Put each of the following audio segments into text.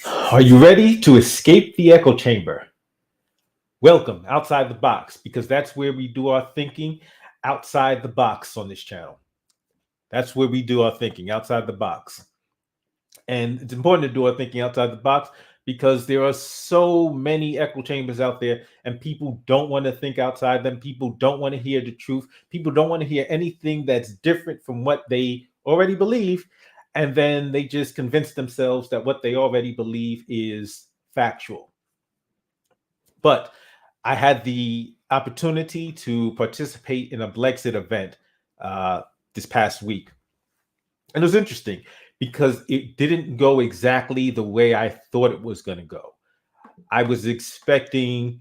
Are you ready to escape the echo chamber? Welcome outside the box, because that's where we do our thinking outside the box on this channel. That's where we do our thinking outside the box. And it's important to do our thinking outside the box because there are so many echo chambers out there, and people don't want to think outside them. People don't want to hear the truth. People don't want to hear anything that's different from what they already believe. And then they just convince themselves that what they already believe is factual. But I had the opportunity to participate in a Blexit event this past week. And it was interesting because it didn't go exactly the way I thought it was going to go. I was expecting,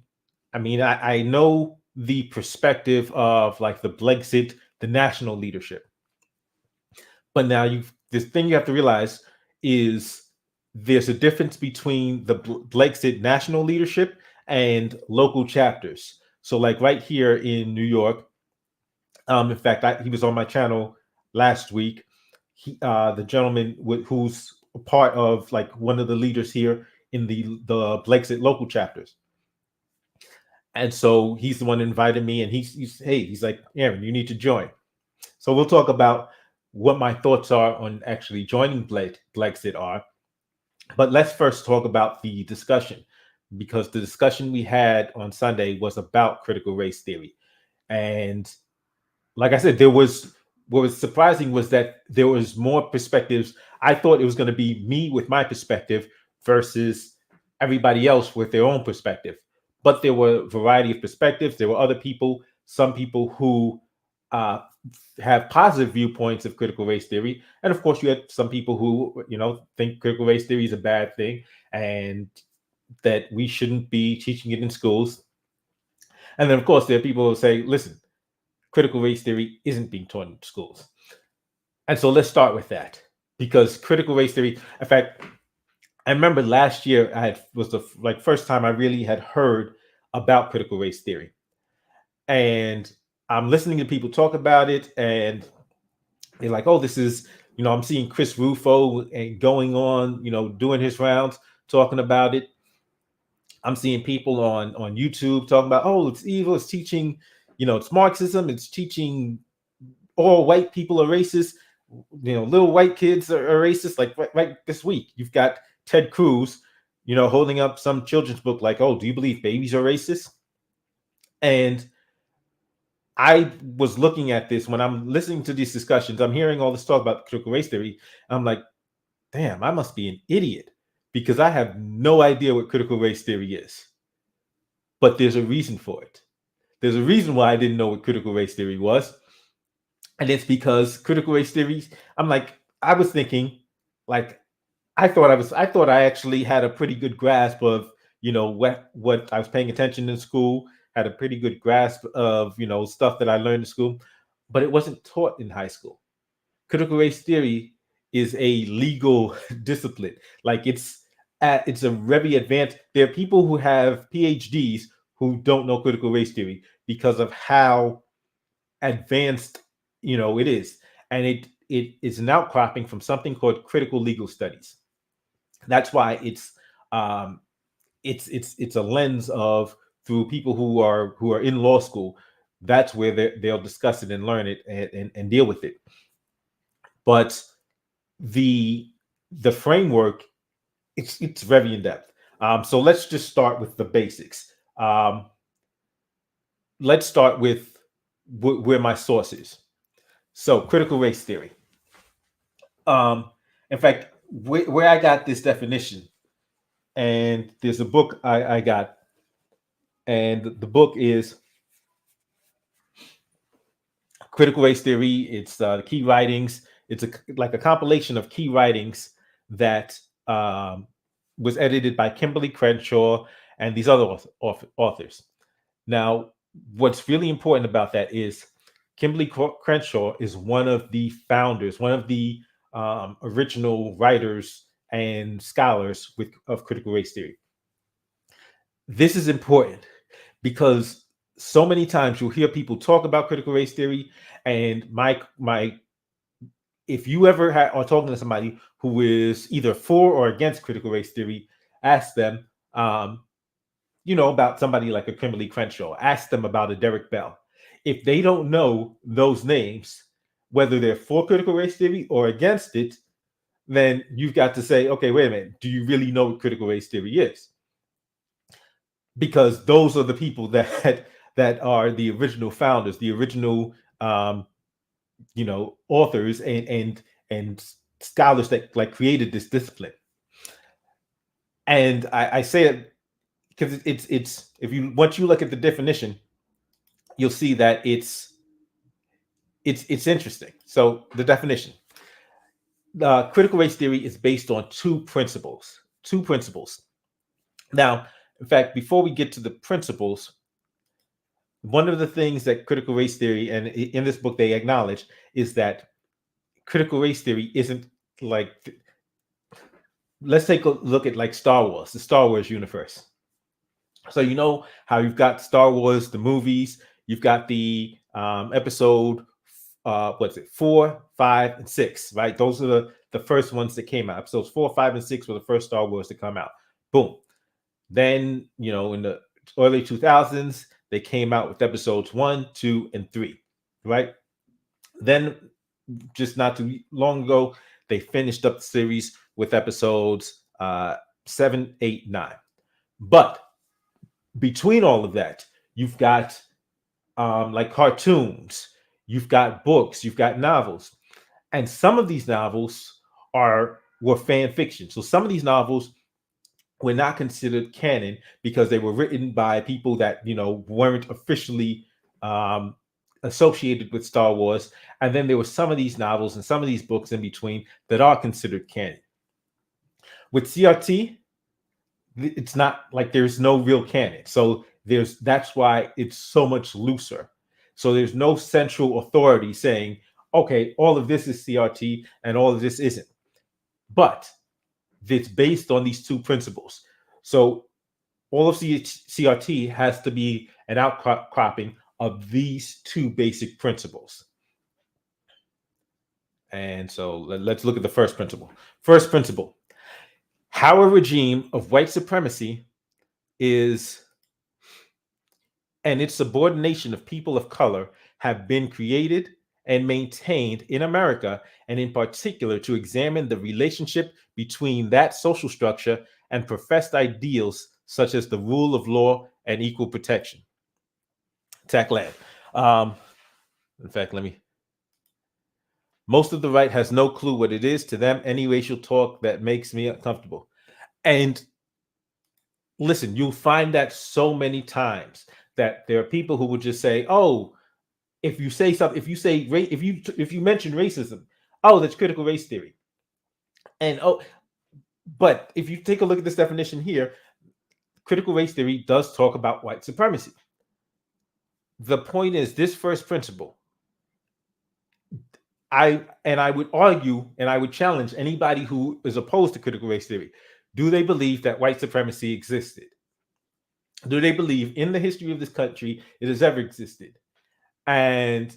I know the perspective of like the Blexit, the national leadership. But now this thing you have to realize is there's a difference between the Blexit national leadership and local chapters. So like right here in New York, in fact, he was on my channel last week. The gentleman who's a part of like one of the leaders here in the Blexit local chapters. And so he's the one that invited me, and he's like, Aaron, you need to join. So we'll talk about what my thoughts are on actually joining Blexit are. But let's first talk about the discussion, because the discussion we had on Sunday was about critical race theory. And like I said, what was surprising was that there was more perspectives. I thought it was going to be me with my perspective versus everybody else with their own perspective. But there were a variety of perspectives. There were other people, some people who have positive viewpoints of critical race theory. And of course, you had some people who, think critical race theory is a bad thing and that we shouldn't be teaching it in schools. And then, of course, there are people who say, listen, critical race theory isn't being taught in schools. And so let's start with that, because critical race theory, in fact, I remember last year was the first time I really had heard about critical race theory. And I'm listening to people talk about it, and they're like, oh, this is, I'm seeing Chris Rufo and going on, doing his rounds, talking about it. I'm seeing people on YouTube talking about, oh, it's evil, it's teaching, it's Marxism, it's teaching all white people are racist, little white kids are racist. Like right this week, you've got Ted Cruz, holding up some children's book like, oh, do you believe babies are racist? And I was looking at this when I'm listening to these discussions. I'm hearing all this talk about critical race theory. I'm like, damn, I must be an idiot because I have no idea what critical race theory is. But there's a reason for it. There's a reason why I didn't know what critical race theory was. And it's because critical race theory, I was thinking, like, I thought I actually had a pretty good grasp of, what I was paying attention in school, had a pretty good grasp of, stuff that I learned in school, but it wasn't taught in high school. Critical race theory is a legal discipline. Like it's a very advanced. There are people who have PhDs who don't know critical race theory because of how advanced, it is. And it is an outcropping from something called critical legal studies. That's why it's a lens of through people who are in law school. That's where they'll discuss it and learn it and deal with it. But the framework, it's very in depth. So let's just start with the basics. Let's start with where my source is. So critical race theory. In fact, where I got this definition, and there's a book I got, and the book is Critical Race Theory. It's key writings. It's like a compilation of key writings that was edited by Kimberly Crenshaw and these other authors. Now, what's really important about that is Kimberly Crenshaw is one of the founders, one of the original writers and scholars of critical race theory. This is important because so many times you'll hear people talk about critical race theory, and if you ever are talking to somebody who is either for or against critical race theory, ask them, about somebody like a Kimberly Crenshaw. Ask them about a Derek Bell. If they don't know those names, whether they're for critical race theory or against it, then you've got to say, okay, wait a minute, do you really know what critical race theory is? Because those are the people that are the original founders, the original authors and scholars that like created this discipline. And I say it because it's if you once you look at the definition, you'll see that it's interesting. So the definition, critical race theory is based on two principles. Now, in fact, before we get to the principles, one of the things that critical race theory, and in this book they acknowledge, is that critical race theory isn't like, let's take a look at like Star Wars, the Star Wars universe. So you know how you've got Star Wars, the movies, you've got the episode, 4, 5, and 6, right? Those are the first ones that came out. Episodes 4, 5, and 6 were the first Star Wars to come out. Boom. Then, in the early 2000s, they came out with episodes 1, 2, and 3, right? Then, just not too long ago, they finished up the series with episodes 7, 8, 9. But between all of that, you've got like cartoons, you've got books, you've got novels, and some of these novels were fan fiction. So some of these novels were not considered canon because they were written by people that weren't officially associated with Star Wars. And then there were some of these novels and some of these books in between that are considered canon. With CRT, it's not like there's no real canon. So that's why it's so much looser. So there's no central authority saying, okay, all of this is CRT and all of this isn't. But it's based on these two principles. So all of CRT has to be an outcropping of these two basic principles. And so let's look at the first principle. First principle: how a regime of white supremacy is and its subordination of people of color have been created and maintained in America, and in particular to examine the relationship between that social structure and professed ideals such as the rule of law and equal protection. Tackland. In fact, most of the right has no clue what it is. To them, any racial talk that makes me uncomfortable. And listen, you'll find that so many times that there are people who will just say, oh, if you say something, if you mention racism, oh, that's critical race theory. And but if you take a look at this definition here, critical race theory does talk about white supremacy. The point is, this first principle, I would argue and I would challenge anybody who is opposed to critical race theory. Do they believe that white supremacy existed? Do they believe in the history of this country it has ever existed? And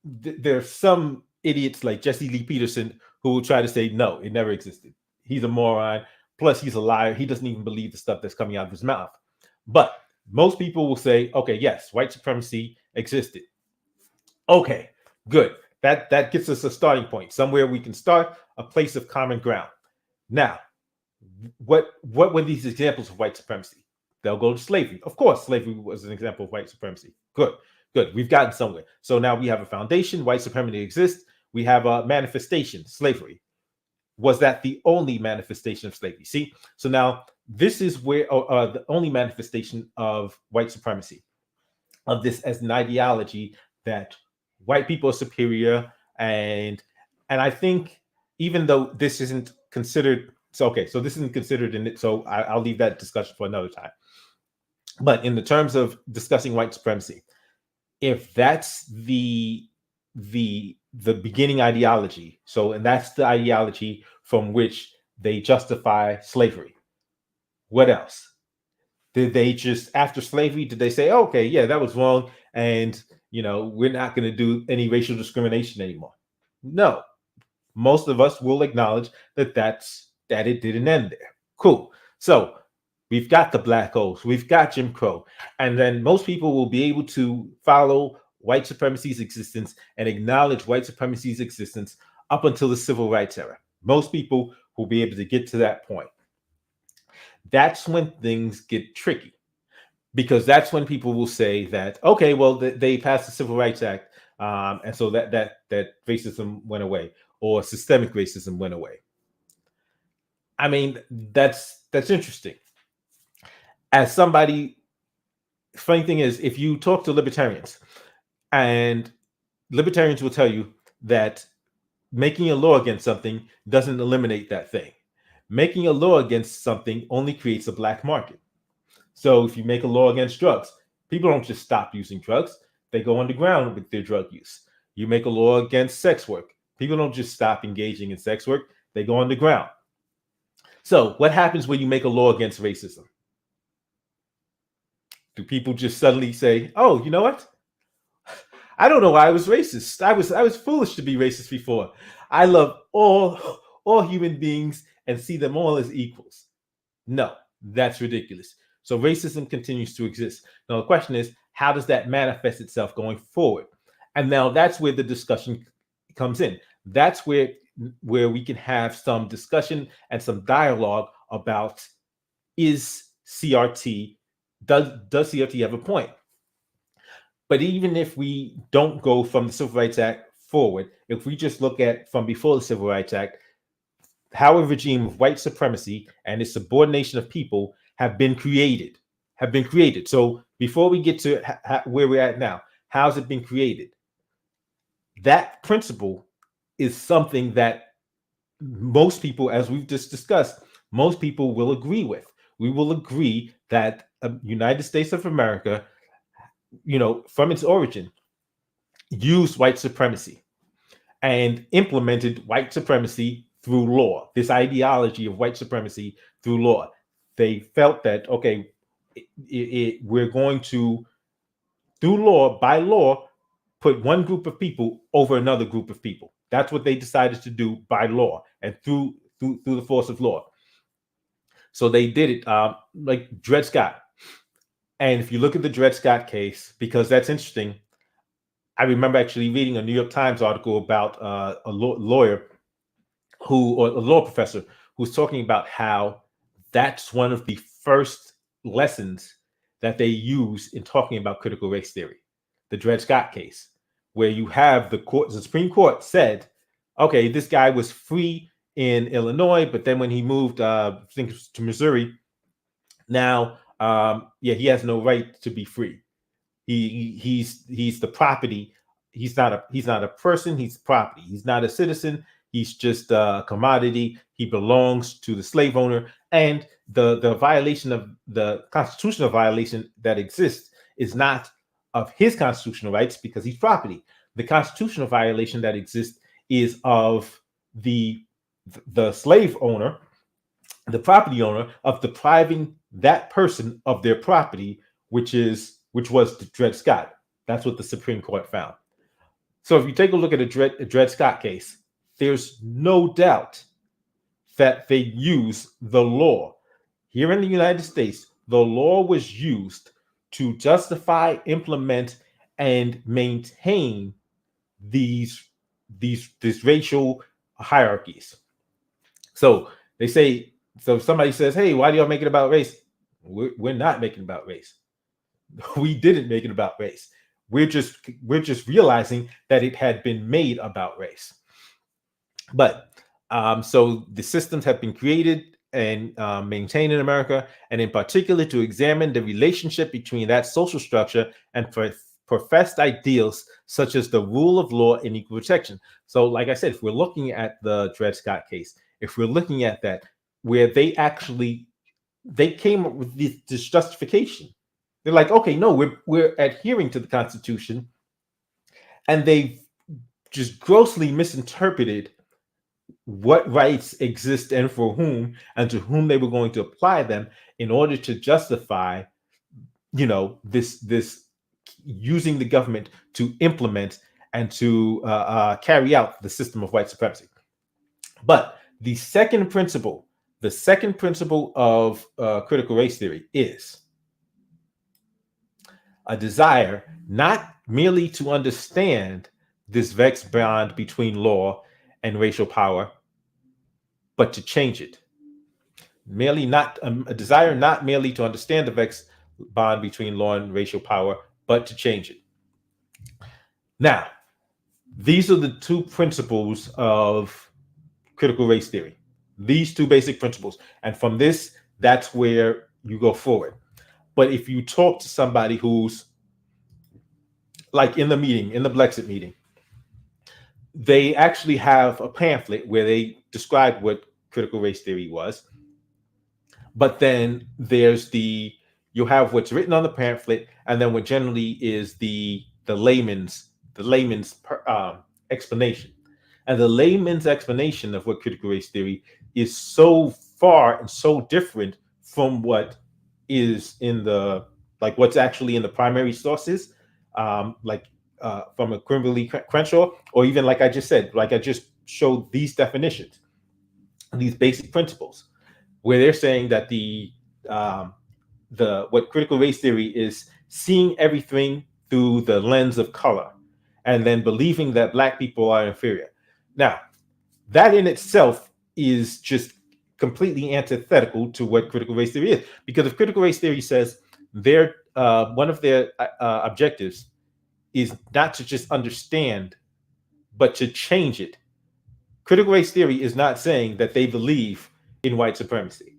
there's some idiots like Jesse Lee Peterson who will try to say, no, it never existed. He's a moron. Plus, he's a liar. He doesn't even believe the stuff that's coming out of his mouth. But most people will say, okay, yes, white supremacy existed. Okay, good. That gets us a starting point, somewhere we can start, a place of common ground. Now, what were these examples of white supremacy? They'll go to slavery. Of course, slavery was an example of white supremacy. Good. We've gotten somewhere. So now we have a foundation. White supremacy exists. We have a manifestation, slavery. Was that the only manifestation of slavery? See, so now this is where the only manifestation of white supremacy, of this as an ideology that white people are superior, and I think even though this isn't considered, so this isn't considered in it, so I'll leave that discussion for another time. But in the terms of discussing white supremacy, if that's the beginning ideology, and that's the ideology from which they justify slavery, what else? Did they just, after slavery, did they say, okay, yeah, that was wrong, and we're not going to do any racial discrimination anymore? No. Most of us will acknowledge that it didn't end there. Cool. So we've got the black holes, we've got Jim Crow, and then most people will be able to follow white supremacy's existence and acknowledge white supremacy's existence up until the civil rights era. Most people will be able to get to that point. That's when things get tricky, because that's when people will say that, okay, well, they passed the Civil Rights Act, and so that racism went away, or systemic racism went away. I mean, that's interesting. As somebody, funny thing is, if you talk to libertarians, and libertarians will tell you that making a law against something doesn't eliminate that thing. Making a law against something only creates a black market. So if you make a law against drugs, people don't just stop using drugs. They go underground with their drug use. You make a law against sex work. People don't just stop engaging in sex work. They go underground. So what happens when you make a law against racism? Do people just suddenly say, oh, you know what? I don't know why I was racist. I was foolish to be racist before. I love all human beings and see them all as equals. No, that's ridiculous. So racism continues to exist. Now the question is, how does that manifest itself going forward? And now that's where the discussion comes in. That's where we can have some discussion and some dialogue about, is CRT, does CRT have a point? But even if we don't go from the Civil Rights Act forward, if we just look at from before the Civil Rights Act, how a regime of white supremacy and its subordination of people have been created. So before we get to where we're at now, how's it been created? That principle is something that most people, as we've just discussed, most people will agree with. We will agree that the United States of America, from its origin, used white supremacy and implemented white supremacy through law, this ideology of white supremacy through law. They felt that, okay, we're going to, through law, by law, put one group of people over another group of people. That's what they decided to do by law and through the force of law. So they did it like Dred Scott. And if you look at the Dred Scott case, because that's interesting, I remember actually reading a New York Times article about a lawyer or a law professor who's talking about how that's one of the first lessons that they use in talking about critical race theory, the Dred Scott case, where you have the Supreme Court said, okay, this guy was free in Illinois, but then when he moved, I think it was to Missouri, now, he has no right to be free. He's the property. He's not a person. He's property. He's not a citizen. He's just a commodity. He belongs to the slave owner. And the violation of the constitutional violation that exists is not of his constitutional rights because he's property. The constitutional violation that exists is of the slave owner, the property owner, of depriving that person of their property, which was the Dred Scott. That's what the Supreme Court found. So if you take a look at a Dred Scott case, there's no doubt that they use the law. Here in the United States, the law was used to justify, implement, and maintain these racial hierarchies. So they say, so somebody says, hey, why do y'all make it about race? We're not making it about race. We didn't make it about race. We're just realizing that it had been made about race. But so the systems have been created and maintained in America, and in particular to examine the relationship between that social structure and professed ideals such as the rule of law and equal protection. So like I said, if we're looking at the Dred Scott case, if we're looking at that, where they came up with this justification. They're like, okay, no, we're adhering to the Constitution, and they just grossly misinterpreted what rights exist and for whom, and to whom they were going to apply them in order to justify, this using the government to implement and to carry out the system of white supremacy. But the second principle The second principle of critical race theory is a desire not merely to understand this vexed bond between law and racial power, but to change it. Merely not a desire not merely to understand the vexed bond between law and racial power, but to change it. Now, these are the two principles of critical race theory. These two basic principles. And from this, that's where you go forward. But if you talk to somebody who's like in the meeting, in the Blexit meeting, they actually have a pamphlet where they describe what critical race theory was. But then there's you have what's written on the pamphlet, and then what generally is the layman's explanation. And the layman's explanation of what critical race theory is so far and so different from what is in the what's actually in the primary sources, from a Kimberly Crenshaw, or even like I just said, like I just showed these definitions, these basic principles, where they're saying that what critical race theory is seeing everything through the lens of color, and then believing that Black people are inferior. Now, that in itself is just completely antithetical to what critical race theory is, because if critical race theory says one of their objectives is not to just understand, but to change it. Critical race theory is not saying that they believe in white supremacy.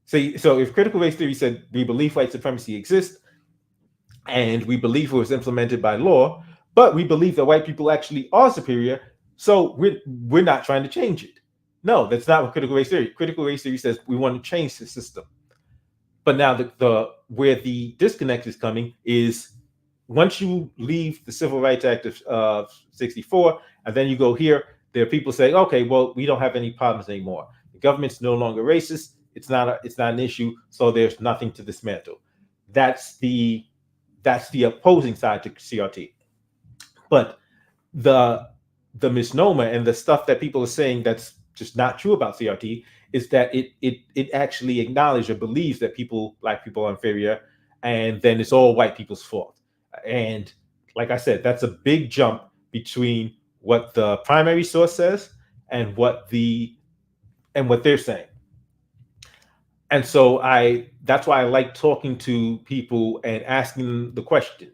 So if critical race theory said we believe white supremacy exists and we believe it was implemented by law, but we believe that white people actually are superior, so we're not trying to change it. No, that's not what critical race theory. Critical race theory says we want to change the system. But now the where the disconnect is coming is once you leave the Civil Rights Act of 64, and then you go here, there are people saying, okay, well, we don't have any problems anymore. The government's no longer racist. It's not an issue, so there's nothing to dismantle. That's the opposing side to CRT. But the misnomer and the stuff that people are saying that's just not true about CRT is that it actually acknowledges or believes that Black people are inferior, and then it's all white people's fault. And like I said, that's a big jump between what the primary source says and what they're saying. And so that's why I like talking to people and asking them the question,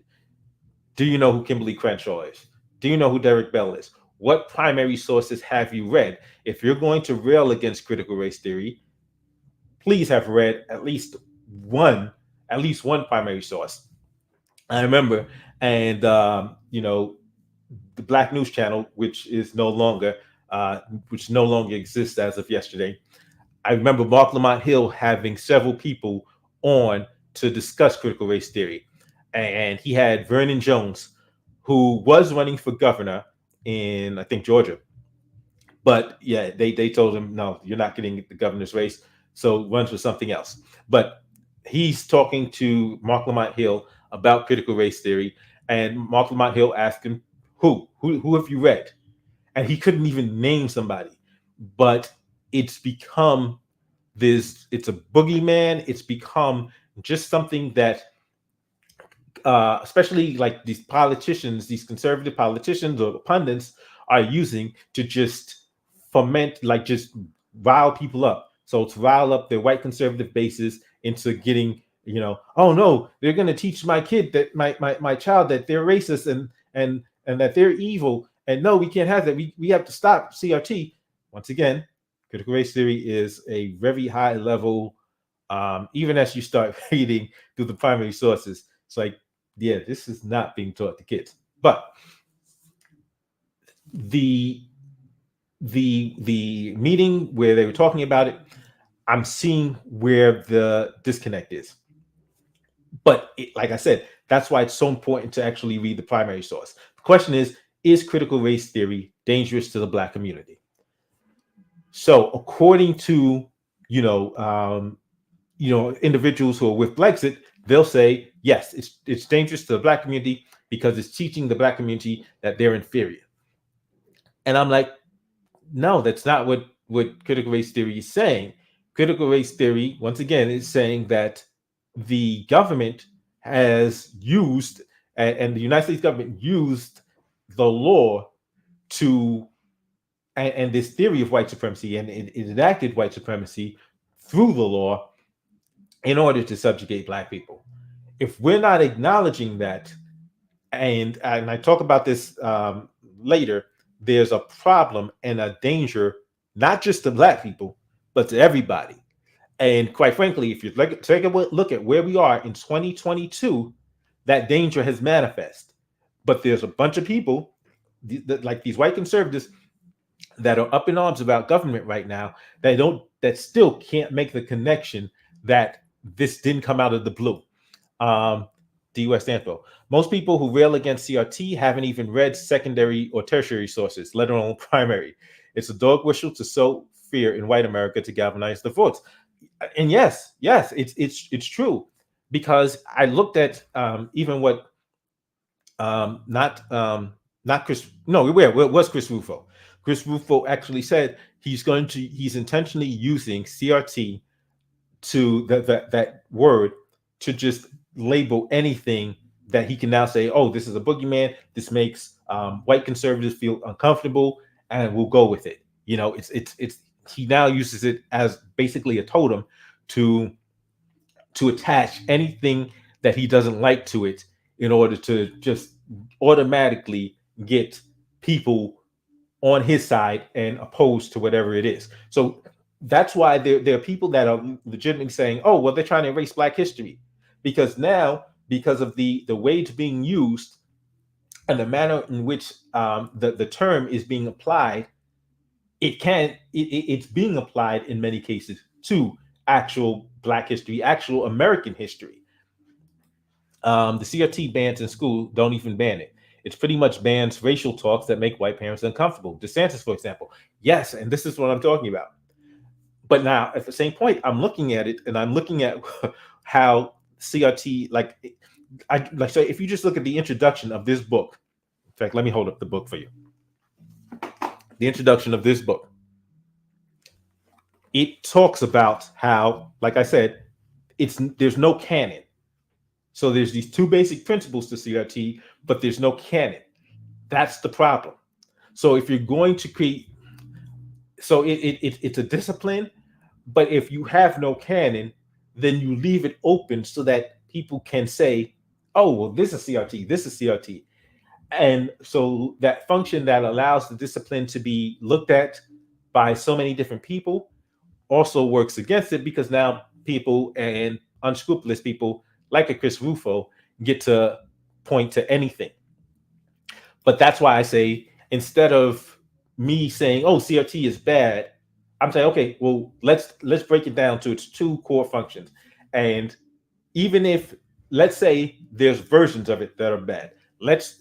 do you know who Kimberly Crenshaw is? Do you know who Derek Bell is? What primary sources have you read? If you're going to rail against critical race theory, please have read at least one primary source. I remember, and the Black News Channel, which no longer exists as of yesterday. I remember Mark Lamont Hill having several people on to discuss critical race theory, and he had Vernon Jones, who was running for governor in, I think, Georgia. But yeah, they told him, no, you're not getting the governor's race, so runs for something else. But he's talking to Mark Lamont Hill about critical race theory, and Mark Lamont Hill asked him, who have you read? And he couldn't even name somebody. But it's become it's a boogeyman. It's become just something that especially like these politicians, these conservative politicians or pundits are using to just foment, like just rile people up. So to rile up their white conservative bases into getting, oh no, they're going to teach my kid that my child that they're racist and that they're evil. And no, we can't have that. We have to stop CRT. Once again, critical race theory is a very high level, even as you start reading through the primary sources. It's like, yeah, this is not being taught to kids. But the meeting where they were talking about it, I'm seeing where the disconnect is. But like I said, that's why it's so important to actually read the primary source. The question is critical race theory dangerous to the Black community? So according to, individuals who are with Blexit, they'll say, yes, it's dangerous to the Black community because it's teaching the Black community that they're inferior. And I'm like, no, that's not what critical race theory is saying. Critical race theory, once again, is saying that the government has used, and the United States government used the law to, and this theory of white supremacy, and it enacted white supremacy through the law in order to subjugate Black people. If we're not acknowledging that, and I talk about this later, there's a problem and a danger, not just to Black people, but to everybody. And quite frankly, if you take a look at where we are in 2022, that danger has manifested. But there's a bunch of people, like these white conservatives, that are up in arms about government right now, that still can't make the connection that this didn't come out of the blue. DUS Stanford. Most people who rail against CRT haven't even read secondary or tertiary sources, let alone primary. It's a dog whistle to sow fear in white America to galvanize the votes. And yes, it's true, because I looked at even what not Chris, no, where was Chris Rufo? Chris Rufo actually said he's intentionally using CRT to that word to just label anything that he can now say, oh, this is a boogeyman. This makes white conservatives feel uncomfortable, and we'll go with it. You know, it's he now uses it as basically a totem to attach anything that he doesn't like to it in order to just automatically get people on his side and opposed to whatever it is. So that's why there are people that are legitimately saying, oh, well, they're trying to erase Black history, because now, because of the way it's being used and the manner in which the term is being applied, it's being applied in many cases to actual Black history, actual American history. The CRT bans in school don't even ban it. It's pretty much bans racial talks that make white parents uncomfortable. DeSantis, for example. Yes, and this is what I'm talking about. But now, at the same point, I'm looking at it, and I'm looking at how CRT, so if you just look at the introduction of this book, in fact, let me hold up the book for you. The introduction of this book, it talks about how, like I said, there's no canon. So there's these two basic principles to CRT, but there's no canon. That's the problem. So if you're going to create, so it's a discipline, but if you have no canon, then you leave it open so that people can say, oh, well, this is CRT, this is CRT. And so that function that allows the discipline to be looked at by so many different people also works against it, because now people, and unscrupulous people like a Chris Rufo, get to point to anything. But that's why I say, instead of me saying, oh, CRT is bad, I'm saying, okay, well, let's break it down to its two core functions. And even if, let's say, there's versions of it that are bad,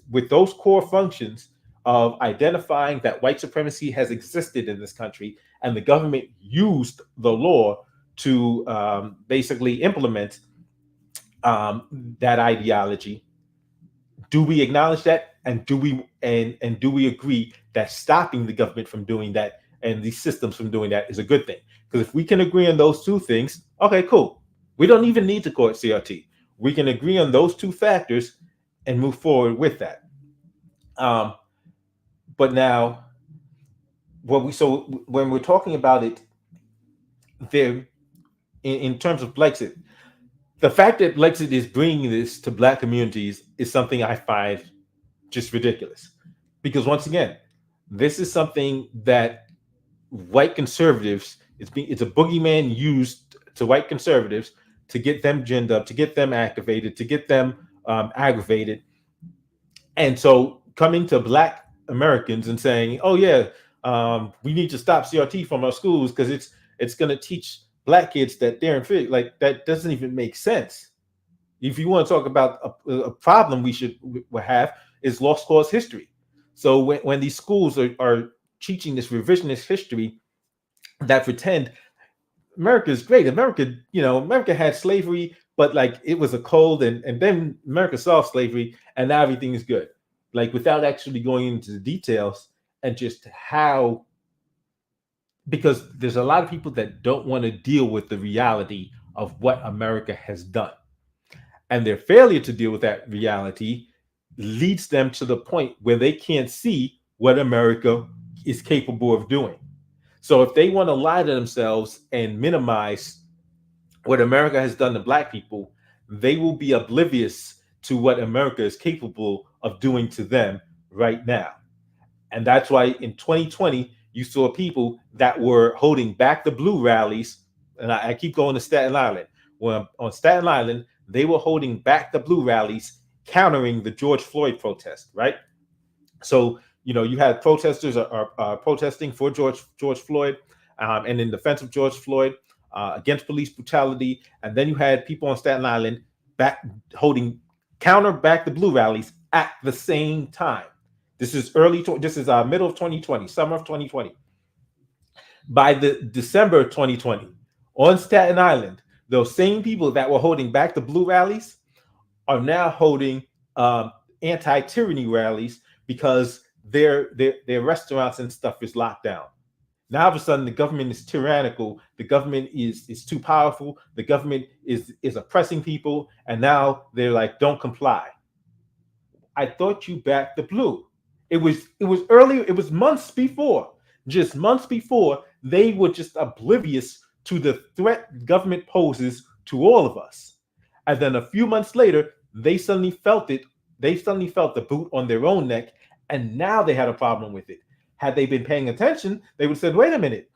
with those core functions of identifying that white supremacy has existed in this country, and the government used the law to basically implement that ideology, do we acknowledge that, and do we agree that stopping the government from doing that and these systems from doing that is a good thing? Because if we can agree on those two things, okay, cool. We don't even need to call it CRT. We can agree on those two factors and move forward with that. But now, when we're talking about it, there, in terms of Blexit, the fact that Blexit is bringing this to Black communities is something I find just ridiculous. Because once again, this is something that white conservatives, it's a boogeyman used to white conservatives to get them ginned up, to get them activated, to get them aggravated. And so coming to Black Americans and saying, oh yeah, we need to stop CRT from our schools because it's going to teach Black kids that they're inferior. Like, that doesn't even make sense. If you want to talk about a problem we should have, is lost cause history. So when these schools are teaching this revisionist history that pretend America is great. America had slavery, but like it was a cold, and then America solved slavery, and now everything is good. Like, without actually going into the details and just how because there's a lot of people that don't want to deal with the reality of what America has done. And their failure to deal with that reality leads them to the point where they can't see what America is capable of doing. So if they want to lie to themselves and minimize what America has done to black people, they will be oblivious to what America is capable of doing to them right now. And that's why in 2020, you saw people that were holding back the blue rallies. And I keep going to Staten Island. Well, on Staten Island, they were holding back the blue rallies, countering the George Floyd protest, right? So, you had protesters are protesting for George Floyd, and in defense of George Floyd, against police brutality. And then you had people on Staten Island back holding counter back the blue rallies at the same time. This is middle of 2020, summer of 2020. By the December of 2020, on Staten Island, those same people that were holding back the blue rallies are now holding anti-tyranny rallies because their restaurants and stuff is locked down. Now all of a sudden the government is tyrannical, the government is too powerful, the government is oppressing people, and now they're like, don't comply. I thought you backed the blue. It was earlier, it was months before, just months before, they were just oblivious to the threat government poses to all of us. And then a few months later, they suddenly felt it. They suddenly felt the boot on their own neck, and now they had a problem with it. Had they been paying attention, they would have said, wait a minute,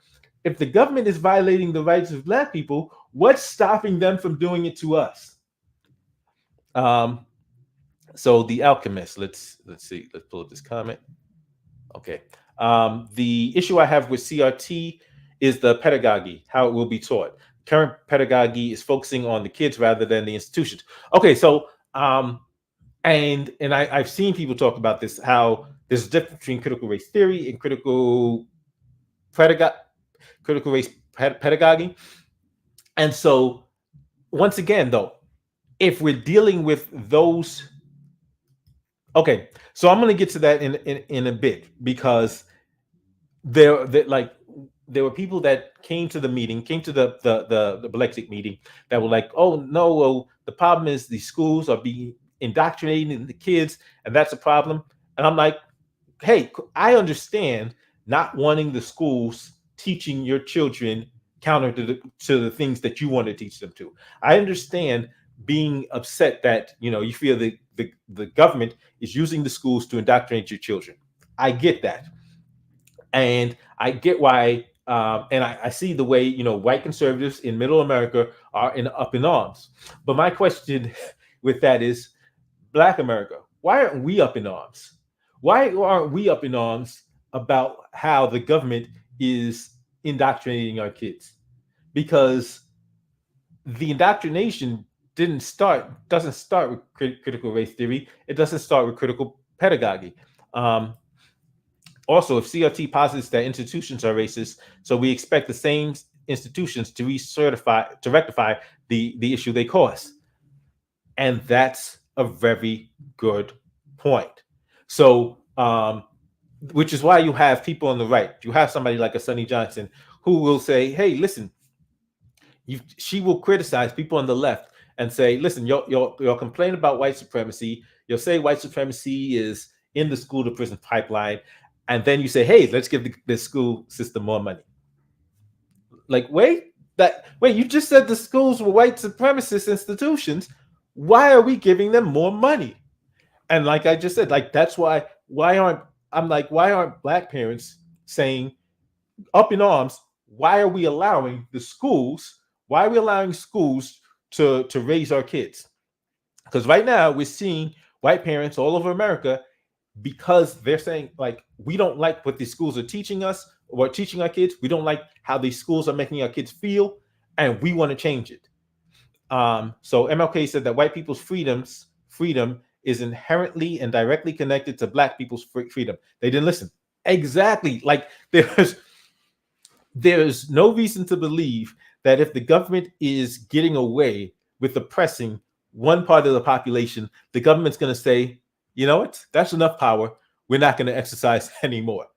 if the government is violating the rights of black people, what's stopping them from doing it to us? So The Alchemist, let's see, let's pull up this comment. Okay. The issue I have with CRT is the pedagogy, how it will be taught. Current pedagogy is focusing on the kids rather than the institutions. Okay, so and I've seen people talk about this, how there's a difference between critical race theory and critical race pedagogy. And so once again, though, if we're dealing with those, okay, so I'm going to get to that in a bit, because there were people that came to the meeting, came to the Blexit meeting, that were like, oh no, well, the problem is the schools are being indoctrinating the kids, and that's a problem. And I'm like, hey, I understand not wanting the schools teaching your children counter to the things that you want to teach them to. I understand being upset that you feel the government is using the schools to indoctrinate your children. I get that, and I get why. And I see the way white conservatives in Middle America are up in arms. But my question with that is, Black America, why aren't we up in arms? Why aren't we up in arms about how the government is indoctrinating our kids? Because the indoctrination doesn't start with critical race theory. It doesn't start with critical pedagogy. Also, if CRT posits that institutions are racist, so we expect the same institutions to rectify the issue they cause. And that's a very good point. So, which is why you have people on the right. You have somebody like a Sonny Johnson who will say, hey, listen, she will criticize people on the left and say, listen, you'll complain about white supremacy. You'll say white supremacy is in the school to prison pipeline. And then you say, hey, let's give the school system more money. Like, wait, you just said the schools were white supremacist institutions. Why are we giving them more money? And like I just said, like, that's why aren't Black parents saying up in arms, why are we allowing schools to raise our kids? Because right now we're seeing white parents all over America, because they're saying, like, we don't like what these schools are teaching us or teaching our kids. We don't like how these schools are making our kids feel, and we want to change it. So MLK said that white people's freedom is inherently and directly connected to Black people's freedom. They didn't listen. Exactly. Like, there's no reason to believe that if the government is getting away with oppressing one part of the population, the government's going to say, you know what, that's enough power. We're not going to exercise anymore.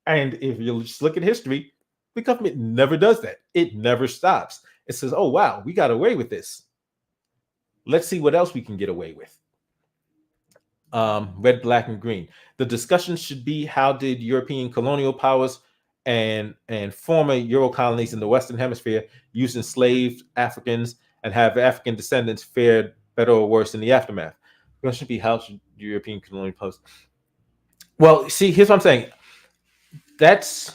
And if you just look at history, The government never does that. It never stops. It says, oh, wow, we got away with this. Let's see what else we can get away with. Red, black, and green. The discussion should be, how did European colonial powers and former Euro colonies in the Western Hemisphere use enslaved Africans and have African descendants fared better or worse in the aftermath? The question should be, how should European colonial powers? Well, see, here's what I'm saying. That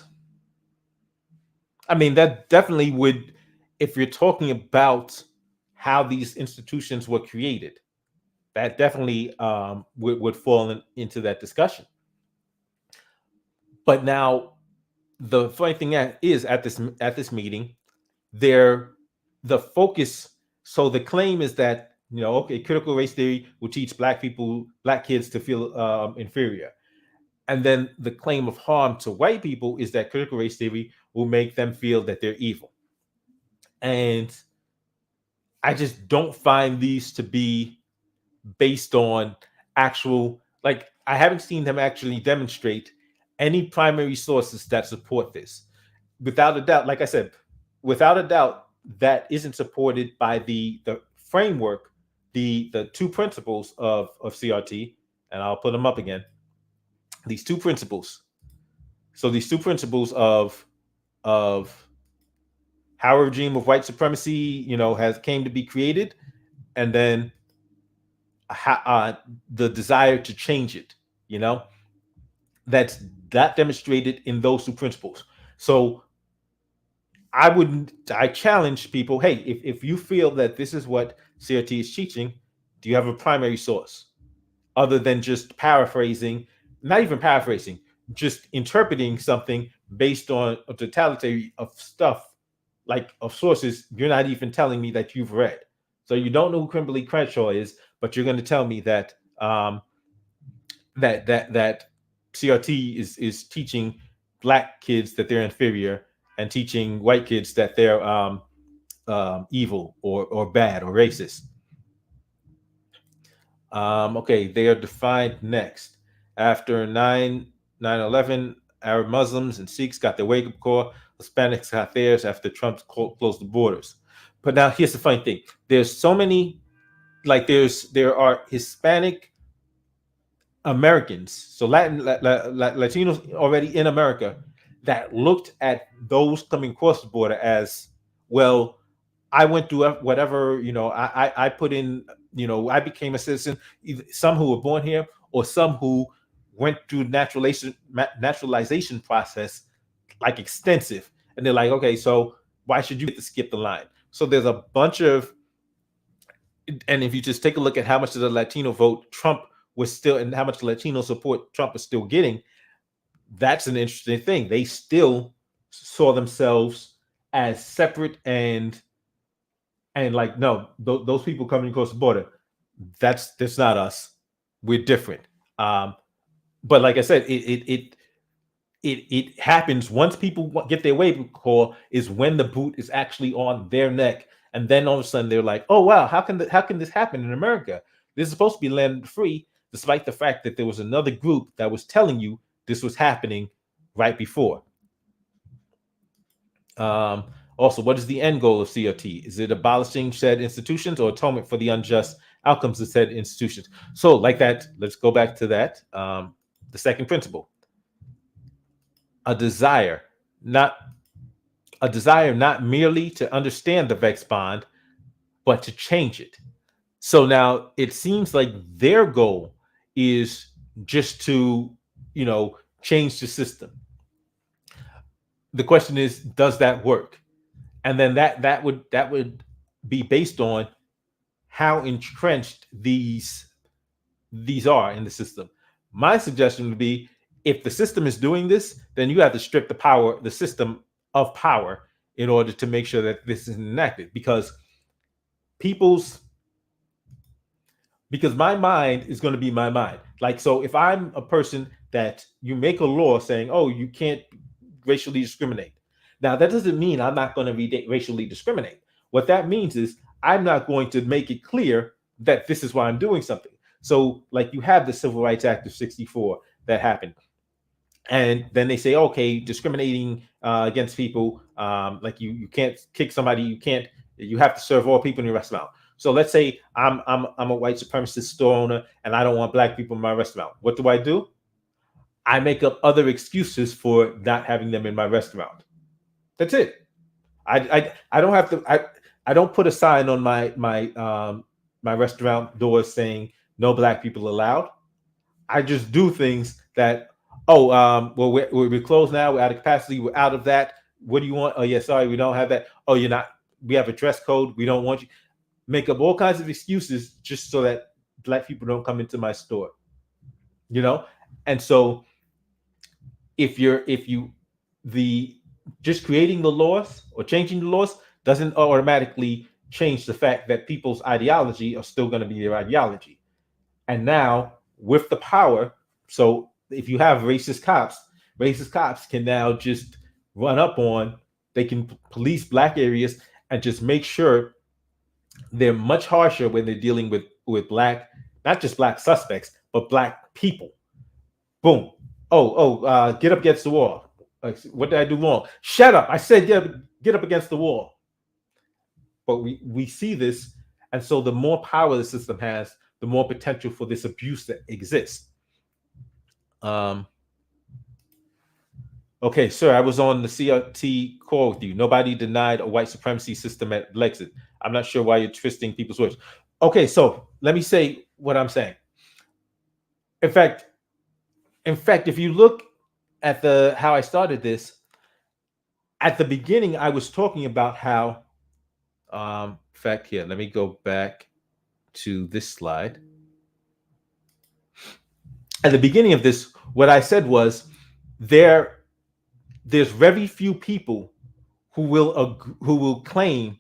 definitely would, if you're talking about how these institutions were created, that definitely would fall into that discussion. But now, the funny thing is, at this meeting, the focus. So the claim is that, okay, critical race theory will teach black kids to feel inferior, and then the claim of harm to white people is that critical race theory will make them feel that they're evil. And I just don't find these to be based on actual, like, I haven't seen them actually demonstrate any primary sources that support this. Without a doubt, like I said, without a doubt, that isn't supported by the framework, the two principles of CRT, and I'll put them up again. These two principles. So these two principles of how a regime of white supremacy, has came to be created, and then the desire to change it, that's demonstrated in those two principles. So I challenge people, hey, if you feel that this is what CRT is teaching, do you have a primary source other than just paraphrasing, not even paraphrasing, just interpreting something based on a totality of stuff, like of sources you're not even telling me that you've read. So you don't know who Kimberly Crenshaw is, but you're going to tell me that that CRT is teaching black kids that they're inferior and teaching white kids that they're evil or bad or racist. Okay, they are defined next. After 9/11, Arab Muslims and Sikhs got their wake-up call. Hispanics got theirs after Trump closed the borders. But now here's the funny thing. There's so many, like there are Hispanic Americans, so Latinos already in America, that looked at those coming across the border as, well, I went through whatever, I put in, I became a citizen, either some who were born here or some who went through naturalization process, like extensive. And they're like, okay, so why should you get to skip the line? So there's a bunch of, and if you just take a look at how much of the Latino vote Trump was still, and how much Latino support Trump was still getting, that's an interesting thing. They still saw themselves as separate and like, no, those people coming across the border, that's not us. We're different. But like I said, it happens once people get their wake-up call, is when the boot is actually on their neck, and then all of a sudden they're like, oh wow, how can this happen in America? This is supposed to be land free, despite the fact that there was another group that was telling you this was happening right before. Also, what is the end goal of CRT? Is it abolishing said institutions or atonement for the unjust outcomes of said institutions? So, like that, let's go back to that. The second principle: a desire not merely to understand the Vex bond, but to change it. So now it seems like their goal is just to, change the system. The question is, does that work? And then that would be based on how entrenched these are in the system. My suggestion would be, if the system is doing this, then you have to strip the system of power in order to make sure that this is enacted, because my mind is going to be my mind. Like, so if I'm a person that you make a law saying, oh, you can't racially discriminate. Now, that doesn't mean I'm not going to racially discriminate. What that means is I'm not going to make it clear that this is why I'm doing something. So, like, you have the Civil Rights Act of '64 that happened. And then they say, okay, discriminating against people. Like you can't kick somebody. You have to serve all people in your restaurant. So let's say I'm a white supremacist store owner and I don't want black people in my restaurant. What do? I make up other excuses for not having them in my restaurant. That's it. I don't have to I don't put a sign on my restaurant doors saying no black people allowed. I just do things that, well, we're closed now. We're out of capacity. We're out of that. What do you want? Oh, yeah, sorry, we don't have that. Oh, you're not. We have a dress code. We don't want you. Make up all kinds of excuses just so that black people don't come into my store. You know, and so if you the just creating the laws or changing the laws doesn't automatically change the fact that people's ideology are still going to be their ideology. And now with the power, so if you have racist cops can now just run up on, they can police black areas and just make sure they're much harsher when they're dealing with black, not just black suspects, but black people. Boom. Get up against the wall. Like, what did I do wrong? Shut up. I said get up against the wall. But we see this, and so the more power the system has, the more potential for this abuse that exists. Okay, sir, I was on the CRT call with you. Nobody denied a white supremacy system at Blexit. I'm not sure why you're twisting people's words. Okay, so let me say what I'm saying. In fact, if you look at how I started this, at the beginning, I was talking about how, in fact, here, let me go back to this slide. At the beginning of this, what I said was there's very few people who will claim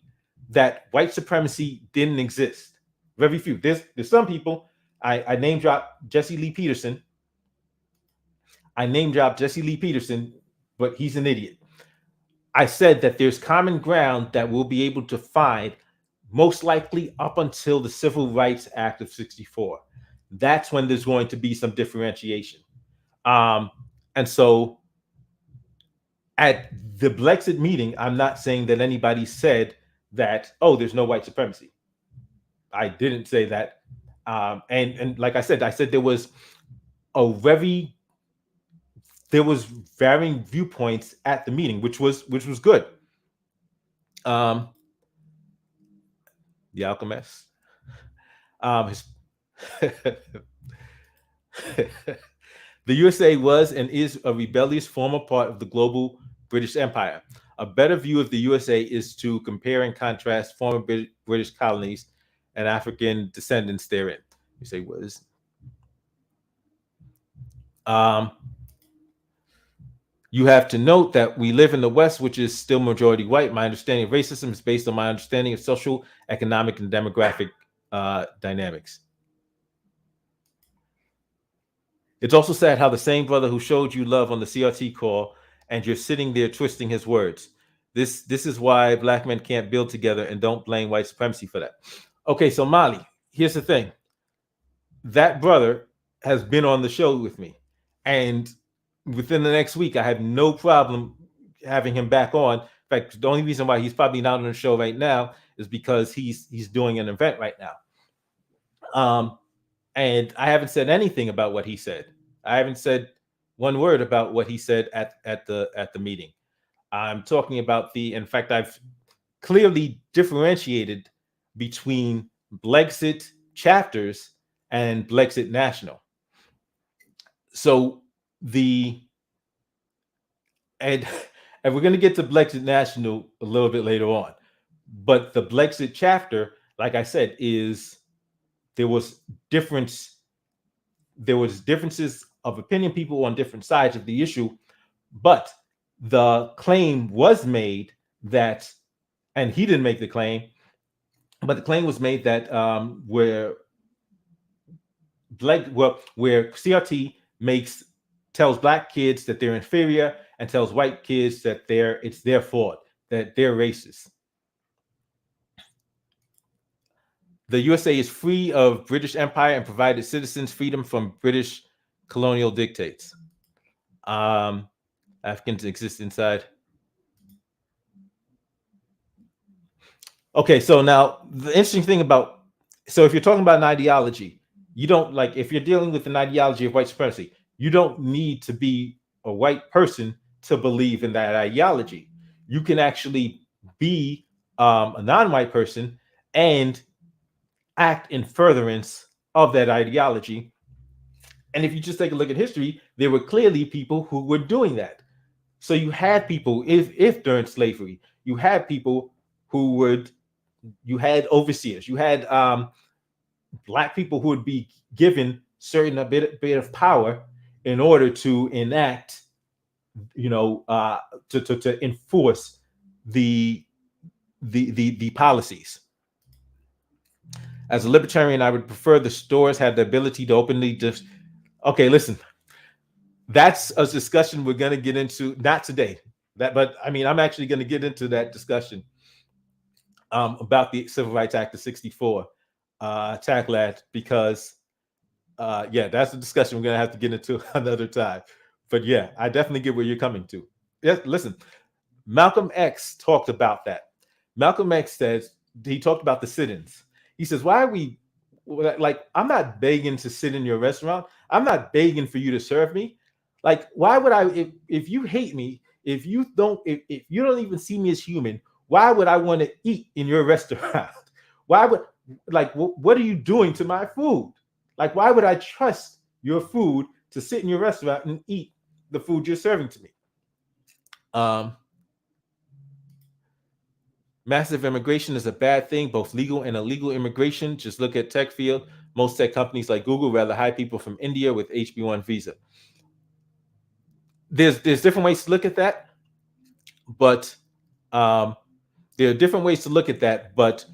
that white supremacy didn't exist. Very few. There's some people. I name drop Jesse Lee Peterson. But he's an idiot. I said that there's common ground that we'll be able to find most likely up until the Civil Rights Act of 64. That's when there's going to be some differentiation. And so at the Blexit meeting, I'm not saying that anybody said that, oh, there's no white supremacy. I didn't say that. And like I said there was varying viewpoints at the meeting, which was good. The Alchemist. The USA was and is a rebellious former part of the global British Empire. A better view of the USA is to compare and contrast former British colonies and African descendants therein. You say was. You have to note that we live in the West, which is still majority white. My understanding of racism is based on my understanding of social, economic, and demographic dynamics. It's also sad how the same brother who showed you love on the CRT call, and you're sitting there twisting his words. This is why black men can't build together, and don't blame white supremacy for that. Okay, so Molly, here's the thing. That brother has been on the show with me, and within the next week, I have no problem having him back on. In fact, the only reason why he's probably not on the show right now is because he's doing an event right now. And I haven't said anything about what he said. I haven't said one word about what he said at the meeting. I'm talking about in fact, I've clearly differentiated between Blexit chapters and Blexit National. So and we're going to get to Blexit National a little bit later on, but the Blexit chapter, like I said, there was differences of opinion, people on different sides of the issue, but the claim was made that, and he didn't make the claim, but the claim was made that where CRT tells black kids that they're inferior and tells white kids that it's their fault, that they're racist. The USA is free of British Empire and provided citizens freedom from British colonial dictates. Africans exist inside. Okay, so now the interesting thing about, so if you're talking about an ideology, you don't, like, if you're dealing with an ideology of white supremacy, you don't need to be a white person to believe in that ideology. You can actually be a non-white person and act in furtherance of that ideology. And if you just take a look at history, there were clearly people who were doing that. So you had people, if during slavery, you had people who would, you had overseers, you had black people who would be given certain a bit of power in order to enact, you know, to enforce the the policies. As a libertarian, I would prefer the stores had the ability to openly just. Okay, listen, that's a discussion we're going to get into, not today. That, but I mean, I'm actually going to get into that discussion about the Civil Rights Act of '64, tackle that, because yeah, that's a discussion we're gonna have to get into another time. But yeah, I definitely get where you're coming to. Yes, listen, Malcolm X talked about that. Malcolm X says, he talked about the sit-ins. He says, why are we, like, I'm not begging to sit in your restaurant. I'm not begging for you to serve me. Like, why would I, if you hate me, if you don't even see me as human, why would I want to eat in your restaurant? Why would, like, what are you doing to my food? Like, why would I trust your food to sit in your restaurant and eat the food you're serving to me? Um, Massive immigration is a bad thing, both legal and illegal immigration. Just look at tech field. Most tech companies like Google rather hire people from India with HB1 visa. There's different ways to look at that, but um, there are different ways to look at that. But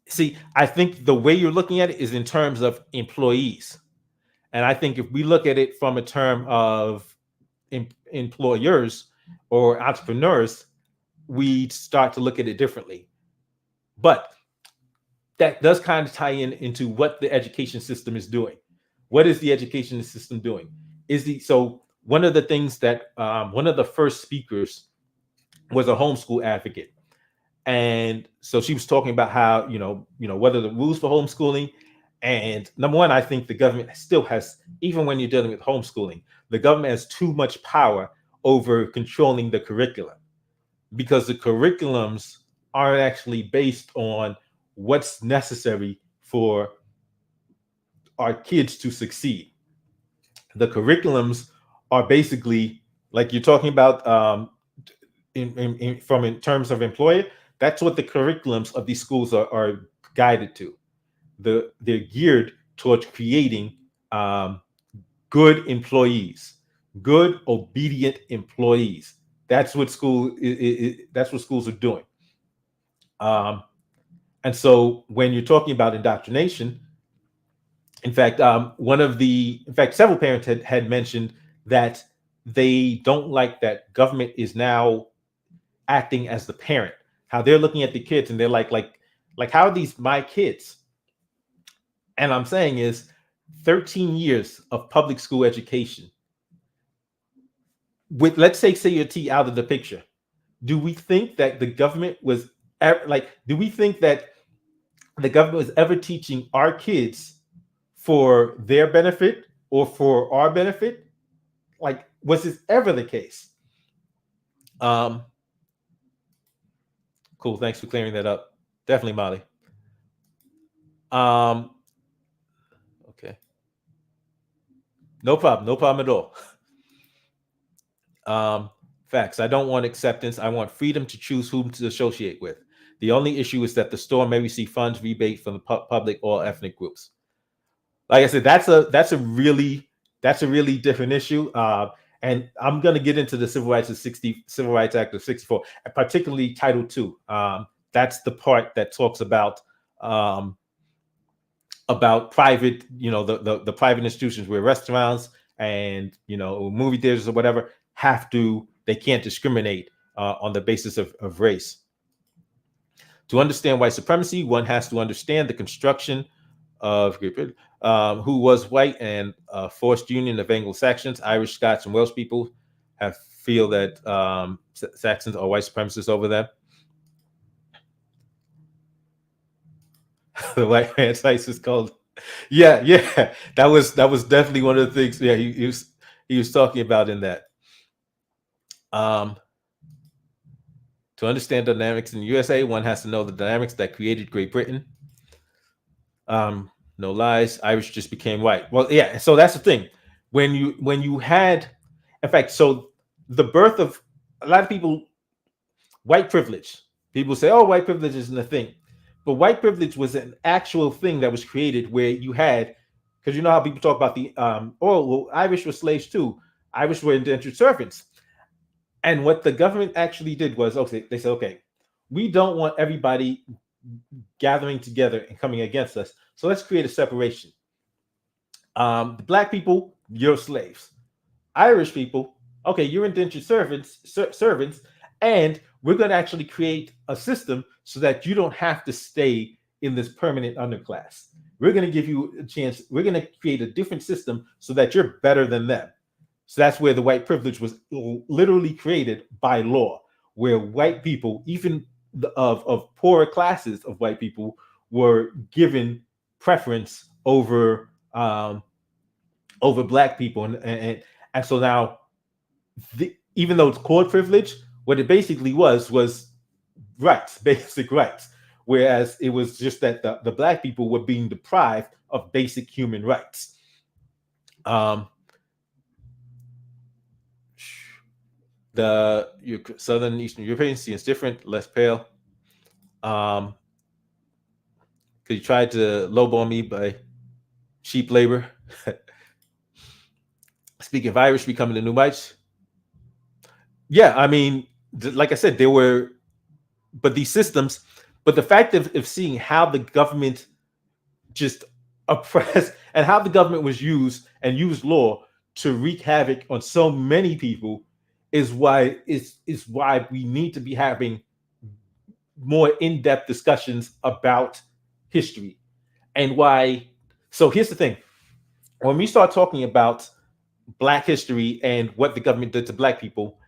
see, I think the way you're looking at it is in terms of employees, and I think if we look at it from a term of employers or entrepreneurs, we start to look at it differently. But that does kind of tie in into what the education system is doing. What is the education system doing? Is the so one of the things that one of the first speakers was a homeschool advocate, and so she was talking about how, what are the rules for homeschooling. And number one, I think the government still has, even when you're dealing with homeschooling, the government has too much power over controlling the curriculum, because the curriculums aren't actually based on what's necessary for our kids to succeed. The curriculums are basically, like you're talking about, in terms of employer. That's what the curriculums of these schools are guided to. They're geared towards creating good employees, good obedient employees. That's what that's what schools are doing. Um, and so when you're talking about indoctrination, in fact, in fact, several parents had mentioned that they don't like that government is now acting as the parent. How they're looking at the kids and they're like, how are these my kids? And I'm saying is 13 years of public school education. With, let's say your T out of the picture. Do we think that the government was do we think that the government was ever teaching our kids for their benefit or for our benefit? Like, was this ever the case? Um, cool. Thanks for clearing that up. Definitely, Molly. Um, okay. No problem. No problem at all. Facts. I don't want acceptance. I want freedom to choose whom to associate with. The only issue is that the store may receive funds rebate from the public or ethnic groups. Like I said, that's a really different issue. And I'm going to get into the Civil Rights Act of '64, particularly Title II. That's the part that talks about private, the private institutions where restaurants and movie theaters or whatever they can't discriminate on the basis of race. To understand white supremacy, one has to understand the construction of who was white and forced union of Anglo-Saxons, Irish, Scots, and Welsh people feel that Saxons are white supremacists over them. The white man's ISIS called. Yeah, yeah. That was definitely one of the things. Yeah, he was talking about in that. Um, to understand dynamics in the USA, one has to know the dynamics that created Great Britain. No lies, Irish just became white. Well, yeah. So that's the thing. When you had, in fact, so the birth of a lot of people, white privilege. People say, "Oh, white privilege isn't a thing," but white privilege was an actual thing that was created where you had, because you know how people talk about the oh, well, Irish were slaves too. Irish were indentured servants. And what the government actually did was, okay, they said, okay, we don't want everybody gathering together and coming against us. So let's create a separation. The black people, you're slaves. Irish people, okay, you're indentured servants, and we're going to actually create a system so that you don't have to stay in this permanent underclass. We're going to give you a chance. We're going to create a different system so that you're better than them. So that's where the white privilege was literally created by law, where white people, even of poorer classes of white people, were given preference over black people, and so now, even though it's called privilege, what it basically was rights, basic rights, whereas it was just that the black people were being deprived of basic human rights. The Southern Eastern European is different, less pale. Because he tried to lowball me by cheap labor. Speaking of Irish becoming the new whites, yeah, I mean, like I said, there were, but these systems, but the fact of seeing how the government just oppressed and how the government was used law to wreak havoc on so many people is why we need to be having more in-depth discussions about history and why. So here's the thing: when we start talking about Black history and what the government did to Black people,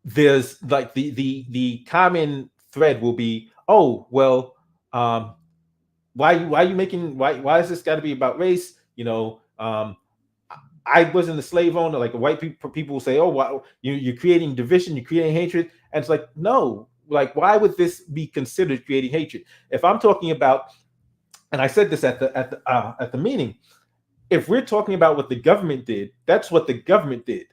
there's like the common thread will be, oh well, why are you making why is this got to be about race? I wasn't a slave owner. Like white people say, oh, why you're creating division, you're creating hatred, and it's like, no, like why would this be considered creating hatred? If I'm talking about, and I said this at the meeting, if we're talking about what the government did, that's what the government did.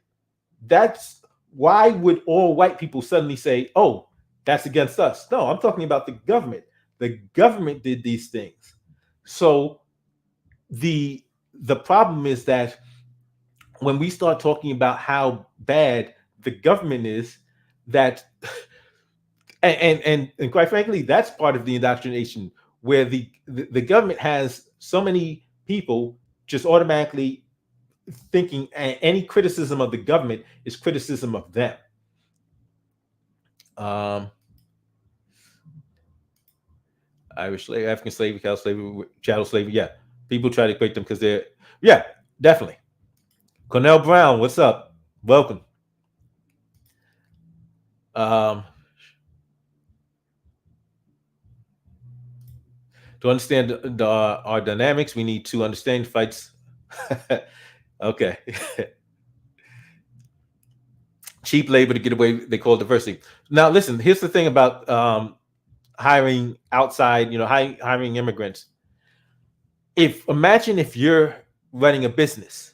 That's why would all white people suddenly say, oh, that's against us? No, I'm talking about the government. The government did these things. So the problem is that when we start talking about how bad the government is, that and quite frankly, that's part of the indoctrination, where the government has so many people just automatically thinking any criticism of the government is criticism of them. Irish slavery, African slavery, cow slavery, chattel slavery. Yeah, people try to equate them because they're, yeah, definitely. Cornell Brown, what's up? Welcome. To understand our dynamics, we need to understand fights. Okay. Cheap labor to get away, they call it diversity. Now, listen, here's the thing about hiring outside, hiring immigrants. Imagine if you're running a business,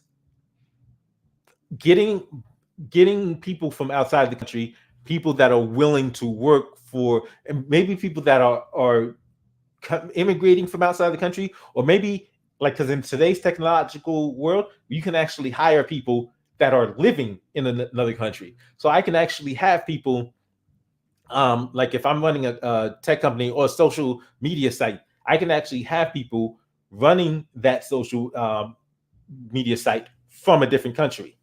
getting people from outside the country, people that are willing to work for, and maybe people that are immigrating from outside the country, or maybe like, because in today's technological world, you can actually hire people that are living in another country. So I can actually have people, like if I'm running a tech company or a social media site, I can actually have people running that social media site from a different country,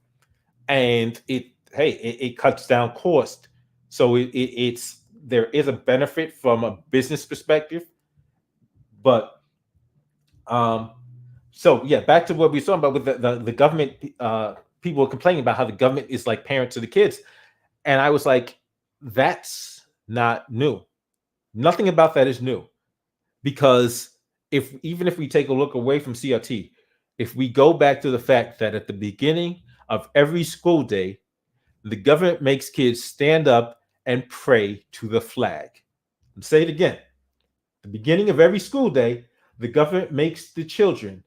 and it cuts down cost. So it's there is a benefit from a business perspective, but so yeah, back to what we were talking about with the government. People are complaining about how the government is like parent to the kids, and I was like, that's not new. Nothing about that is new, because if even if we take a look away from CRT, if we go back to the fact that at the beginning of every school day, the government makes kids stand up and pray to the flag. I'll say it again. The beginning of every school day, the government makes the children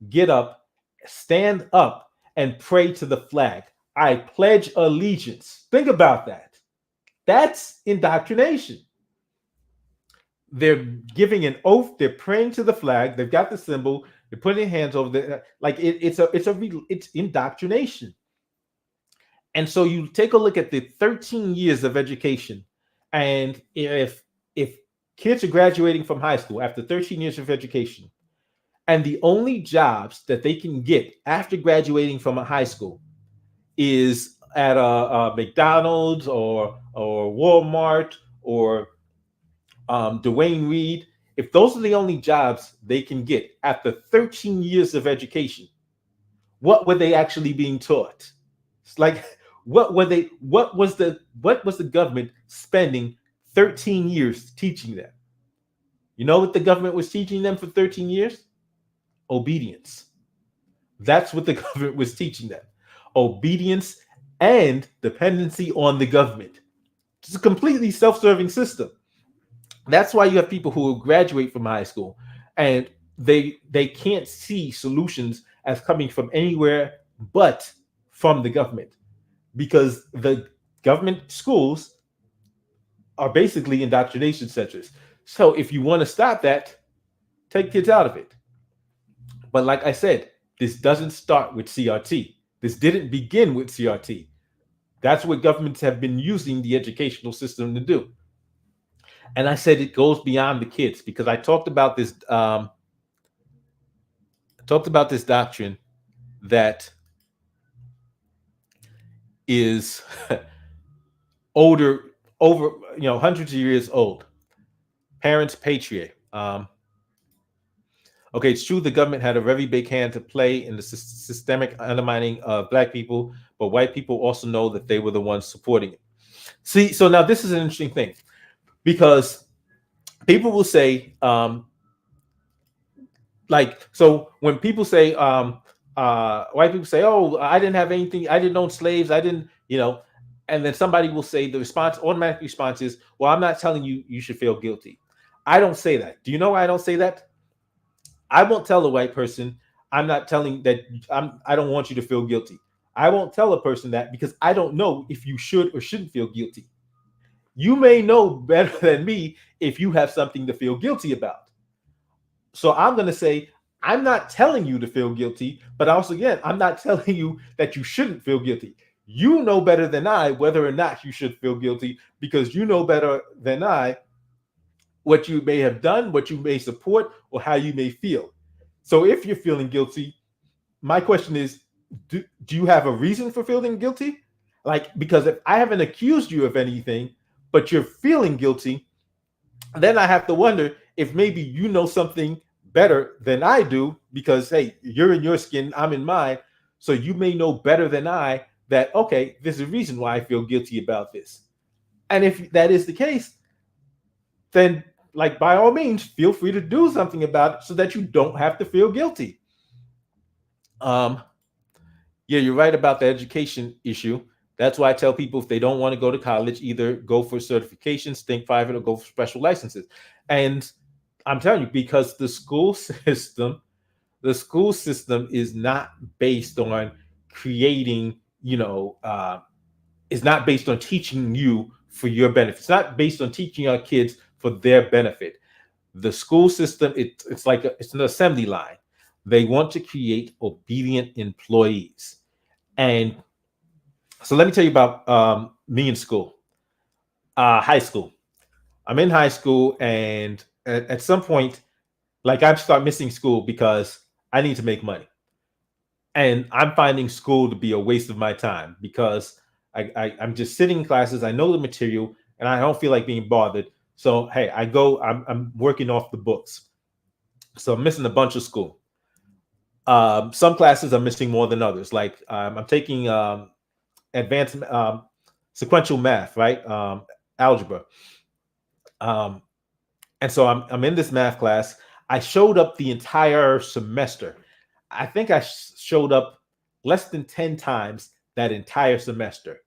get up, stand up, and pray to the flag. I pledge allegiance. Think about that. That's indoctrination. They're giving an oath. They're praying to the flag. They've got the symbol. They're putting their hands over the like. It's indoctrination. And so you take a look at the 13 years of education, and if kids are graduating from high school after 13 years of education, and the only jobs that they can get after graduating from a high school is at a McDonald's or Walmart or Dwayne Reed, if those are the only jobs they can get after 13 years of education, what were they actually being taught? It's like what was the government spending 13 years teaching them? You know what the government was teaching them for 13 years? Obedience. That's what the government was teaching them. Obedience and dependency on the government. It's a completely self-serving system. That's why you have people who graduate from high school and they can't see solutions as coming from anywhere but from the government, because the government schools are basically indoctrination centers. So if you want to stop that, take kids out of it. But like I said, this doesn't start with CRT. This didn't begin with CRT. That's what governments have been using the educational system to do. And I said it goes beyond the kids, because I talked about this doctrine that is over hundreds of years old. Parents patriot. Okay, it's true the government had a very big hand to play in the systemic undermining of Black people, but white people also know that they were the ones supporting it. See, so now this is an interesting thing, because people will say, so when people say, white people say, oh, I didn't have anything, I didn't own slaves, I didn't, and then somebody will say, the automatic response is, well, I'm not telling you you should feel guilty. I don't say that. Do you know why I don't say that? I won't tell a white person, I'm not telling that I don't want you to feel guilty. I won't tell a person that because I don't know if you should or shouldn't feel guilty. You may know better than me if you have something to feel guilty about. So I'm going to say, I'm not telling you to feel guilty, but also, again, I'm not telling you that you shouldn't feel guilty. You know better than I whether or not you should feel guilty, because you know better than I what you may have done, what you may support, or how you may feel. So if you're feeling guilty, my question is, do you have a reason for feeling guilty? Like, because if I haven't accused you of anything, but you're feeling guilty, then I have to wonder if maybe you know something better than I do, because, hey, you're in your skin, I'm in mine. So you may know better than I that, okay, there's a reason why I feel guilty about this. And if that is the case, then, like, by all means, feel free to do something about it so that you don't have to feel guilty. Yeah, you're right about the education issue. That's why I tell people, if they don't want to go to college, either go for certifications, think private, or go for special licenses. And I'm telling you, because the school system is not based on creating, is not based on teaching you for your benefit. It's not based on teaching our kids for their benefit. The school system, it's like it's an assembly line. They want to create obedient employees. And so let me tell you about me in school, high school. I'm in high school, and at some point, like, I start missing school because I need to make money. And I'm finding school to be a waste of my time, because I'm just sitting in classes. I know the material, and I don't feel like being bothered. So, hey, I'm working off the books. So I'm missing a bunch of school. Some classes I'm missing more than others. Like, I'm taking advanced sequential math, right? Algebra. And so I'm in this math class. I showed up the entire semester. I think I showed up less than 10 times that entire semester.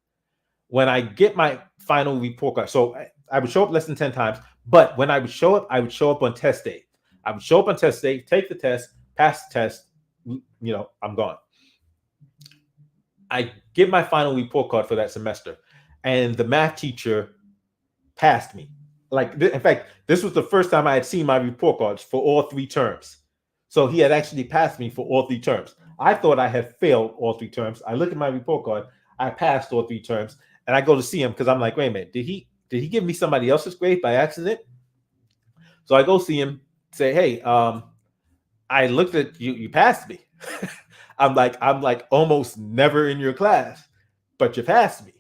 When I get my final report card, so I would show up less than 10 times, but when I would show up on test day. I would show up on test day, take the test, pass the test, I'm gone. I get my final report card for that semester, and the math teacher passed me. Like, in fact, this was the first time I had seen my report cards for all 3 terms. So he had actually passed me for all 3 terms. I thought I had failed all 3 terms. I look at my report card, I passed all 3 terms, and I go to see him because I'm like, wait a minute, did he give me somebody else's grade by accident? So I go see him, say, hey, I looked at you, you passed me. I'm like almost never in your class, but you passed me.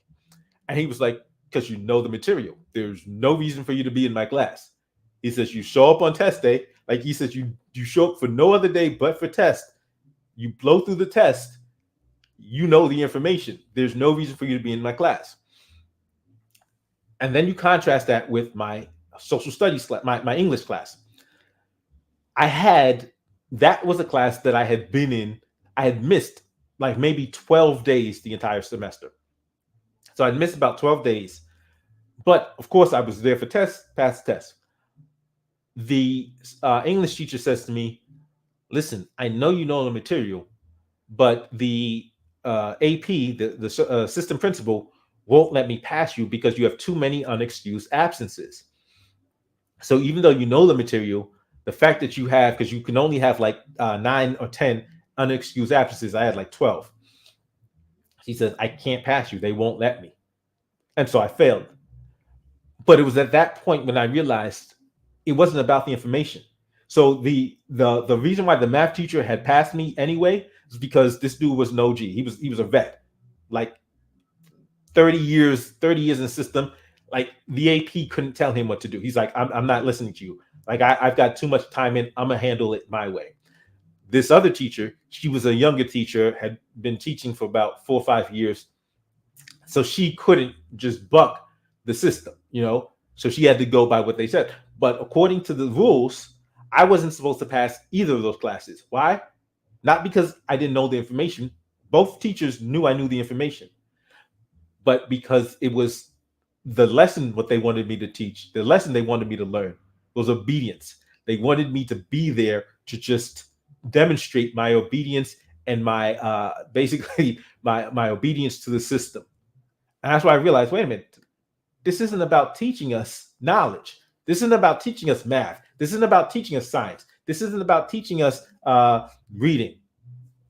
And he was like, because you know the material. There's no reason for you to be in my class. He says, you show up on test day. Like he says, you show up for no other day but for test. You blow through the test. You know the information. There's no reason for you to be in my class. And then you contrast that with my social studies class, my English class. That was a class that I had been in. I had missed like maybe 12 days the entire semester. So I'd missed about 12 days. But of course, I was there for tests, passed test. The English teacher says to me, listen, I know you know the material, but the AP, the assistant principal, won't let me pass you because you have too many unexcused absences. So even though you know the material, the fact that you have, because you can only have like 9 or 10 unexcused absences, I had like 12. She says, I can't pass you. They won't let me. And so I failed. But it was at that point when I realized it wasn't about the information. So the reason why the math teacher had passed me anyway is because this dude was an OG. He was a vet, like 30 years in the system. Like the AP couldn't tell him what to do. He's like, I'm not listening to you. Like I've got too much time in. I'm gonna handle it my way. This other teacher, she was a younger teacher, had been teaching for about 4 or 5 years, so she couldn't just buck the system, So she had to go by what they said. But according to the rules, I wasn't supposed to pass either of those classes. Why? Not because I didn't know the information. Both teachers knew I knew the information, but because it was the lesson, what they wanted me to teach, the lesson they wanted me to learn was obedience. They wanted me to be there to just demonstrate my obedience and my basically my obedience to the system. And that's why I realized, wait a minute, this isn't about teaching us knowledge. This isn't about teaching us math. This isn't about teaching us science. This isn't about teaching us reading.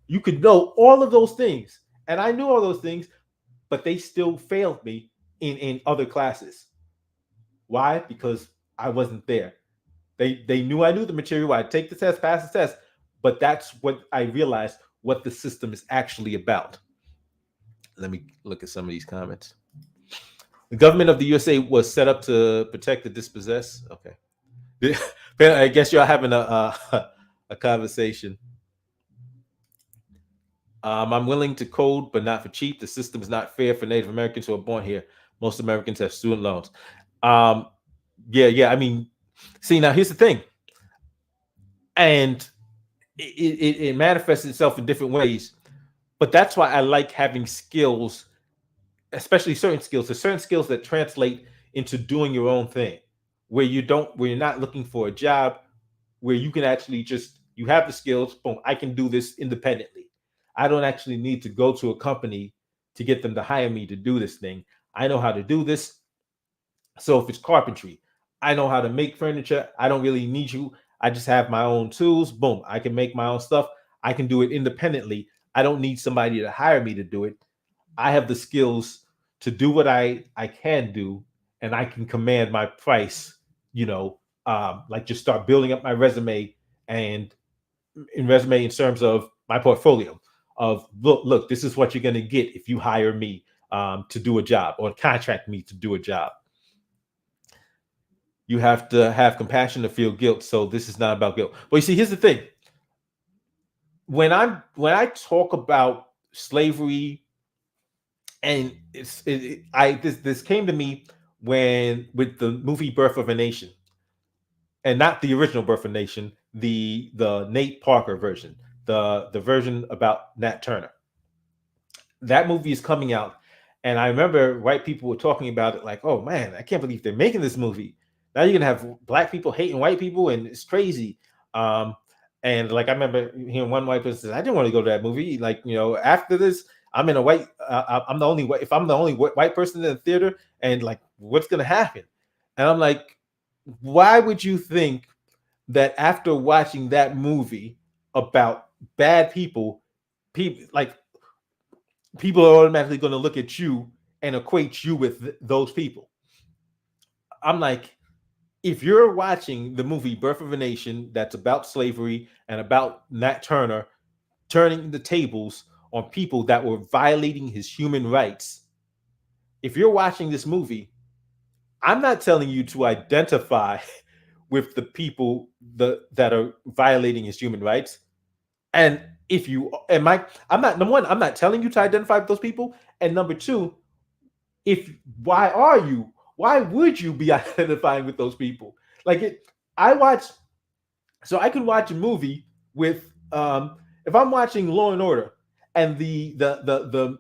You could know all of those things. And I knew all those things, but they still failed me in other classes. Why? Because I wasn't there. They knew I knew the material. I'd take the test, pass the test. But that's what I realized what the system is actually about. Let me look at some of these comments. The government of the USA was set up to protect the dispossessed. Okay. I guess y'all having a conversation. I'm willing to code, but not for cheap. The system is not fair for Native Americans who are born here. Most Americans have student loans. Yeah. I mean, see, now here's the thing. And it manifests itself in different ways. But that's why I like having skills, especially certain skills. There's certain skills that translate into doing your own thing, where you're not looking for a job, where you can actually you have the skills. Boom, I can do this independently. I don't actually need to go to a company to get them to hire me to do this thing. I know how to do this. So if it's carpentry, I know how to make furniture. I don't really need you. I just have my own tools. Boom, I can make my own stuff. I can do it independently. I don't need somebody to hire me to do it. I have the skills to do what I can do, and I can command my price, like just start building up my resume in terms of my portfolio of look, this is what you're going to get if you hire me to do a job or contract me to do a job. You have to have compassion to feel guilt. So this is not about guilt. But you see, here's the thing. When I talk about slavery, and this came to me with the movie Birth of a Nation, and not the original Birth of a Nation, the Nate Parker version, the version about Nat Turner. That movie is coming out, and I remember white people were talking about it like, "Oh man, I can't believe they're making this movie." Now you're gonna have black people hating white people, and it's crazy. Um, and like I remember hearing one white person say, "I didn't want to go to that movie." Like after this, I'm in a white. I'm the only white. If I'm the only white person in the theater, and like, what's gonna happen? And I'm like, why would you think that after watching that movie about bad people, people are automatically going to look at you and equate you with those people? I'm like, if you're watching the movie Birth of a Nation that's about slavery and about Nat Turner turning the tables on people that were violating his human rights, if you're watching this movie, I'm not telling you to identify with the people that are violating his human rights. And if you and Mike, I'm not number one, I'm not telling you to identify with those people. And number two, if why are you? Why would you be identifying with those people? Like I watch, so I can watch a movie with if I'm watching Law and Order and the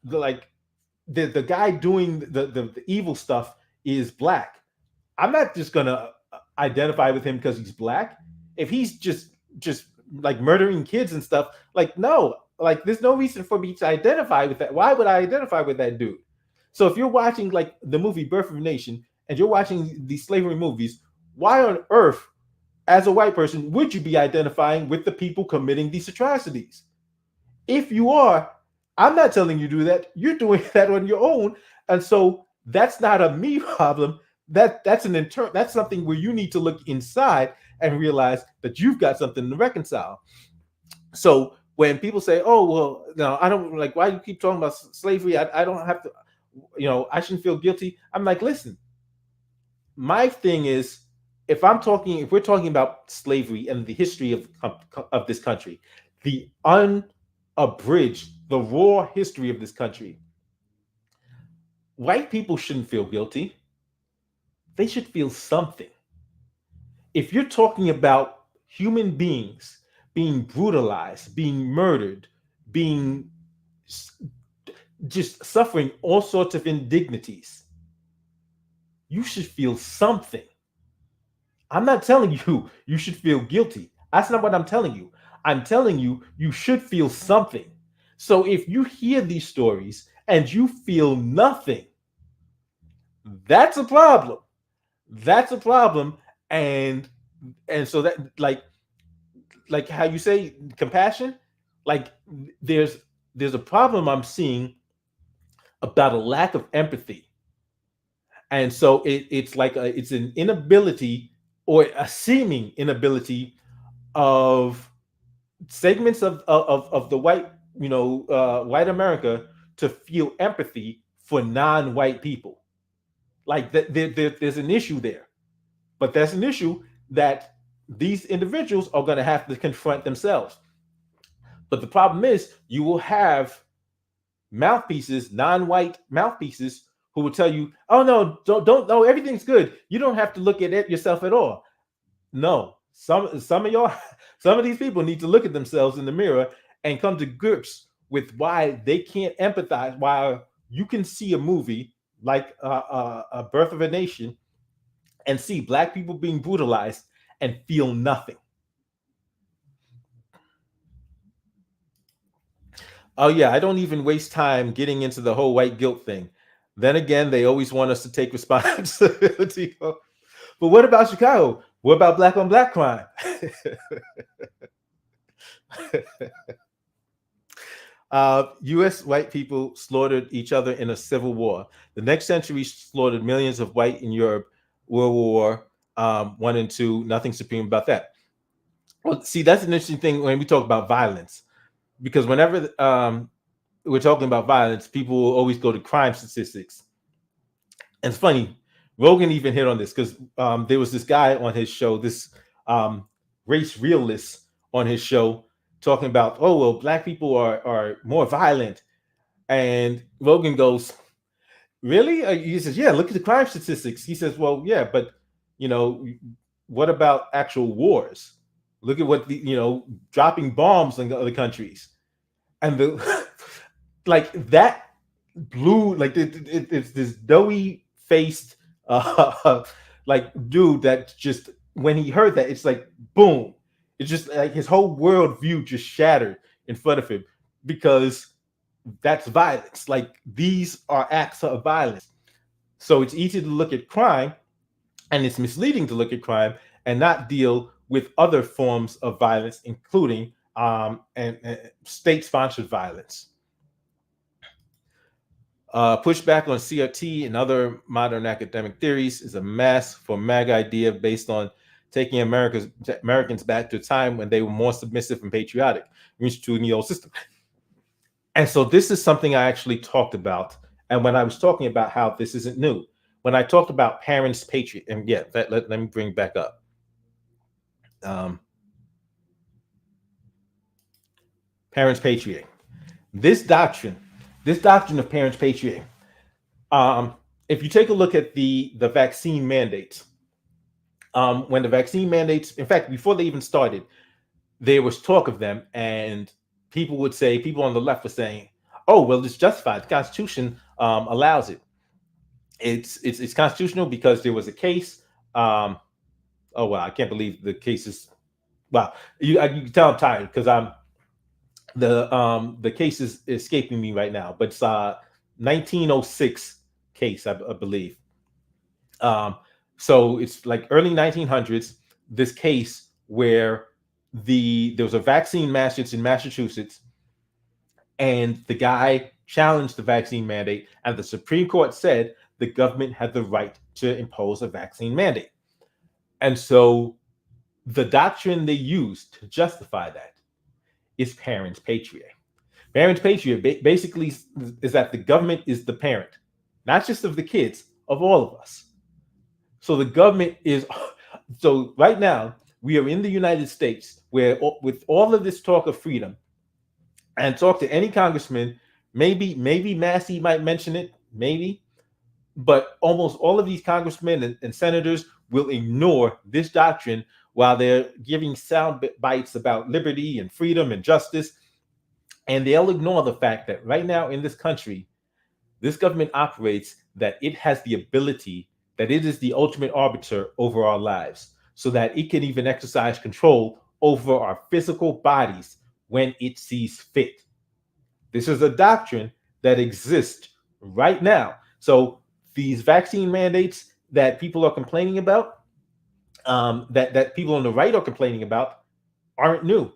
like the guy doing the evil stuff is black. I'm not just gonna identify with him because he's black. If he's just like murdering kids and stuff, like no, like there's no reason for me to identify with that. Why would I identify with that dude? So if you're watching like the movie Birth of a Nation and you're watching these slavery movies, why on earth, as a white person, would you be identifying with the people committing these atrocities? If you are, I'm not telling you to do that. You're doing that on your own. And so that's not a me problem. That's something where you need to look inside and realize that you've got something to reconcile. So when people say, "Oh, well, no, I don't like why you keep talking about slavery. I don't have to, I shouldn't feel guilty." I'm like, listen, my thing is, if we're talking about slavery and the history of this country, the unabridged, the raw history of this country, white people shouldn't feel guilty. They should feel something. If you're talking about human beings being brutalized, being murdered, being just suffering all sorts of indignities, you should feel something. I'm not telling you you should feel guilty. That's not what I'm telling you. I'm telling you you should feel something. So if you hear these stories and you feel nothing, that's a problem. That's a problem. And so that like how you say compassion, like there's there's a problem I'm seeing about a lack of empathy. And so it's an inability or a seeming inability of segments of the white, white America to feel empathy for non-white people. Like there's an issue there, but that's an issue that these individuals are going to have to confront themselves. But the problem is, you will have mouthpieces, non-white mouthpieces, who will tell you, "Oh no, don't, no, everything's good. You don't have to look at it yourself at all." No, some of y'all, some of these people need to look at themselves in the mirror and come to grips with why they can't empathize. Why you can see a movie like a Birth of a Nation and see black people being brutalized and feel nothing. Oh yeah, I don't even waste time getting into the whole white guilt thing. Then again, they always want us to take responsibility. But what about Chicago? What about black on black crime? U.S. white people slaughtered each other in a civil war. The next century slaughtered millions of white in Europe. World War One and Two. Nothing supreme about that. Well, see, that's an interesting thing when we talk about violence, because whenever we're talking about violence, people will always go to crime statistics. And it's funny, Rogan even hit on this because there was this guy on his show, this race realist on his show, talking about, oh well, black people are more violent, and Rogan goes, really? He says, yeah, look at the crime statistics. He says, well, yeah, but you know, what about actual wars? Look at what dropping bombs in other countries, and the like that blue, like it's this doughy faced like dude that just when he heard that, it's like boom, it's just like his whole world view just shattered in front of him because that's violence. Like these are acts of violence. So it's easy to look at crime, and it's misleading to look at crime and not deal with other forms of violence, including and state-sponsored violence. Pushback on CRT and other modern academic theories is a mask for MAG idea based on taking Americans back to a time when they were more submissive and patriotic, reinstituting the old system. And so this is something I actually talked about. And when I was talking about how this isn't new, when I talked about parents' patriot, and yeah, let me bring back up. Parents' patriot. This doctrine of parents' patriot. If you take a look at the vaccine mandates, when the vaccine mandates, in fact, before they even started, there was talk of them, and people on the left were saying, "Oh, well, it's justified. The Constitution allows it. It's constitutional because there was a case." Oh wow, I can't believe the case is. Wow, you can tell I'm tired because the case is escaping me right now, but it's 1906 case, I believe. So it's like early 1900s. This case where there was a vaccine mandate in Massachusetts, and the guy challenged the vaccine mandate, and the Supreme Court said the government had the right to impose a vaccine mandate. And so the doctrine they used to justify that is parents' patriot. Parents' patriot basically is that the government is the parent, not just of the kids, of all of us. So the government is. So right now we are in the United States, where with all of this talk of freedom, and talk to any congressman, maybe Massey might mention it, maybe, but almost all of these congressmen and senators will ignore this doctrine while they're giving sound bites about liberty and freedom and justice. And they'll ignore the fact that right now in this country, this government operates that it has the ability, that it is the ultimate arbiter over our lives, so that it can even exercise control over our physical bodies when it sees fit. This is a doctrine that exists right now. So these vaccine mandates that people are complaining about, that people on the right are complaining about, aren't new.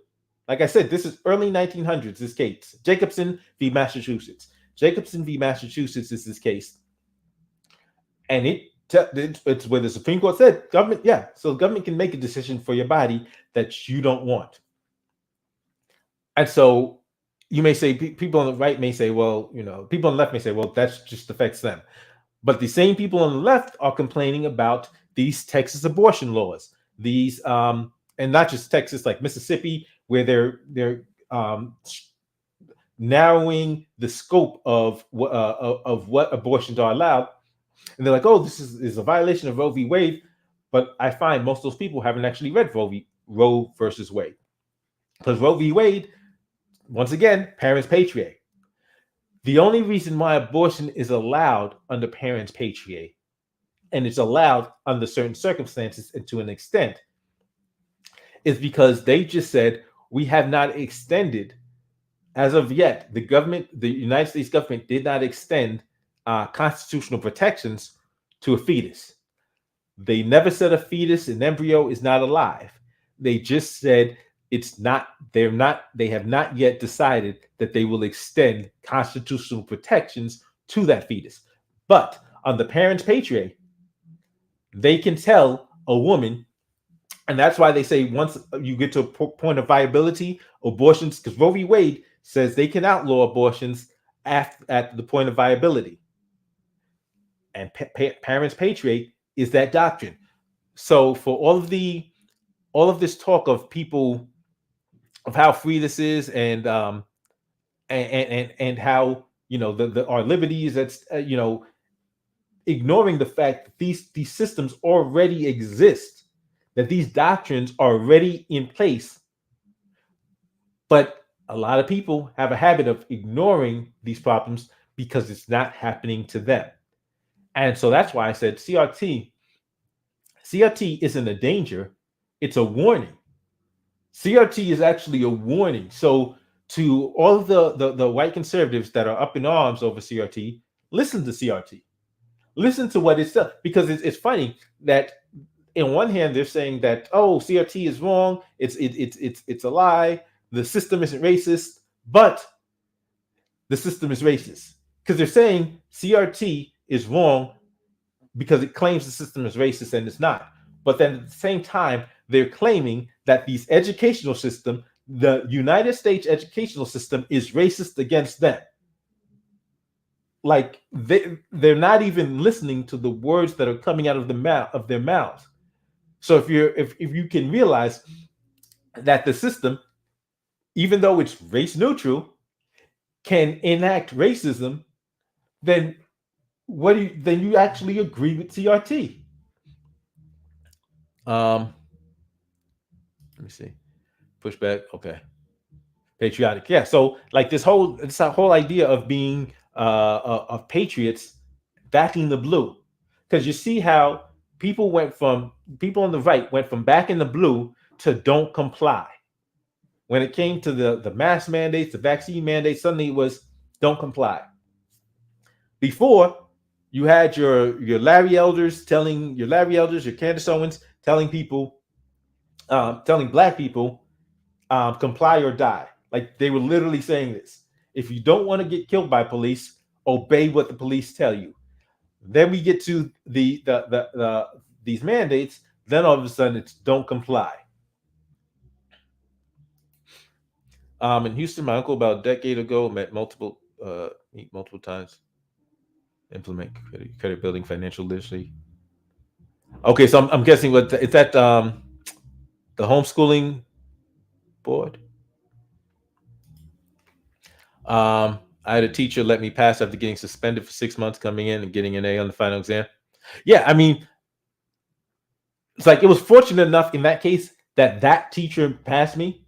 Like I said, this is early 1900s, this case. Jacobson v. Massachusetts. Jacobson v. Massachusetts is this case. And it's where the Supreme Court said, government, so the government can make a decision for your body that you don't want. And so you may say, people on the right may say, well, people on the left may say, well, that just affects them. But the same people on the left are complaining about these Texas abortion laws. These, and not just Texas, like Mississippi, where they're narrowing the scope of what abortions are allowed. And they're like, oh, this is a violation of Roe v. Wade. But I find most of those people haven't actually read Roe versus Wade. Because Roe v. Wade, once again, parents' patriot. The only reason why abortion is allowed under parents' patriot, and it's allowed under certain circumstances and to an extent, is because they just said, we have not extended, as of yet, the United States government did not extend constitutional protections to a fetus. They never said a fetus, an embryo, is not alive. They just said they have not yet decided that they will extend constitutional protections to that fetus. But on the parents' patriot, they can tell a woman, and that's why they say once you get to a point of viability, abortions, because Roe v. Wade says they can outlaw abortions at the point of viability. And parents' patriot is that doctrine. So for all of this talk of people, of how free this is, and how our liberties, that's ignoring the fact that these systems already exist. that these doctrines are already in place, but a lot of people have a habit of ignoring these problems because it's not happening to them. And so that's why I said CRT isn't a danger, it's a warning. CRT is actually a warning. So to all of the white conservatives that are up in arms over CRT, listen to CRT. Listen to what it says, because it's funny that in one hand they're saying that, oh, CRT is wrong, it's a lie, the system isn't racist, but the system is racist, because they're saying CRT is wrong because it claims the system is racist and it's not. But then at the same time, they're claiming that these educational system, the United States educational system, is racist against them. Like they're not even listening to the words that are coming out of their mouths. So if you can realize that the system, even though it's race neutral, can enact racism, then then you actually agree with CRT. Let me see. Pushback. Okay. Patriotic. Yeah. So like this whole idea of being of patriots backing the blue, because you see how people on the right went from backing the blue to don't comply. When it came to the mask mandates, the vaccine mandates, suddenly it was don't comply. Before, you had your Larry Elders, your Candace Owens telling people, telling black people, comply or die. Like they were literally saying this. If you don't want to get killed by police, obey what the police tell you. Then we get to these mandates. Then all of a sudden it's don't comply. In Houston, my uncle about a decade ago meet multiple times. Implement credit building, financial literacy. Okay, so I'm guessing what is that? The homeschooling board. I had a teacher let me pass after getting suspended for 6 months, coming in and getting an A on the final exam. Yeah, I mean, it's like it was fortunate enough in that case that teacher passed me.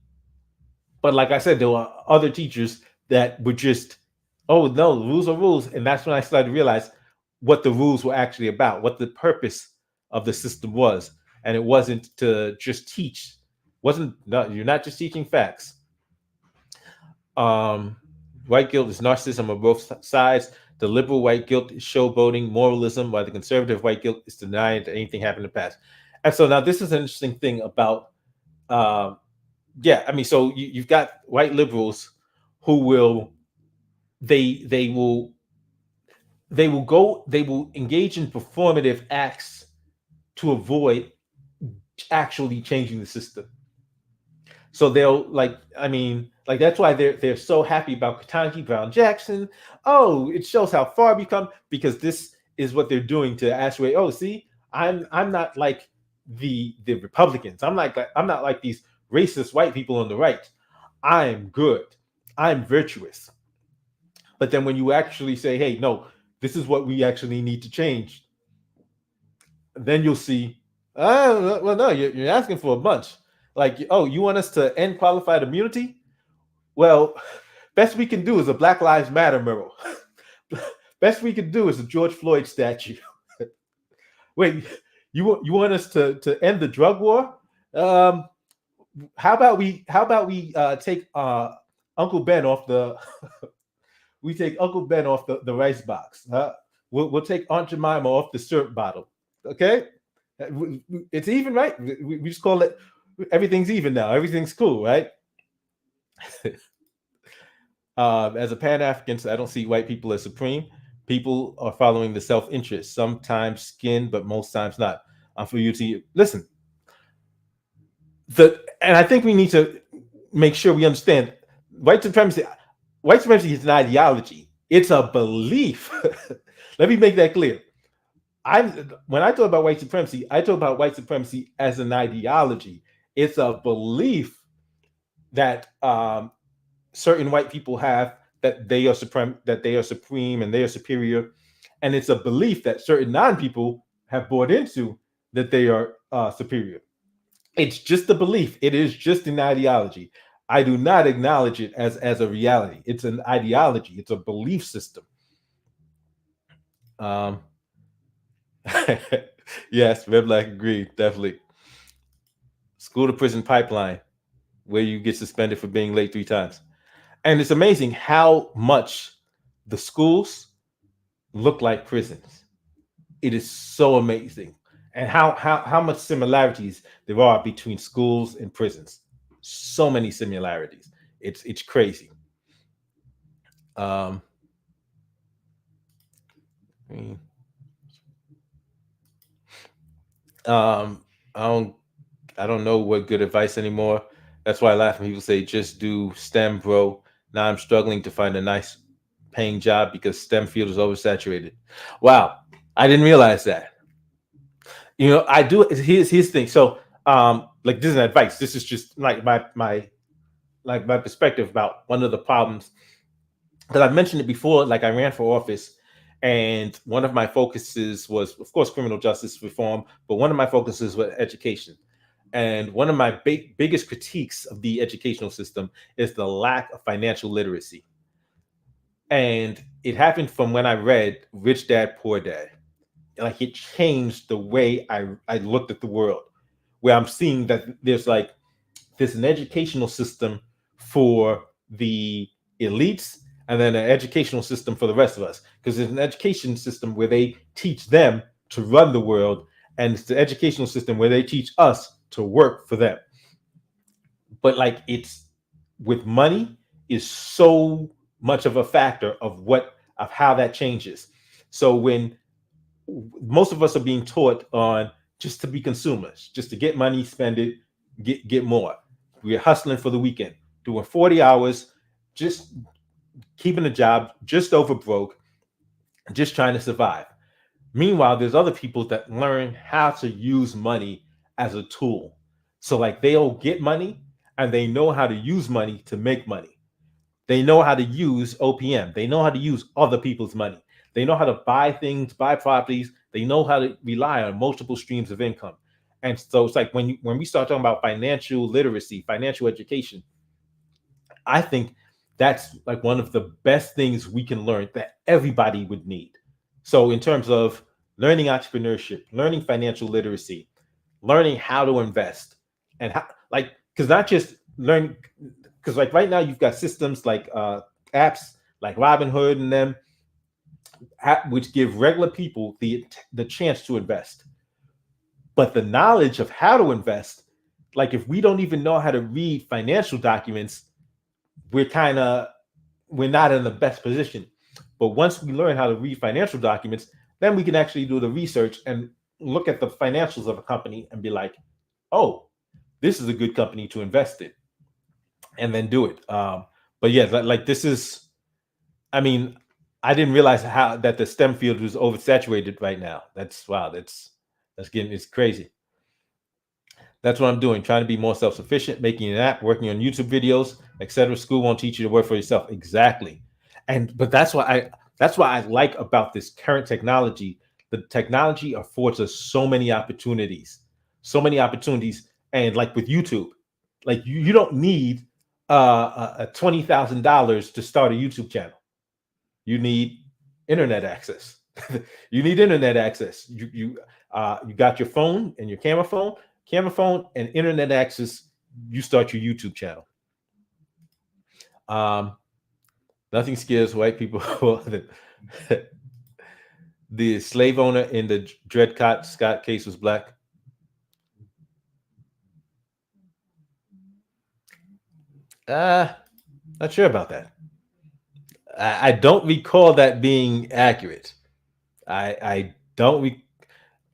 But like I said, there were other teachers that were just, oh no, rules are rules. And that's when I started to realize what the rules were actually about, what the purpose of the system was. And it wasn't to just teach. You're not just teaching facts. White guilt is narcissism on both sides. The liberal white guilt is showboating, moralism, while the conservative white guilt is denying that anything happened in the past. And so now this is an interesting thing about, so you've got white liberals who will engage in performative acts to avoid actually changing the system. So they'll that's why they're so happy about Ketanji Brown Jackson. Oh, it shows how far we come, because this is what they're doing to actually. Oh, see, I'm not like the Republicans. I'm not like these racist white people on the right. I'm good. I'm virtuous. But then when you actually say, hey, no, this is what we actually need to change, then you'll see, well, no, you're asking for a bunch. Like, oh, you want us to end qualified immunity? Well, best we can do is a Black Lives Matter mural. Best we can do is a George Floyd statue. Wait, you want us to end the drug war? How about we take Uncle Ben off the we take Uncle Ben off the rice box. We'll take Aunt Jemima off the syrup bottle. Okay, it's even, right? We just call it, everything's even now. Everything's cool, right? As a Pan-African, I don't see white people as supreme. People are following the self-interest, sometimes skin, but most times not. For you to listen. And I think we need to make sure we understand white supremacy. White supremacy is an ideology. It's a belief. Let me make that clear. When I talk about white supremacy, I talk about white supremacy as an ideology. It's a belief that certain white people have, that they are supreme, and they are superior, and it's a belief that certain non-people have bought into, that they are superior. It's just a belief. It is just an ideology. I do not acknowledge it as a reality. It's an ideology. It's a belief system. Um, yes, Red Black agreed. Definitely. School to prison pipeline, where you get suspended for being late 3 times. And it's amazing how much the schools look like prisons. It is so amazing. And how much similarities there are between schools and prisons. So many similarities. It's crazy. Um, um, I don't I don't know what good advice anymore. That's why I laugh when people say just do STEM, bro. Now I'm struggling to find a nice paying job because STEM field is oversaturated. Wow, I didn't realize that. I do. Here's the thing. So, like this is advice. This is just like my perspective about one of the problems because I've mentioned it before. Like I ran for office, and one of my focuses was, of course, criminal justice reform, but one of my focuses was education. And one of my biggest critiques of the educational system is the lack of financial literacy. And it happened from when I read Rich Dad Poor Dad. Like it changed the way I looked at the world, where I'm seeing that there's an educational system for the elites and then an educational system for the rest of us. Because there's an education system where they teach them to run the world, and it's the educational system where they teach us to work for them. But like it's with money is so much of a factor of how that changes. So when most of us are being taught on just to be consumers, just to get money, spend it, get more. We're hustling for the weekend, doing 40 hours, just keeping a job, just over broke, just trying to survive. Meanwhile, there's other people that learn how to use money as a tool. So like they'll get money and they know how to use money to make money. They know how to use OPM. They know how to use other people's money. They know how to buy things, buy properties. They know how to rely on multiple streams of income. And so it's like when we start talking about financial literacy, financial education, I think that's like one of the best things we can learn that everybody would need. So in terms of learning entrepreneurship, learning financial literacy, learning how to invest, and how like because not just learn because like right now you've got systems like apps like Robinhood and them which give regular people the chance to invest. But the knowledge of how to invest, like if we don't even know how to read financial documents, we're not in the best position. But once we learn how to read financial documents, then we can actually do the research and look at the financials of a company and be like, oh, this is a good company to invest in, and then do it. But yeah, like this is, I mean, I didn't realize how that the STEM field was oversaturated right now. That's wow. It's crazy. That's what I'm doing, trying to be more self-sufficient, making an app, working on YouTube videos, etc. School won't teach you to work for yourself. Exactly. And but that's why I like about this current technology. The technology affords us so many opportunities. So many opportunities. And like with YouTube, like you don't need a $20,000 to start a YouTube channel. You need internet access. You need internet access. You got your phone and your camera phone and internet access. You start your YouTube channel. Um, Nothing scares white people. The slave owner in the Dred Scott case was black. Uh, Not sure about that. I don't recall that being accurate. I don't.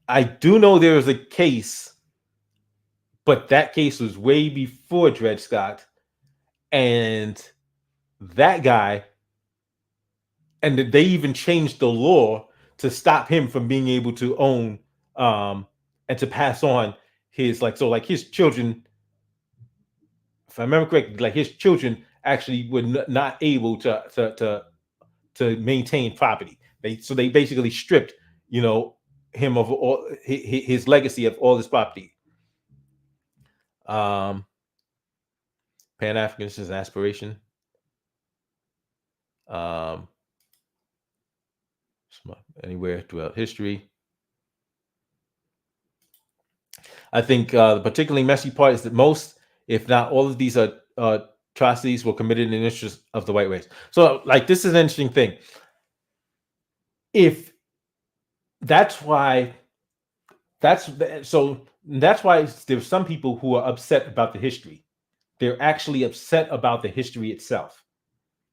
I do know there was a case, but that case was way before Dred Scott, and that guy, and they even changed the law to stop him from being able to own and to pass on his like his children. If I remember correctly, like his children actually were not able to maintain property. They basically stripped him of all his legacy of all his property. Pan-Africanism aspiration. Anywhere throughout history. I think the particularly messy part is that most, if not all of these atrocities were committed in the interest of the white race. So, like, this is an interesting thing. If that's why, that's why there's some people who are upset about the history. They're actually upset about the history itself.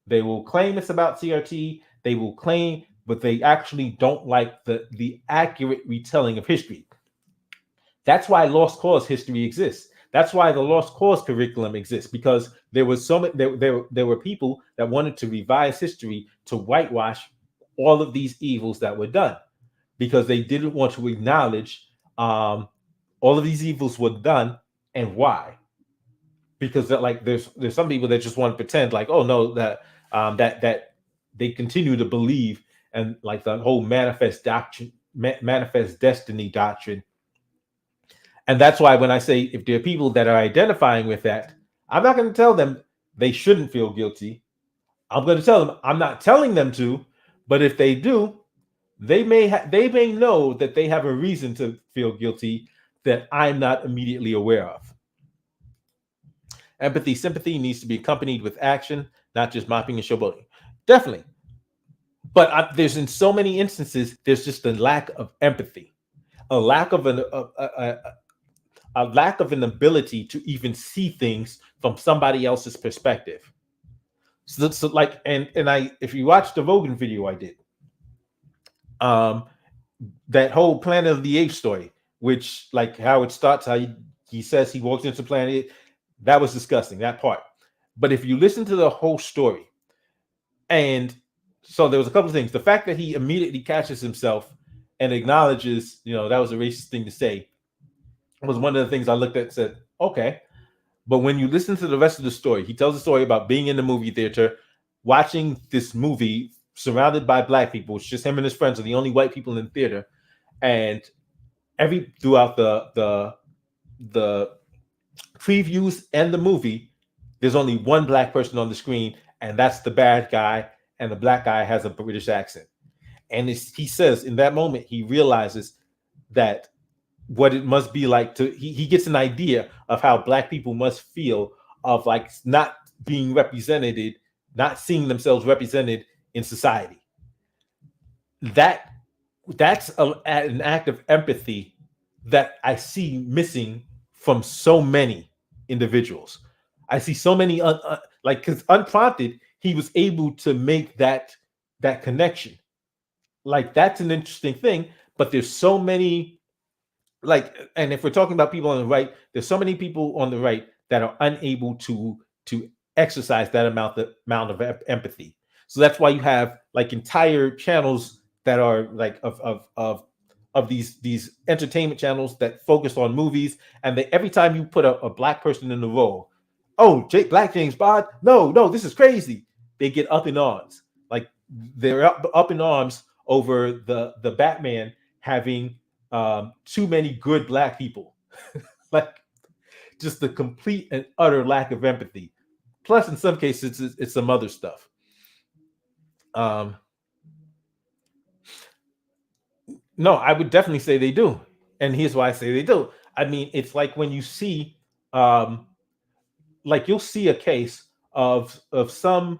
They will claim it's about CRT. They will claim, but they actually don't like the accurate retelling of history. That's why lost cause history exists. That's why the lost cause curriculum exists, because there was there were people that wanted to revise history to whitewash all of these evils that were done, because they didn't want to acknowledge all of these evils were done and why. Because like there's some people that just want to pretend like, oh no, that they continue to believe, and like the whole manifest doctrine, manifest destiny doctrine. And that's why when I say if there are people that are identifying with that, I'm not going to tell them they shouldn't feel guilty. I'm going to tell them I'm not telling them to, but if they do, they may know that they have a reason to feel guilty that I'm not immediately aware of. Empathy, sympathy needs to be accompanied with action, not just mopping and showboating. Definitely. But there's in so many instances, there's just a lack of empathy, a lack of a lack of an ability to even see things from somebody else's perspective. So like, and if you watch the Rogan video I did, that whole Planet of the Apes story, which like how it starts, how he says he walks into Planet, that was disgusting, that part. But if you listen to the whole story, and so there was a couple of things. The fact that he immediately catches himself and acknowledges, that was a racist thing to say, was one of the things I looked at and said, okay. But when you listen to the rest of the story, he tells a story about being in the movie theater, watching this movie surrounded by black people. It's just him and his friends are the only white people in the theater. And throughout the previews and the movie, there's only one black person on the screen, and that's the bad guy, and the black guy has a British accent. And he says in that moment, he realizes that what it must be like he gets an idea of how black people must feel of like not being represented, not seeing themselves represented in society. That's an act of empathy that I see missing from so many individuals. I see so many like, because unprompted, he was able to make that connection. Like, that's an interesting thing. But there's so many, like, and if we're talking about people on the right, there's so many people on the right that are unable to exercise that amount of empathy. So that's why you have like entire channels that are like of these entertainment channels that focus on movies, and every time you put a black person in the role, oh, Black James Bond, no, this is crazy. They get up in arms, like they're up in arms over the Batman having too many good black people. Like, just the complete and utter lack of empathy. Plus, in some cases, it's some other stuff. No, I would definitely say they do. And here's why I say they do. I mean, it's like when you see, like you'll see a case of some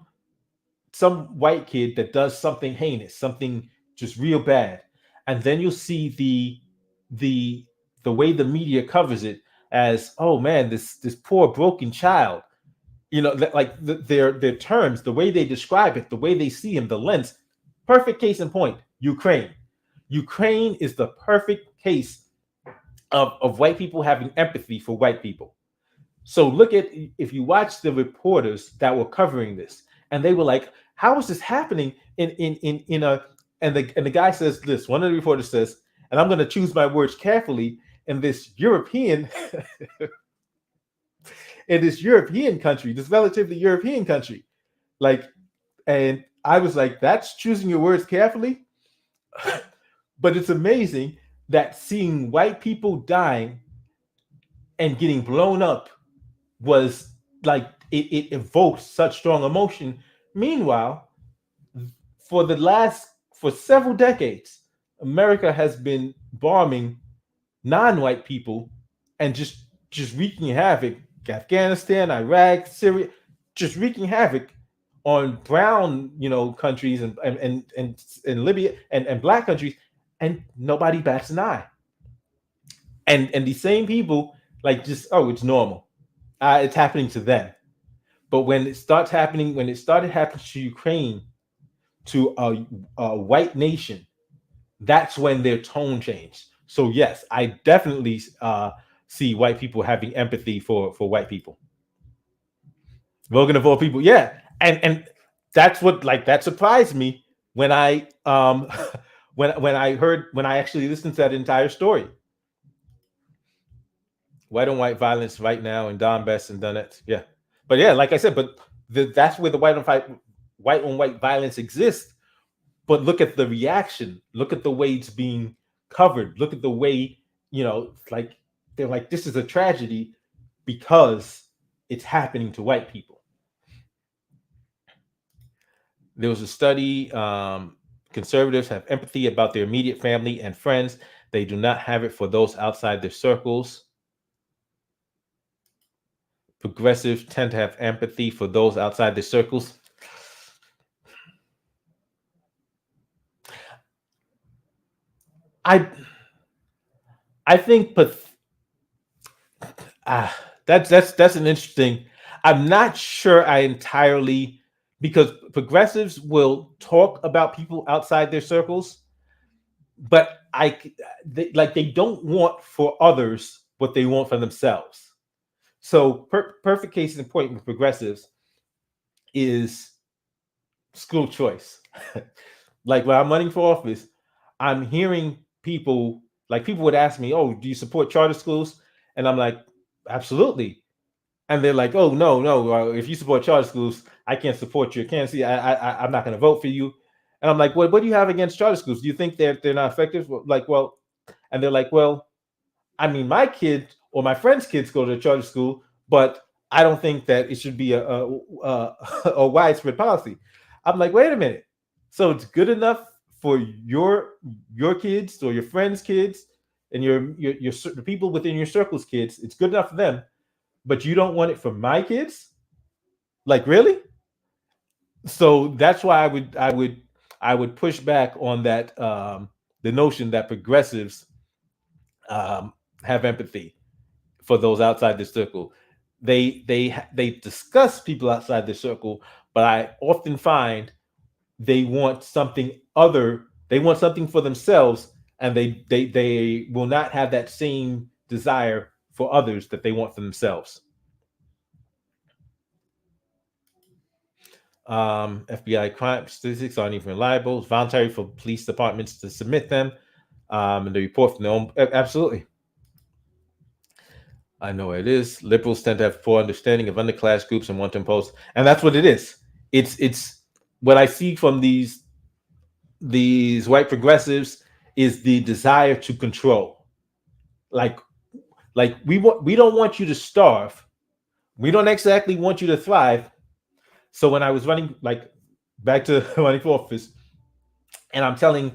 white kid that does something heinous, something just real bad, and then you'll see the way the media covers it as, oh man, this poor broken child. Like their terms, the way they describe it, the way they see him, the lens. Perfect case in point, Ukraine. Ukraine is the perfect case of white people having empathy for white people. So look at, if you watch the reporters that were covering this, and they were like, how is this happening in a, and the guy says this, one of the reporters says, and I'm going to choose my words carefully, in this European country, this relatively European country. Like, and I was like, that's choosing your words carefully. But it's amazing that seeing white people dying and getting blown up was like it evoked such strong emotion. Meanwhile, for several decades, America has been bombing non-white people and just wreaking havoc. Afghanistan, Iraq, Syria, just wreaking havoc on brown, countries and Libya and black countries, and nobody bats an eye. And these same people like just, oh, it's normal. It's happening to them. But when it started happening to Ukraine, to a white nation, that's when their tone changed. So yes, I definitely see white people having empathy for white people. Voting of all people, yeah, and that's what like that surprised me when I when I actually listened to that entire story. White on white violence right now in Donbass and Donetsk, yeah, but yeah, like I said, but that's where the white on white violence exists. But look at the reaction. Look at the way it's being covered. Look at the way, like they're like, this is a tragedy because it's happening to white people. There was a study. Conservatives have empathy about their immediate family and friends. They do not have it for those outside their circles. Progressives tend to have empathy for those outside their circles. I think, but that's an interesting. I'm not sure I entirely, because progressives will talk about people outside their circles, but they don't want for others what they want for themselves. So perfect case in point with progressives is school choice. Like when I'm running for office, I'm hearing people would ask me, "Oh, do you support charter schools?" And I'm like, "Absolutely." And they're like, "Oh, no, if you support charter schools, I can't support you. I can't see. I'm not going to vote for you." And I'm like, "What do you have against charter schools? Do you think they're not effective?" Like, well, and they're like, "Well, I mean, my kid or my friend's kids go to charter school, but I don't think that it should be a widespread policy." I'm like, "Wait a minute. So it's good enough for your kids or your friends' kids and your the people within your circle's kids. It's good enough for them, but you don't want it for my kids? Like, really?" So that's why I would push back on that, the notion that progressives have empathy for those outside the circle. They discuss people outside the circle, but I often find they want something other. They want something for themselves, and they will not have that same desire for others that they want for themselves. FBI crime statistics aren't even reliable. It's voluntary for police departments to submit them, and the report from their own. Absolutely. I know it is. Liberals tend to have poor understanding of underclass groups and want to impose, and that's what it is. It's what I see from these white progressives is the desire to control. Like we don't want you to starve. We don't exactly want you to thrive. So when I was running, like, back to running for office, and I'm telling,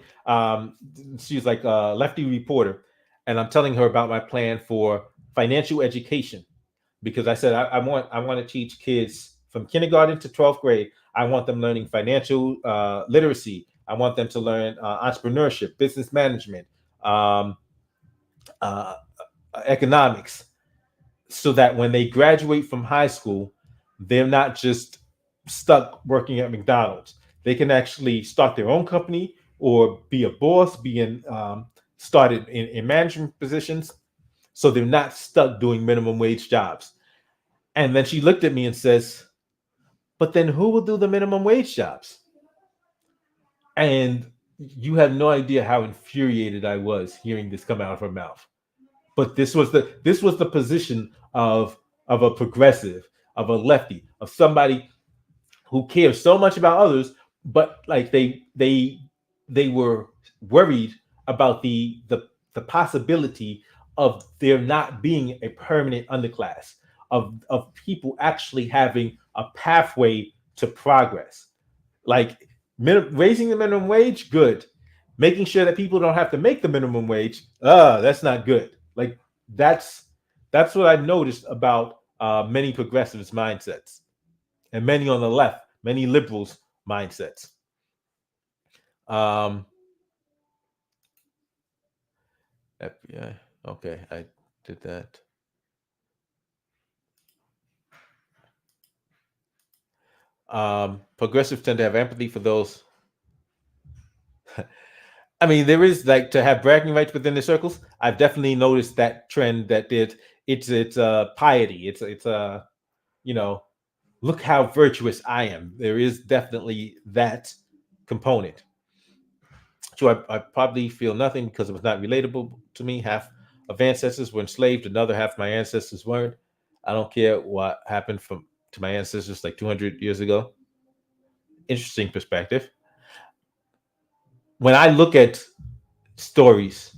she's like a lefty reporter, and I'm telling her about my plan for financial education, because I said I want to teach kids from kindergarten to 12th grade. I want them learning financial literacy. I want them to learn entrepreneurship, business management, um, uh, economics, so that when they graduate from high school, they're not just stuck working at McDonald's. They can actually start their own company or be a boss, started in management positions, so they're not stuck doing minimum wage jobs. And then she looked at me and says, "But then who will do the minimum wage jobs?" And you have no idea how infuriated I was hearing this come out of her mouth. But this was the position of a progressive, of a lefty, of somebody who cares so much about others, but like they were worried about the possibility of there not being a permanent underclass, of people actually having a pathway to progress. Like raising the minimum wage, good. Making sure that people don't have to make the minimum wage, that's not good. Like that's that's what I've noticed about many progressives' mindsets and many on the left, many liberals' mindsets. Um, FBI. Okay, I did that. Progressives tend to have empathy for those. I mean, there is like to have bragging rights within the circles. I've definitely noticed that trend that it's piety. It's you know, look how virtuous I am. There is definitely that component. So I probably feel nothing because it was not relatable to me. Half of ancestors were enslaved, another half of my ancestors weren't. I don't care what happened from to my ancestors like 200 years ago. Interesting perspective. When I look at stories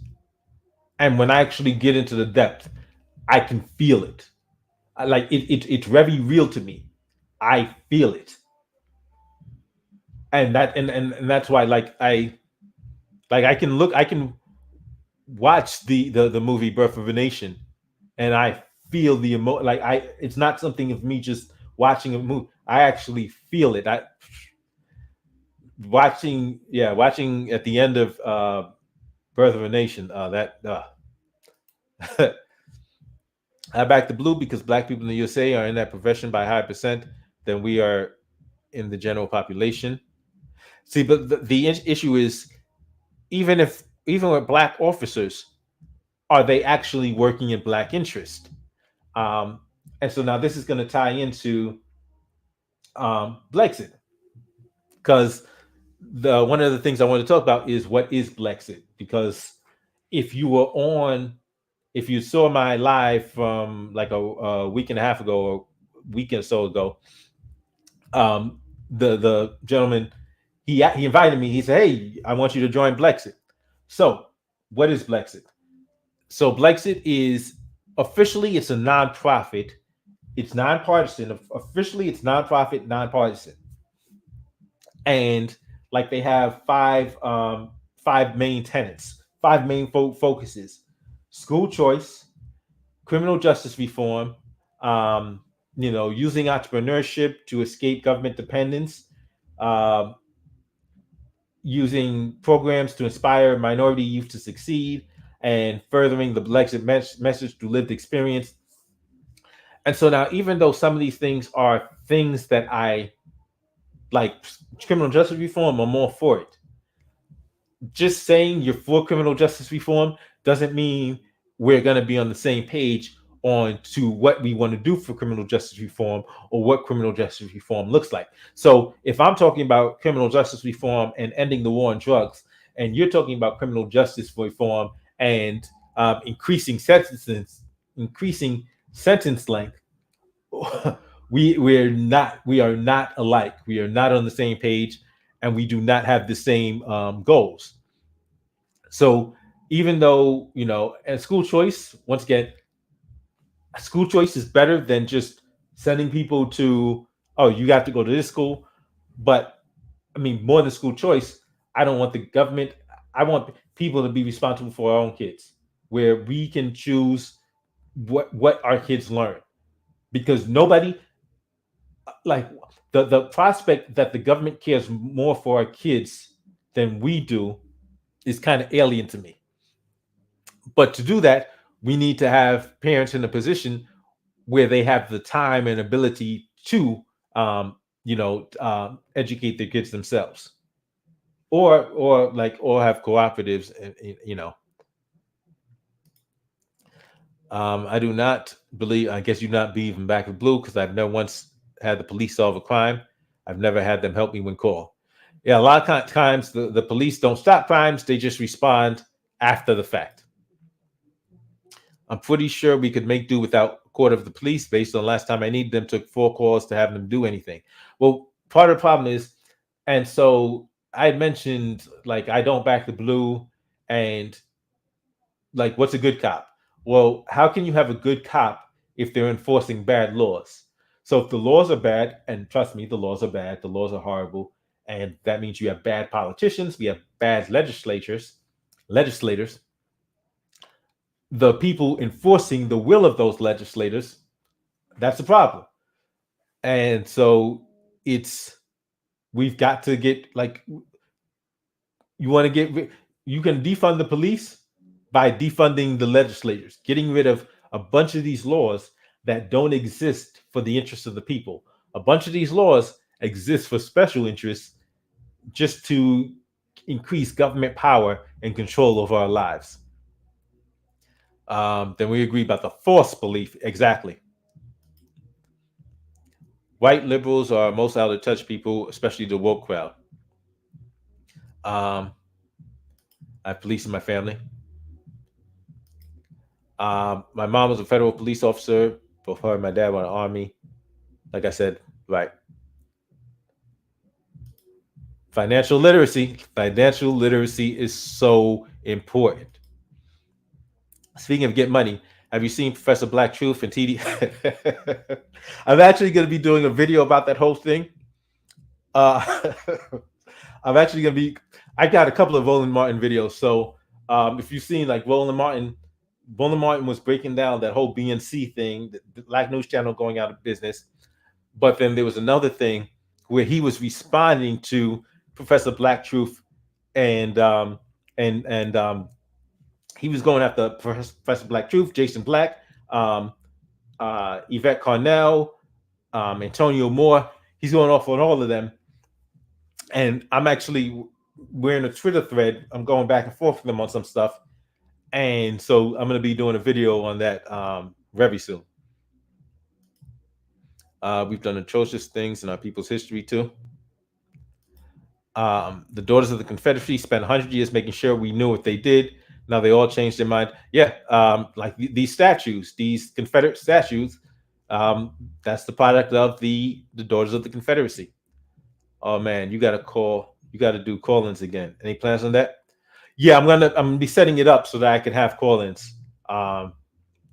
and when I actually get into the depth, I can feel it. Like it's very real to me. I feel it, and and that's why I can look, I can watch the movie Birth of a Nation, and I feel the like it's not something of me just watching a movie. I actually feel it. I watching at the end of Birth of a Nation. I back the blue because black people in the USA are in that profession by a higher percent than we are in the general population. See, but the issue is even with black officers, are they actually working in black interest? Um, and so now this is going to tie into Blexit, because the one of the things I want to talk about is what is Blexit. Because if you were on, if you saw my live from like a week and a half ago or week or so ago, the gentleman he invited me. He said, "Hey, I want you to join Blexit." So, what is Blexit? So, Blexit is officially it's a nonprofit. It's nonpartisan. Officially, it's nonprofit, nonpartisan, and like they have five main tenets, five main focuses: school choice, criminal justice reform, using entrepreneurship to escape government dependence, um, using programs to inspire minority youth to succeed, and furthering the Blexit message through lived experience. And so now, even though some of these things are things that I like, criminal justice reform, I'm more for it. Just saying you're for criminal justice reform doesn't mean we're going to be on the same page on to what we want to do for criminal justice reform or what criminal justice reform looks like. So if I'm talking about criminal justice reform and ending the war on drugs, and you're talking about criminal justice reform and increasing sentence length, we are not alike. We are not on the same page, and we do not have the same goals. So even though and school choice, once again, school choice is better than just sending people to, oh, you have to go to this school. But I mean, more than school choice, I don't want the government. I want people to be responsible for our own kids, where we can choose what our kids learn, because nobody like the prospect that the government cares more for our kids than we do is kind of alien to me. But to do that, we need to have parents in a position where they have the time and ability to, educate their kids themselves, or have cooperatives, and. I do not believe. I guess you not be even back in blue because I've never once had the police solve a crime. I've never had them help me when called. Yeah, a lot of times the police don't stop crimes; they just respond after the fact. I'm pretty sure we could make do without court of the police based on last time I needed them took 4 calls to have them do anything. Well, part of the problem is, and so I mentioned like I don't back the blue, and like what's a good cop? Well, how can you have a good cop if they're enforcing bad laws? So if the laws are bad, and trust me, the laws are bad, the laws are horrible, and that means you have bad politicians, we have bad legislators, the people enforcing the will of those legislators, that's a problem. And so it's we've got to get like you want to you can defund the police by defunding the legislators, getting rid of a bunch of these laws that don't exist for the interests of the people. A bunch of these laws exist for special interests just to increase government power and control over our lives. Then we agree about the false belief. Exactly. White liberals are most out of touch people, especially the woke crowd. Um, I have police in my family. My mom was a federal police officer. Both her and my dad were in the army. Like I said, right. Financial literacy. Financial literacy is so important. Speaking of get money, have you seen Professor Black Truth and TD? I'm actually going to be doing a video about that whole thing. Uh, I'm actually going to be. I got a couple of Roland Martin videos. So if you've seen like Roland Martin was breaking down that whole BNC thing, the Black News Channel going out of business. But then there was another thing where he was responding to Professor Black Truth, and he was going after Professor Black Truth, Jason Black, Yvette Carnell, Antonio Moore. He's going off on all of them, and we're in a Twitter thread. I'm going back and forth with them on some stuff, and so I'm going to be doing a video on that very soon. We've done atrocious things in our people's history too. The Daughters of the Confederacy spent 100 years making sure we knew what they did. Now they all changed their mind. Yeah, like these statues, these Confederate statues, that's the product of the Daughters of the Confederacy. Oh man, you got to do call-ins again. Any plans on that? Yeah, I'm gonna be setting it up so that I can have call-ins.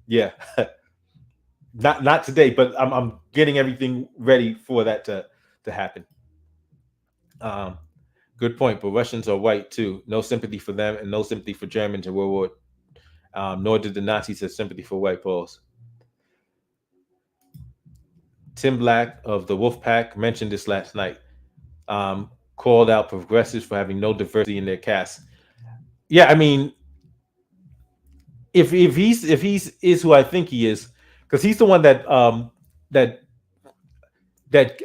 Yeah, not today, but I'm getting everything ready for that to happen. Good point, but Russians are white too. No sympathy for them, and no sympathy for Germans in World War. Nor did the Nazis have sympathy for white Poles. Tim Black of the Wolf Pack mentioned this last night. Called out progressives for having no diversity in their cast. Yeah, I mean, if he's is who I think he is, because he's the one that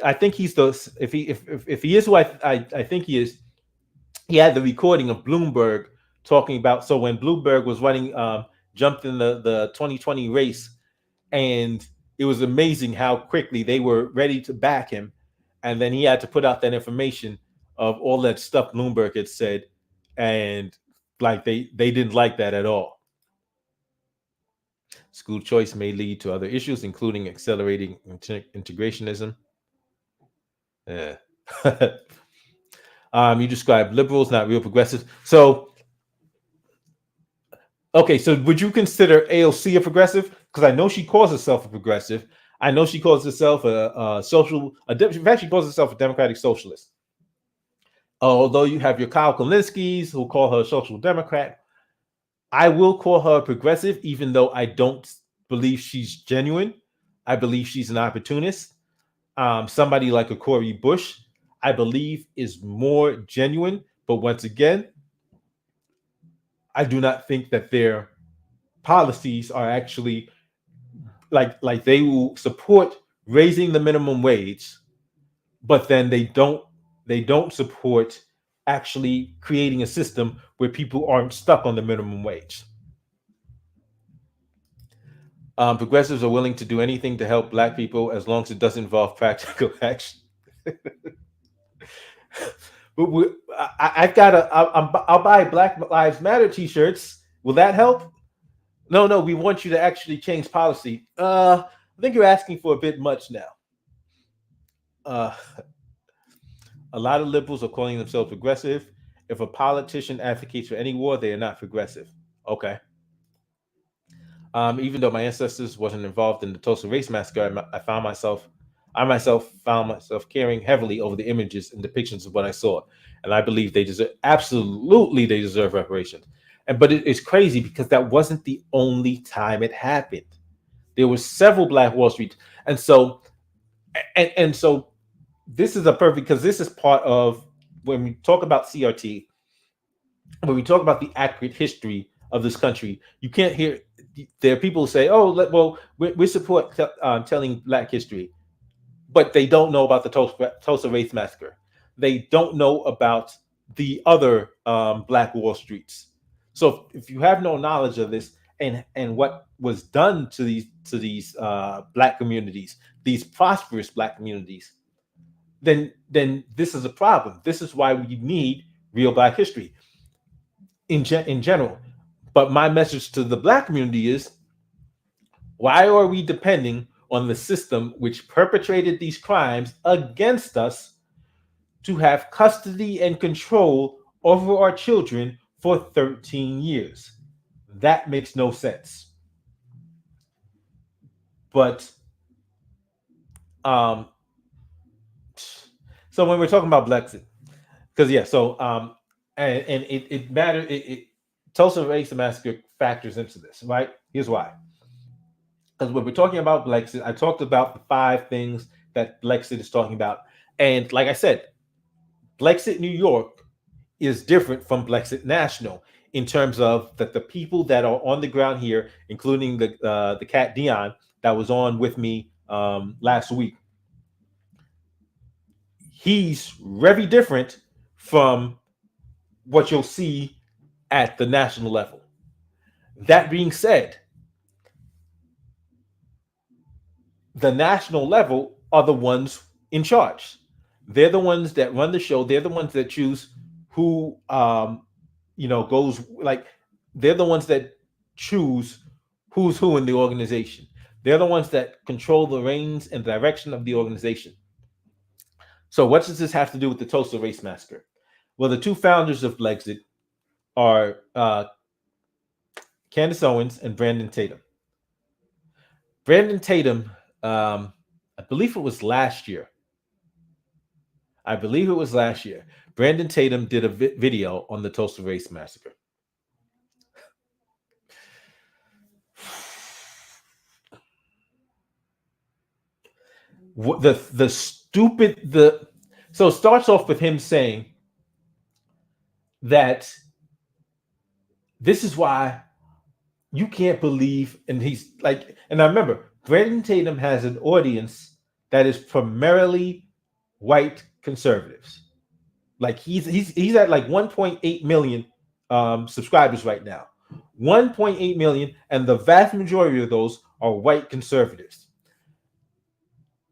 I think he's the if he is who I think he is, he had the recording of Bloomberg talking about. So when Bloomberg was running, jumped in the 2020 race, and it was amazing how quickly they were ready to back him, and then he had to put out that information of all that stuff Bloomberg had said, and like they didn't like that at all. School choice may lead to other issues, including accelerating integrationism. Yeah. You describe liberals, not real progressives. So, okay, so would you consider AOC a progressive? Because I know she calls herself a progressive. I know she calls herself a social. In fact, she calls herself a democratic socialist. Although you have your Kyle Kalinskis who call her a social democrat, I will call her a progressive, even though I don't believe she's genuine. I believe she's an opportunist. Somebody like a Cori Bush, I believe, is more genuine. But once again, I do not think that their policies are actually like they will support raising the minimum wage, but then they don't support actually creating a system where people aren't stuck on the minimum wage. Progressives are willing to do anything to help Black people as long as it doesn't involve practical action. I've got I'll buy Black Lives Matter T-shirts. Will that help? No, we want you to actually change policy. I think you're asking for a bit much now. A lot of liberals are calling themselves progressive. If a politician advocates for any war, they are not progressive. Okay. Even though my ancestors wasn't involved in the Tulsa Race Massacre, I myself found myself caring heavily over the images and depictions of what I saw, and I believe they deserve absolutely they deserve reparations. And but it's crazy because that wasn't the only time it happened. There were several Black Wall Street, and so and so this is a perfect because this is part of when we talk about CRT, when we talk about the accurate history of this country. You can't hear there are people who say, "Oh, well, we support telling Black history," but they don't know about the Tulsa Race Massacre. They don't know about the other Black Wall Streets. So if you have no knowledge of this and what was done to these Black communities, these prosperous Black communities, then this is a problem. This is why we need real Black history in general. But my message to the Black community is, why are we depending on the system which perpetrated these crimes against us to have custody and control over our children for 13 years? That makes no sense. But um so when we're talking about Blexit, because yeah, so and it matters. Tulsa Race Massacre factors into this, right? Here's why. Because when we're talking about Blexit, I talked about the 5 things that Blexit is talking about, and like I said, Blexit New York is different from Blexit National in terms of that the people that are on the ground here, including the cat Dion that was on with me last week, he's very different from what you'll see at the national level. That being said, the national level are the ones in charge. They're the ones that run the show. They're the ones that choose who, goes like. They're the ones that choose who's who in the organization. They're the ones that control the reins and direction of the organization. So, what does this have to do with the Tulsa Race Massacre? Well, the two founders of Blexit are Candace Owens and Brandon Tatum. Brandon Tatum, I believe it was last year. I believe it was last year. Brandon Tatum did a video on the Tulsa Race Massacre. What the stupid the so it starts off with him saying that this is why you can't believe, and he's like, and I remember Brandon Tatum has an audience that is primarily white conservatives. Like he's at like 1.8 million subscribers right now. 1.8 million, and the vast majority of those are white conservatives.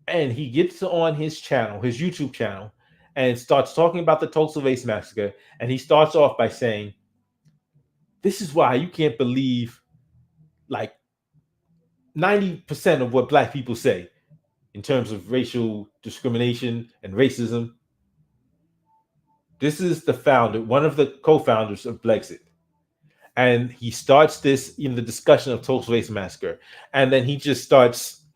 And he gets on his channel, his YouTube channel, and starts talking about the Tulsa Race Massacre. And he starts off by saying, "This is why you can't believe like 90% of what Black people say in terms of racial discrimination and racism." This is the founder, one of the co-founders of Blexit. And he starts this in the discussion of Tulsa Race Massacre. And then he just starts,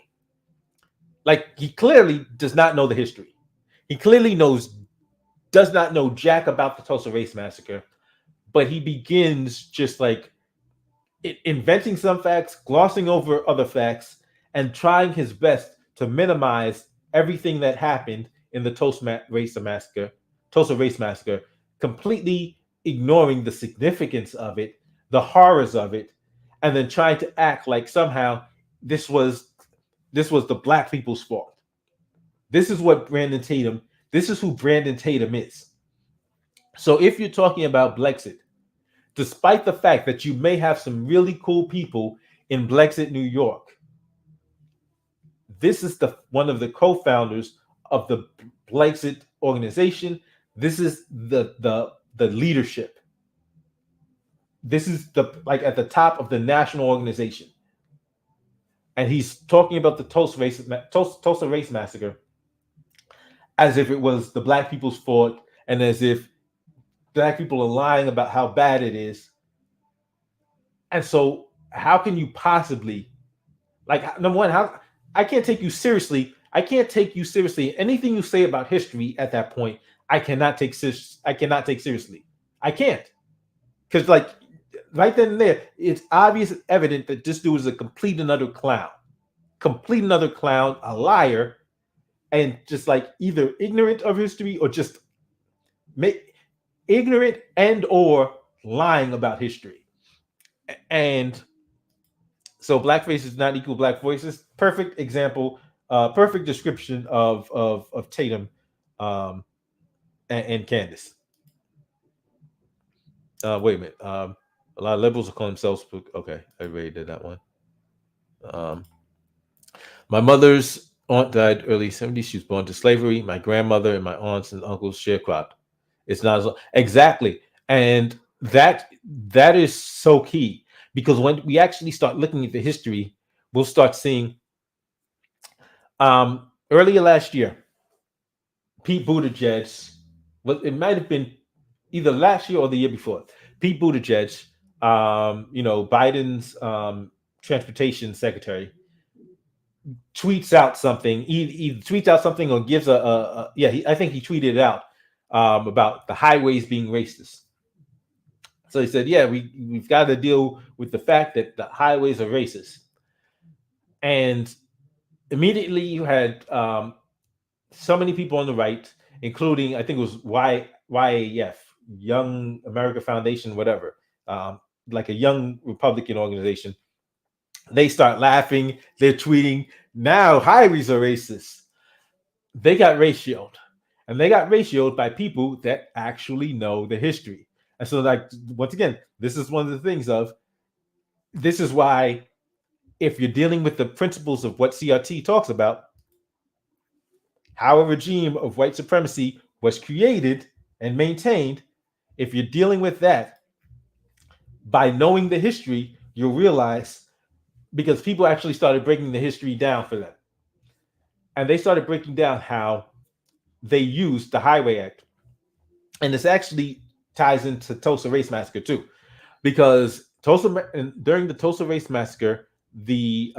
like, he clearly does not know the history. He clearly does not know jack about the Tulsa Race Massacre. But he begins just like inventing some facts, glossing over other facts, and trying his best to minimize everything that happened in the Tulsa Race Massacre, completely ignoring the significance of it, the horrors of it, and then trying to act like somehow this was the Black people's fault. This is what Brandon Tatum. This is who Brandon Tatum is. So if you're talking about Blexit, despite the fact that you may have some really cool people in Blexit, New York, this is the one of the co-founders of the Blexit organization. This is the leadership. This is the like at the top of the national organization. And he's talking about the Tulsa Race Massacre as if it was the Black people's fault, and as if Black people are lying about how bad it is. And so how can you possibly, like, number one, how I can't take you seriously. I can't take you seriously. Anything you say about history at that point, I cannot take seriously. I can't, because like right then and there, it's obvious, evident that this dude is a complete another clown, a liar, and just like either ignorant of history or just make ignorant and or lying about history. And so black faces not equal black voices. Perfect example, perfect description of Tatum um, and Candace. Wait a minute. A lot of liberals will call themselves. Okay, I already did that one. Um, my mother's aunt died early 70s. She was born to slavery. My grandmother and my aunts and uncles sharecropped. It's not as exactly, and that is so key, because when we actually start looking at the history, we'll start seeing. Earlier last year, Pete Buttigieg, well, it might have been either last year or the year before. Pete Buttigieg, Biden's transportation secretary, tweets out something. He tweets out something or gives I think he tweeted it out about the highways being racist. So he said, "Yeah, we've got to deal with the fact that the highways are racist." And immediately you had so many people on the right, including I think it was YAF, Young America Foundation, whatever, like a young Republican organization. They start laughing. They're tweeting, "Now highways are racist." They got ratioed, and they got ratioed by people that actually know the history. And so, like, once again, this is one of the things of this is why, if you're dealing with the principles of what CRT talks about, how a regime of white supremacy was created and maintained, if you're dealing with that, by knowing the history, you'll realize, because people actually started breaking the history down for them. And they started breaking down how they used the Highway Act. And this actually ties into Tulsa Race Massacre too, because during the Tulsa Race Massacre, the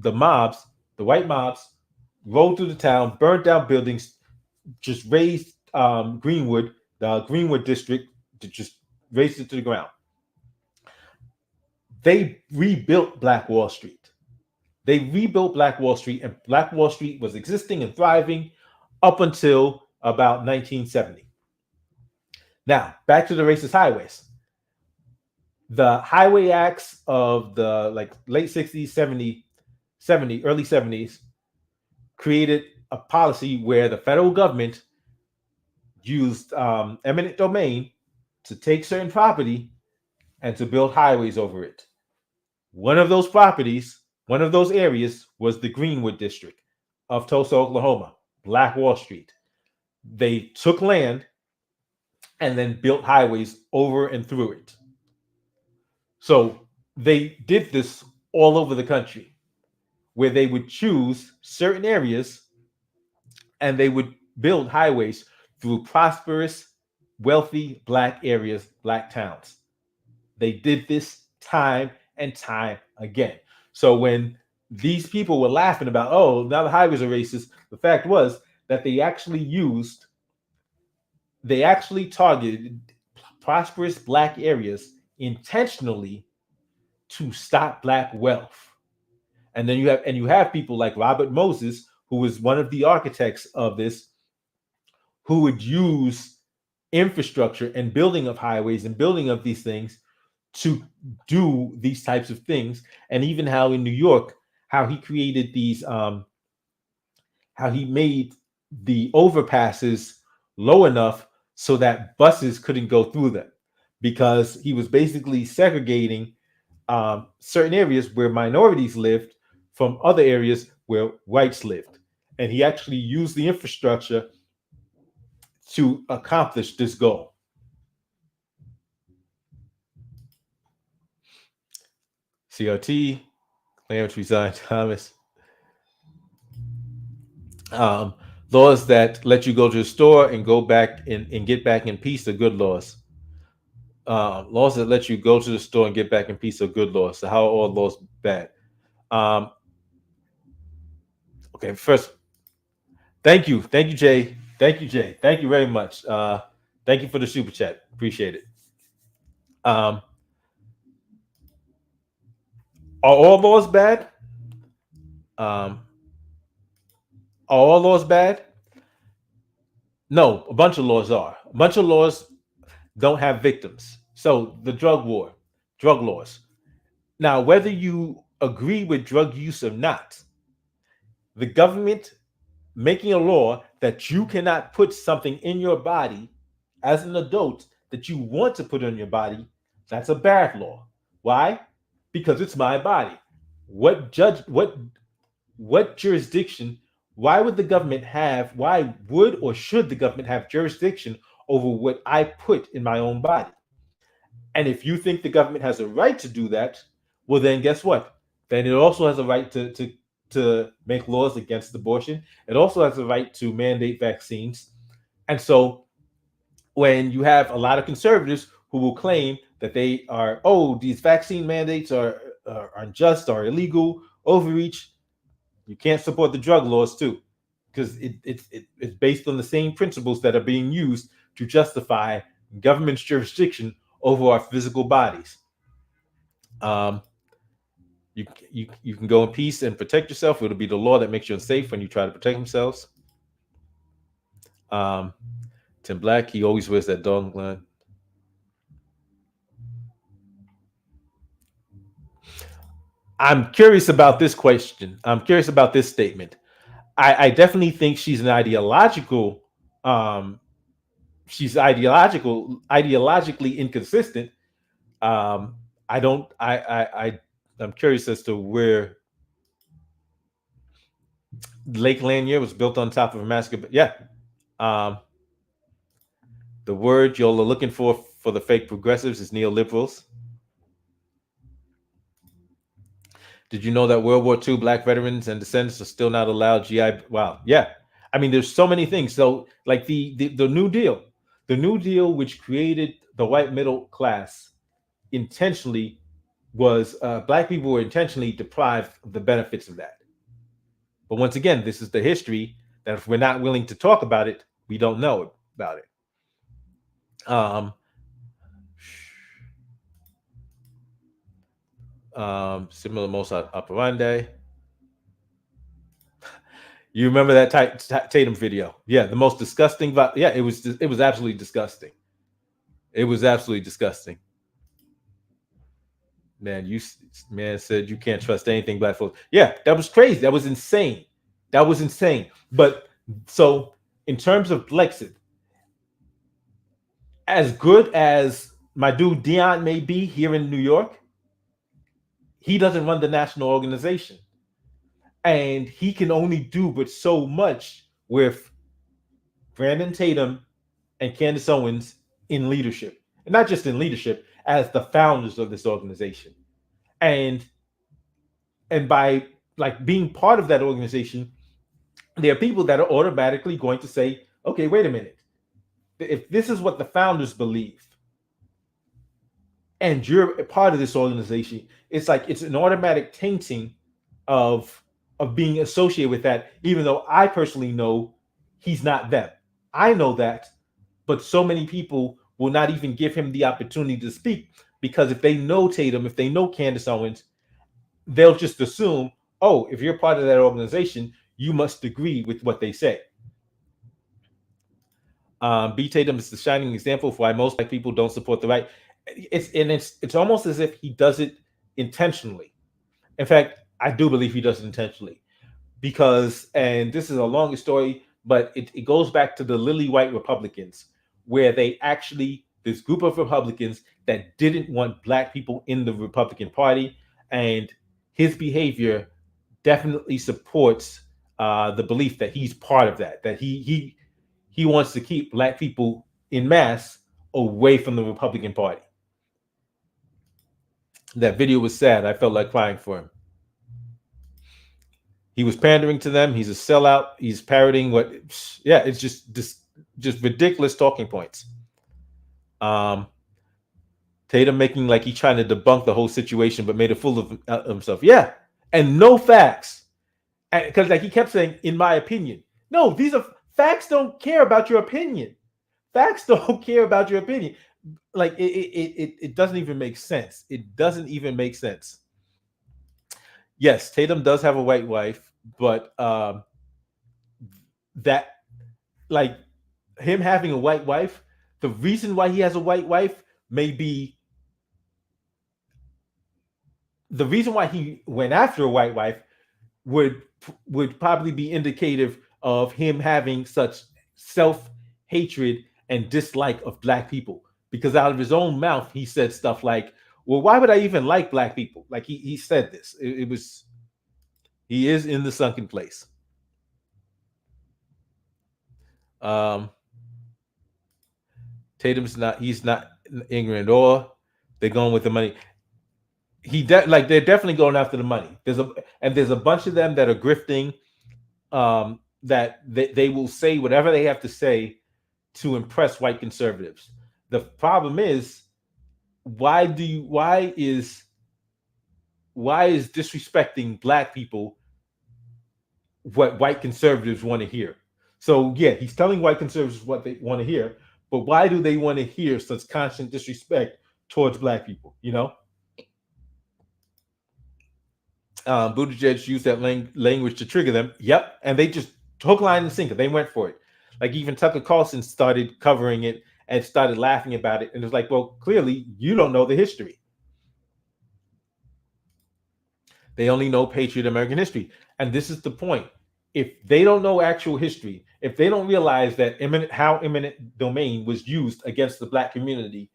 mobs, the white mobs, rolled through the town, burned down buildings, just raised Greenwood, the Greenwood district, to just raise it to the ground. They rebuilt Black Wall Street. They rebuilt Black Wall Street, and Black Wall Street was existing and thriving up until about 1970. Now, back to the racist highways. The highway acts of the late 60s, 70, early 70s created a policy where the federal government used eminent domain to take certain property and to build highways over it. One of those properties, one of those areas, was the Greenwood district of Tulsa, Oklahoma, Black Wall Street. They took land and then built highways over and through it. So they did this all over the country, where they would choose certain areas and they would build highways through prosperous, wealthy Black areas, Black towns. They did this time and time again. So when these people were laughing about, oh, now the highways are racist, the fact was that they actually targeted prosperous Black areas intentionally to stop Black wealth. And then you have people like Robert Moses, who was one of the architects of this, who would use infrastructure and building of highways and building of these things to do these types of things. And even how in New York, how he created these, how he made the overpasses low enough so that buses couldn't go through them, because he was basically segregating certain areas where minorities lived from other areas where whites lived. And he actually used the infrastructure to accomplish this goal. CRT, Clarence resigned Thomas. Laws that let you go to the store and go back and get back in peace are good laws. Laws that let you go to the store and get back in peace are good laws. So how are all laws bad? Um, okay, first, thank you, Jay, thank you very much. Thank you for the super chat, appreciate it. Um, are all laws bad? Um, are all laws bad? No, a bunch of laws are. A bunch of laws don't have victims. So the drug war, drug laws. Now, whether you agree with drug use or not, the government making a law that you cannot put something in your body as an adult that you want to put in your body, that's a bad law. Why? Because it's my body. What judge what jurisdiction, why would the government have, why would or should the government have jurisdiction over what I put in my own body? And if you think the government has a right to do that, well, then guess what? Then it also has a right to make laws against abortion. It also has a right to mandate vaccines. And so when you have a lot of conservatives who will claim that they are, oh, these vaccine mandates are unjust or illegal, overreach, you can't support the drug laws too, because it's based on the same principles that are being used to justify government's jurisdiction over our physical bodies. Um, you can go in peace and protect yourself. It'll be the law that makes you unsafe when you try to protect themselves. Um, Tim Black, he always wears that dog line. I'm curious about this question. I'm curious about this statement. I definitely think she's an ideological. She's ideologically inconsistent. I don't. I'm curious as to where Lake Lanier was built on top of a massacre. But yeah, um, the word y'all are looking for the fake progressives is neoliberals. Did you know that World War II black veterans and descendants are still not allowed GI? Wow, yeah. I mean, there's so many things. So, like the the New Deal, which created the white middle class, intentionally was black people were intentionally deprived of the benefits of that. But once again, this is the history that if we're not willing to talk about it, we don't know about it. Similar modus operandi. You remember that Tatum video? Yeah, the most disgusting. Yeah, it was absolutely disgusting. It was absolutely disgusting. Man, man said you can't trust anything black folks. Yeah, that was crazy. That was insane. That was insane. But so in terms of Blexit, as good as my dude Dion may be here in New York, he doesn't run the national organization. And he can only do but so much with Brandon Tatum and Candace Owens in leadership. And not just in leadership, as the founders of this organization. And by like being part of that organization, there are people that are automatically going to say, okay, wait a minute. If this is what the founders believe, and you're a part of this organization, it's like it's an automatic tainting of being associated with that, even though I personally know he's not them. I know that, but so many people will not even give him the opportunity to speak because if they know Tatum, if they know Candace Owens, they'll just assume, oh, if you're part of that organization, you must agree with what they say. B. Tatum is the shining example of why most black people don't support the right. It's almost as if he does it intentionally. In fact, I do believe he does it intentionally because, and this is a longer story, but it goes back to the lily white Republicans, where they actually, this group of Republicans that didn't want black people in the Republican Party, and his behavior definitely supports the belief that he's part of that he wants to keep black people in mass away from the Republican Party. That video was sad. I felt like crying for him. He was pandering to them. He's a sellout. He's parroting what? Yeah, it's just ridiculous talking points. Um, Tatum making like he trying to debunk the whole situation, but made a fool of himself. Yeah, and no facts, because like he kept saying, "In my opinion." No, these are facts. Don't care about your opinion. Facts don't care about your opinion. Like it doesn't even make sense. It doesn't even make sense. Yes, Tatum does have a white wife, but that like him having a white wife, the reason why he has a white wife may be the reason why he went after a white wife would would probably be indicative of him having such self hatred and dislike of black people. Because out of his own mouth, he said stuff like, "Well, why would I even like black people?" Like he said this. It was he is in the sunken place. Um, Tatum's not. He's not ignorant or they're going with the money. Like they're definitely going after the money. There's a bunch of them that are grifting. That they will say whatever they have to say to impress white conservatives. The problem is why is disrespecting black people what white conservatives want to hear? So yeah, he's telling white conservatives what they want to hear, but why do they want to hear such constant disrespect towards black people? Buttigieg used that language to trigger them. Yep, and they just hook, line, and sinker. They went for it. Like even Tucker Carlson started covering it and started laughing about it, and it was like, well, clearly you don't know the history. They only know Patriot American history, and this is the point. If they don't know actual history, if they don't realize that how eminent domain was used against the black community,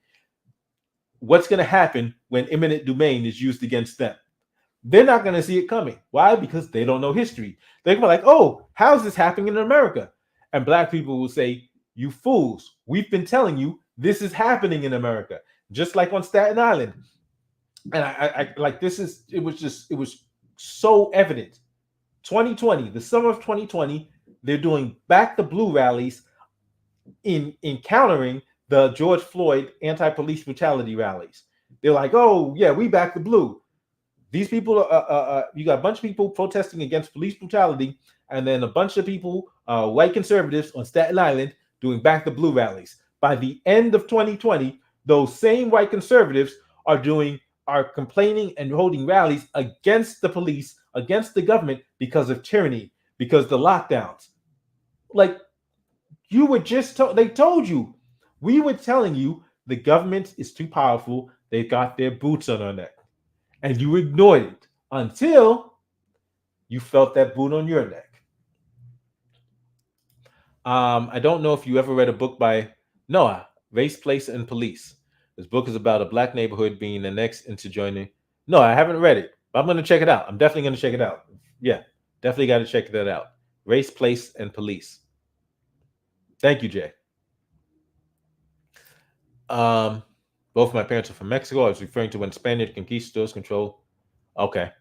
what's going to happen when eminent domain is used against them? They're not going to see it coming. Why? Because they don't know history. They're going to be like, oh, how's this happening in America? And black people will say, you fools, we've been telling you this is happening in America, just like on Staten Island. And I like this is it was so evident. 2020, the summer of 2020, they're doing back the blue rallies in countering the George Floyd anti-police brutality rallies. They're like, oh yeah, we back the blue. These people, you got a bunch of people protesting against police brutality, and then a bunch of people, white conservatives on Staten Island, doing back the blue rallies. By the end of 2020, those same white conservatives are complaining and holding rallies against the police, against the government because of tyranny, because the lockdowns. Like you were they told you, we were telling you the government is too powerful. They've got their boots on our neck. And you ignored it until you felt that boot on your neck. I don't know if you ever read a book by Noah, Race, Place, and Police. This book is about a black neighborhood being the next into joining. No, I haven't read it, but I'm going to check it out. I'm definitely going to check it out. Yeah, definitely got to check that out. Race, Place, and Police. Thank you, Jay. Both my parents are from Mexico. I was referring to when Spanish conquistadors control. Okay.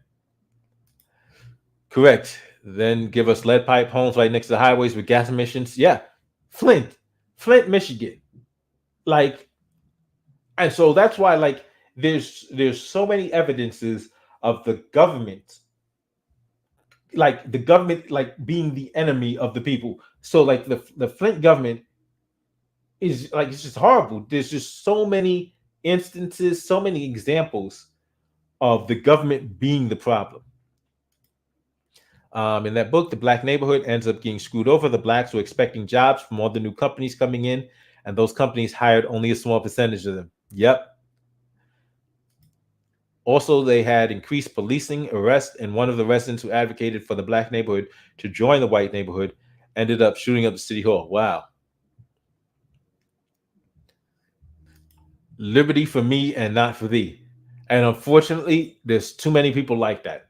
Correct. Then give us lead pipe homes right next to the highways with gas emissions. Yeah. Flint, Michigan. Like, and so that's why, like, there's so many evidences of the government, like the government, like being the enemy of the people. So like the Flint government is like, it's just horrible. There's just so many instances, so many examples of the government being the problem. In that book, the black neighborhood ends up getting screwed over. The blacks were expecting jobs from all the new companies coming in, and those companies hired only a small percentage of them. Yep. Also, they had increased policing, arrest, and one of the residents who advocated for the black neighborhood to join the white neighborhood ended up shooting up the city hall. Wow. Liberty for me and not for thee. And unfortunately, there's too many people like that.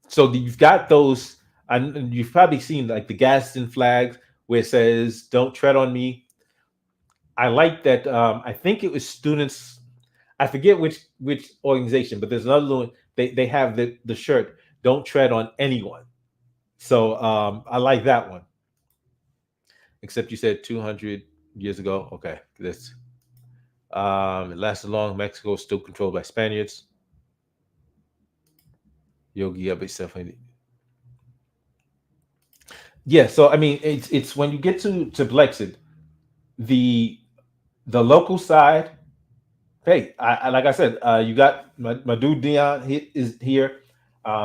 So you've got those, and you've probably seen like the Gadsden flags where it says, don't tread on me. I like that. I think it was students. I forget which organization, but there's another one. They have the shirt, don't tread on anyone. So I like that one. Except you said 200 years ago. Okay. It lasted long. Mexico is still controlled by Spaniards. Yogi Abe definitely. Yeah, so I mean, it's when you get to Blexit, the the local side. Hey, like I said, you got my dude Dion is here,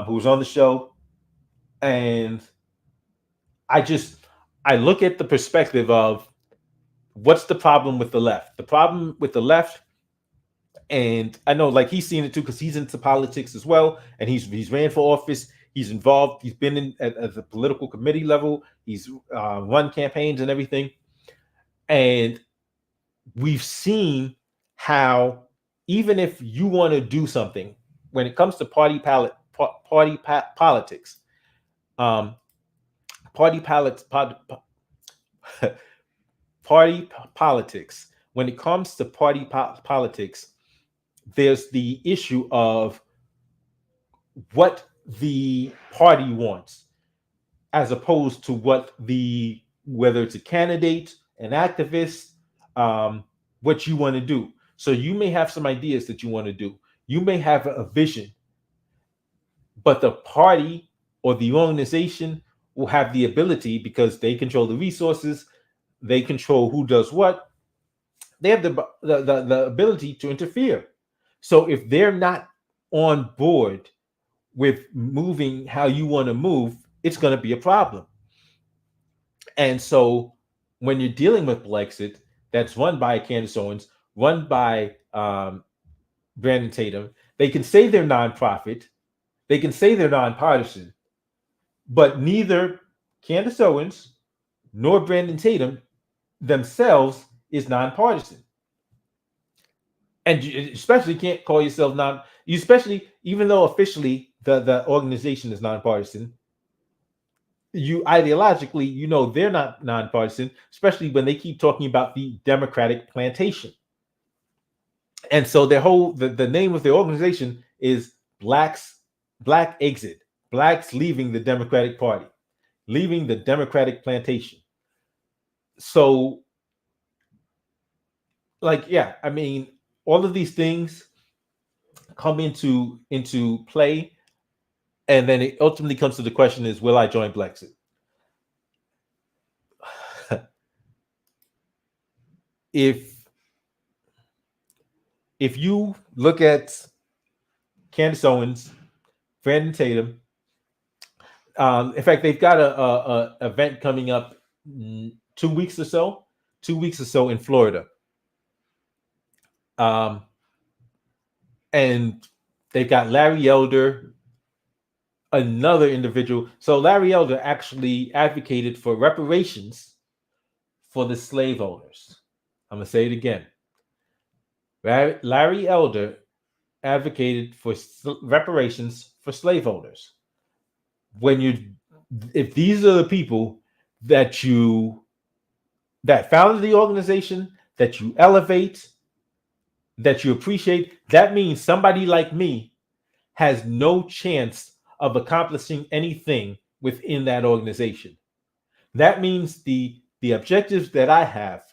who's on the show, and I just I look at the perspective of what's the problem with the left. The problem with the left, and I know like he's seen it too because he's into politics as well, and he's ran for office. He's involved. He's been in at the political committee level. He's run campaigns and everything, and we've seen how even if you want to do something when it comes to politics, um, party pal- party politics. When it comes to politics, there's the issue of what the party wants, as opposed to what the whether it's a candidate, an activist, what you want to do. So you may have some ideas that you want to do. You may have a vision, but the party or the organization will have the ability because they control the resources, they control who does what. They have the ability to interfere. So if they're not on board with moving how you want to move, it's going to be a problem. And so when you're dealing with Blexit, that's run by Candace Owens, run by Brandon Tatum, they can say they're nonprofit, they can say they're nonpartisan, but neither Candace Owens nor Brandon Tatum themselves is nonpartisan. And you especially can't call yourself non. You especially, even though officially the organization is nonpartisan, you ideologically, you know, they're not nonpartisan, especially when they keep talking about the Democratic plantation. And so their whole the name of their organization is Black Exit, Blacks leaving the Democratic Party, leaving the Democratic plantation. So, like, yeah, I mean, all of these things come into play, and then it ultimately comes to the question: is will I join Blexit? if if you look at Candace Owens, Brandon Tatum, in fact, they've got a event coming up 2 weeks or so, 2 weeks or so in Florida, um, and they've got Larry Elder, another individual. So Larry Elder actually advocated for reparations for the slave owners. I'm gonna say it again. Larry Elder advocated for reparations for slave owners. When you, if these are the people that you that founded the organization, that you elevate, that you appreciate, that means somebody like me has no chance of accomplishing anything within that organization. That means the objectives that I have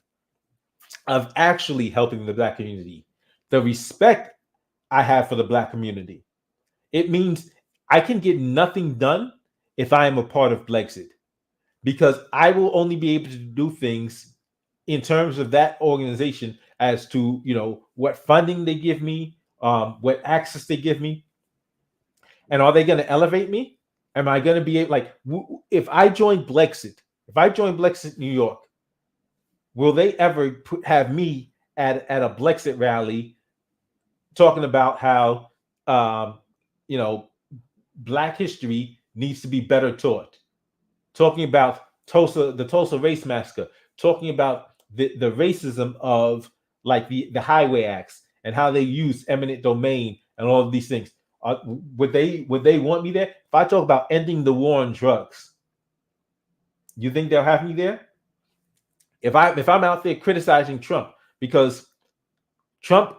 of actually helping the Black community, the respect I have for the Black community, it means I can get nothing done if I am a part of Blexit, because I will only be able to do things in terms of that organization as to, you know, what funding they give me, what access they give me, and are they going to elevate me? Am I going to be able, like, if I join Blexit, if I join Blexit New York, will they ever have me at a Blexit rally talking about how you know, Black history needs to be better taught, talking about the Tulsa Race Massacre, talking about the racism of like the Highway Acts and how they use eminent domain and all of these things. Would they want me there? If I talk about ending the war on drugs, you think they'll have me there? If I'm out there criticizing Trump because Trump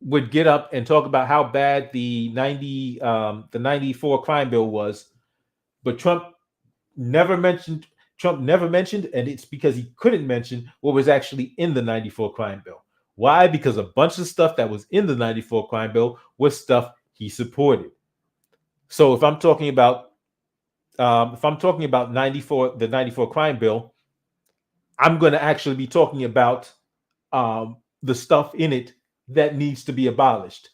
would get up and talk about how bad the 94 crime bill was, but never mentioned Trump never mentioned, and it's because he couldn't mention what was actually in the 94 crime bill. Why? Because a bunch of stuff that was in the 94 crime bill was stuff he supported. So if I'm talking about 94, the 94 crime bill, I'm going to actually be talking about the stuff in it that needs to be abolished.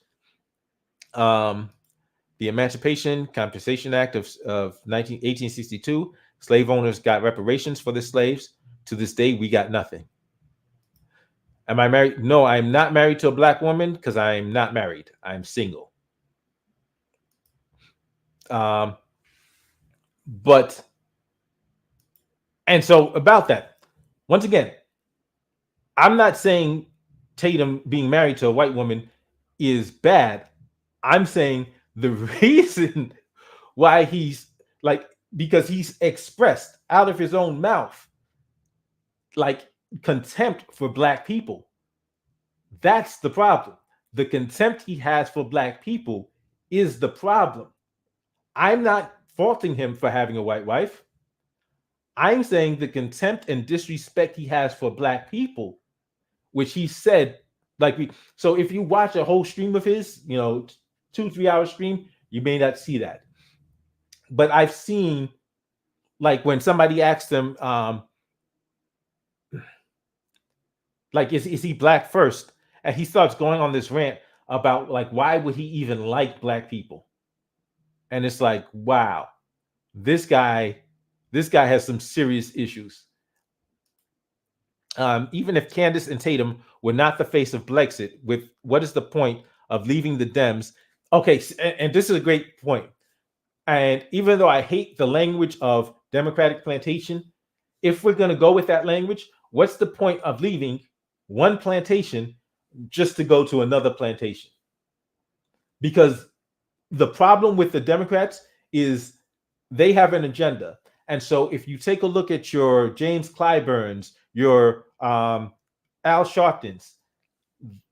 The Emancipation Compensation Act of 1862, slave owners got reparations for the slaves. To this day, we got nothing. Am I married? No, I'm not married to a black woman because I'm not married. I'm single. But, and so about that, once again, I'm not saying Tatum being married to a white woman is bad. I'm saying the reason why he's like, because he's expressed out of his own mouth like contempt for black people. That's the problem. The contempt he has for black people is the problem. I'm not faulting him for having a white wife. I'm saying the contempt and disrespect he has for black people, which he said, so if you watch a whole stream of his, 2-3 hour stream, you may not see that. But I've seen, like, when somebody asked him, like, is he black first? And he starts going on this rant about, like, why would he even like black people? And it's like, wow, this guy has some serious issues. Even if Candace and Tatum were not the face of Blexit, with what is the point of leaving the Dems? Okay, and this is a great point. And even though I hate the language of Democratic plantation, if we're going to go with that language, what's the point of leaving one plantation just to go to another plantation? Because the problem with the Democrats is they have an agenda. And so if you take a look at your James Clyburns, your Al Sharptons,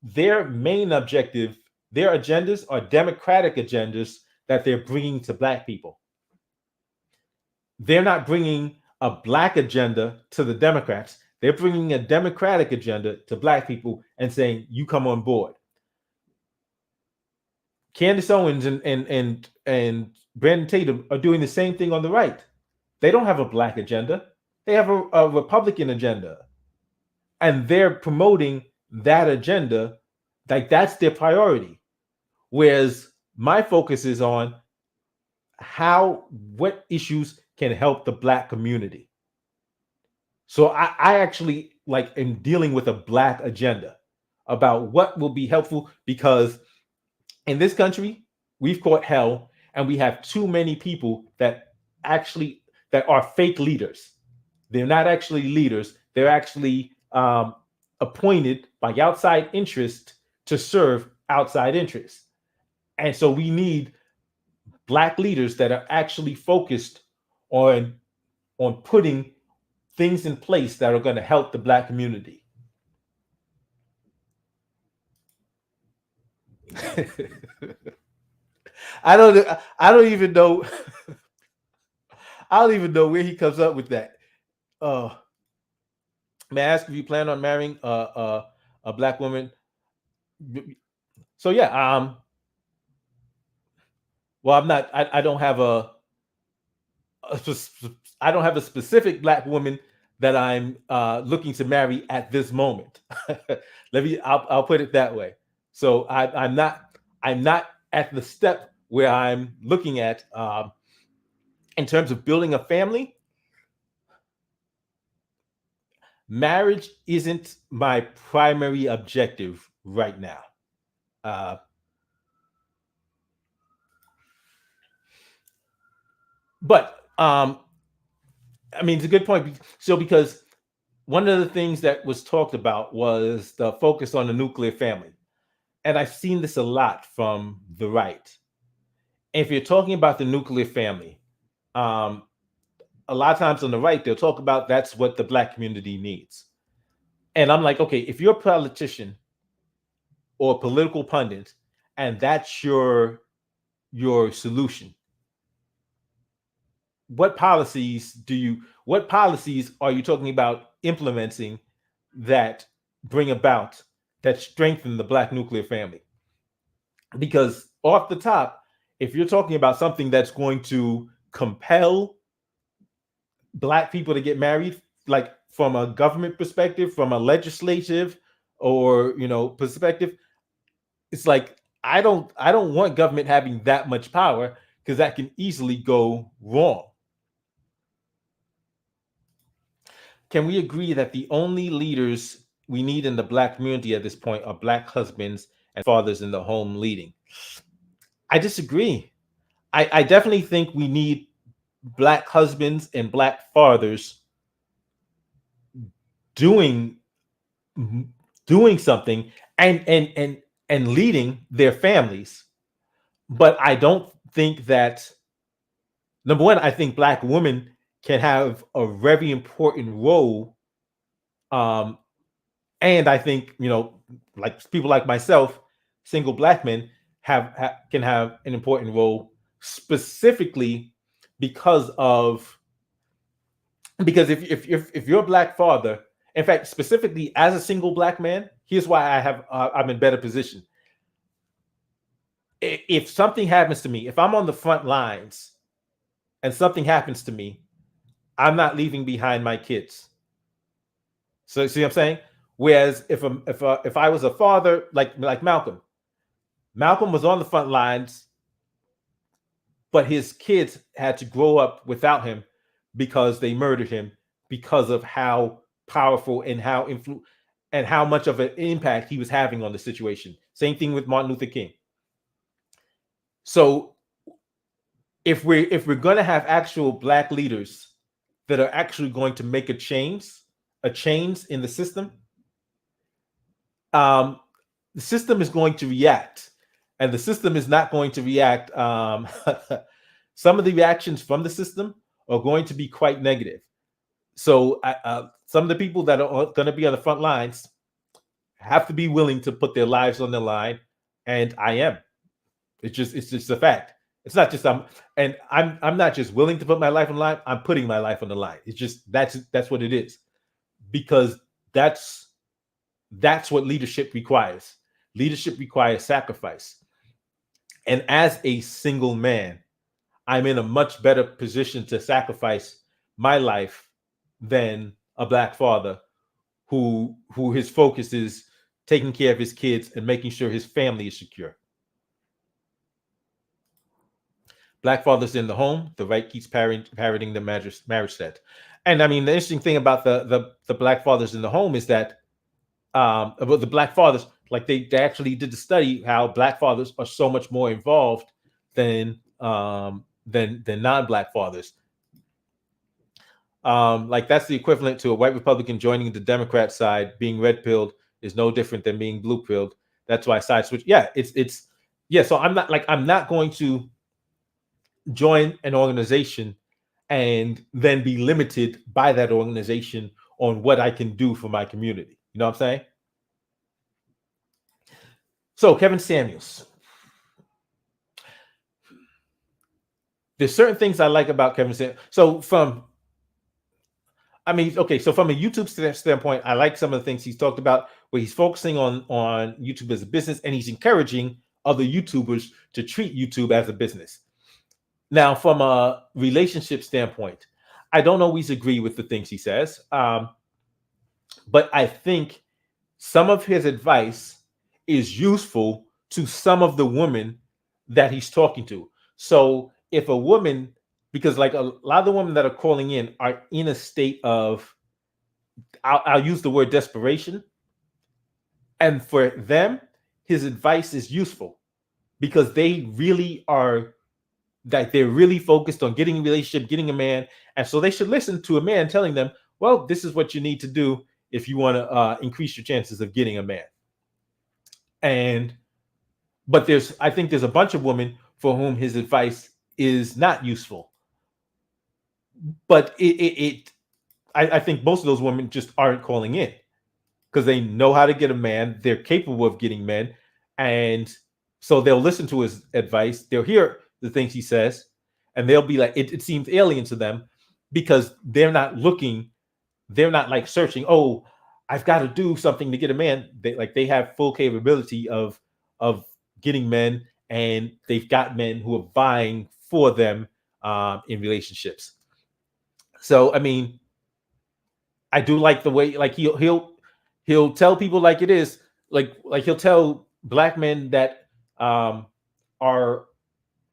their main objective, their agendas are democratic agendas that they're bringing to black people. They're not bringing a black agenda to the Democrats. They're bringing a democratic agenda to black people and saying, you come on board. Candace Owens and Brandon Tatum are doing the same thing on the right. They don't have a black agenda. They have a Republican agenda. And they're promoting that agenda, like that's their priority. Whereas my focus is on what issues can help the black community. So I actually am dealing with a black agenda about what will be helpful, because in this country, we've caught hell, and we have too many people that are fake leaders. They're not actually leaders. They're actually appointed by outside interest to serve outside interests. And so we need black leaders that are actually focused on putting things in place that are going to help the black community. I don't even know. I don't even know where he comes up with that. May I ask if you plan on marrying a black woman? So yeah, well, I'm not. I don't have I don't have a specific black woman that I'm looking to marry at this moment. I'll put it that way. So I'm not at the step where I'm looking at in terms of building a family. Marriage isn't my primary objective right now. But I mean, it's a good point. So because one of the things that was talked about was the focus on the nuclear family. And I've seen this a lot from the right. If you're talking about the nuclear family, a lot of times on the right, they'll talk about that's what the black community needs. And I'm like, okay, if you're a politician or a political pundit, and that's your solution, what policies are you talking about implementing that bring about that strengthen the Black nuclear family. Because off the top, if you're talking about something that's going to compel Black people to get married, like from a government perspective, from a legislative or perspective, it's like I don't want government having that much power, because that can easily go wrong. Can we agree that the only leaders we need in the Black community at this point are Black husbands and fathers in the home leading? I disagree. I definitely think we need Black husbands and Black fathers doing doing something and leading their families. But I don't think that, number one, I think Black women can have a very important role. And I think, like people like myself, single Black men can have an important role, specifically because if you're a Black father, in fact, specifically as a single Black man, here's why I'm in better position. If something happens to me, if I'm on the front lines and something happens to me, I'm not leaving behind my kids. So see what I'm saying? Whereas if I was a father like Malcolm was on the front lines, but his kids had to grow up without him because they murdered him, because of how powerful and how much of an impact he was having on the situation. Same thing with Martin Luther King. So if we're going to have actual Black leaders that are actually going to make a change in the system, the system is going to react, and the system is not going to react. Some of the reactions from the system are going to be quite negative. So some of the people that are going to be on the front lines have to be willing to put their lives on the line, and I am. It's just a fact. It's not just I'm not just willing to put my life on the line. I'm putting my life on the line. It's just that's what it is, because that's what leadership requires. Leadership requires sacrifice. And as a single man, I'm in a much better position to sacrifice my life than a Black father who his focus is taking care of his kids and making sure his family is secure. Black fathers in the home, the right keeps parroting the marriage set. And I mean, the interesting thing about the Black fathers in the home is that about the Black fathers, like they actually did the study how Black fathers are so much more involved than non-Black fathers. Like that's the equivalent to a white Republican joining the Democrat side. Being red pilled is no different than being blue pilled. That's why side switch. Yeah, it's yeah. So I'm not going to join an organization and then be limited by that organization on what I can do for my community. You know what I'm saying? So Kevin Samuels. There's certain things I like about Kevin Samuels. So from a YouTube standpoint, I like some of the things he's talked about, where he's focusing on YouTube as a business, and he's encouraging other YouTubers to treat YouTube as a business. Now, from a relationship standpoint, I don't always agree with the things he says, but I think some of his advice is useful to some of the women that he's talking to. So if a woman, because like a lot of the women that are calling in are in a state of, I'll use the word desperation. And for them, his advice is useful because they really are, that they're really focused on getting a relationship, getting a man. And so they should listen to a man telling them, well, this is what you need to do if you want to increase your chances of getting a man. But I think there's a bunch of women for whom his advice is not useful. But I think most of those women just aren't calling in because they know how to get a man. They're capable of getting men. And so they'll listen to his advice. They'll hear the things he says, and they'll be like, it seems alien to them because they're not like searching, oh, I've got to do something to get a man. They have full capability of getting men, and they've got men who are vying for them in relationships. So I mean, I do like the way like he'll tell people like it is, like he'll tell black men that are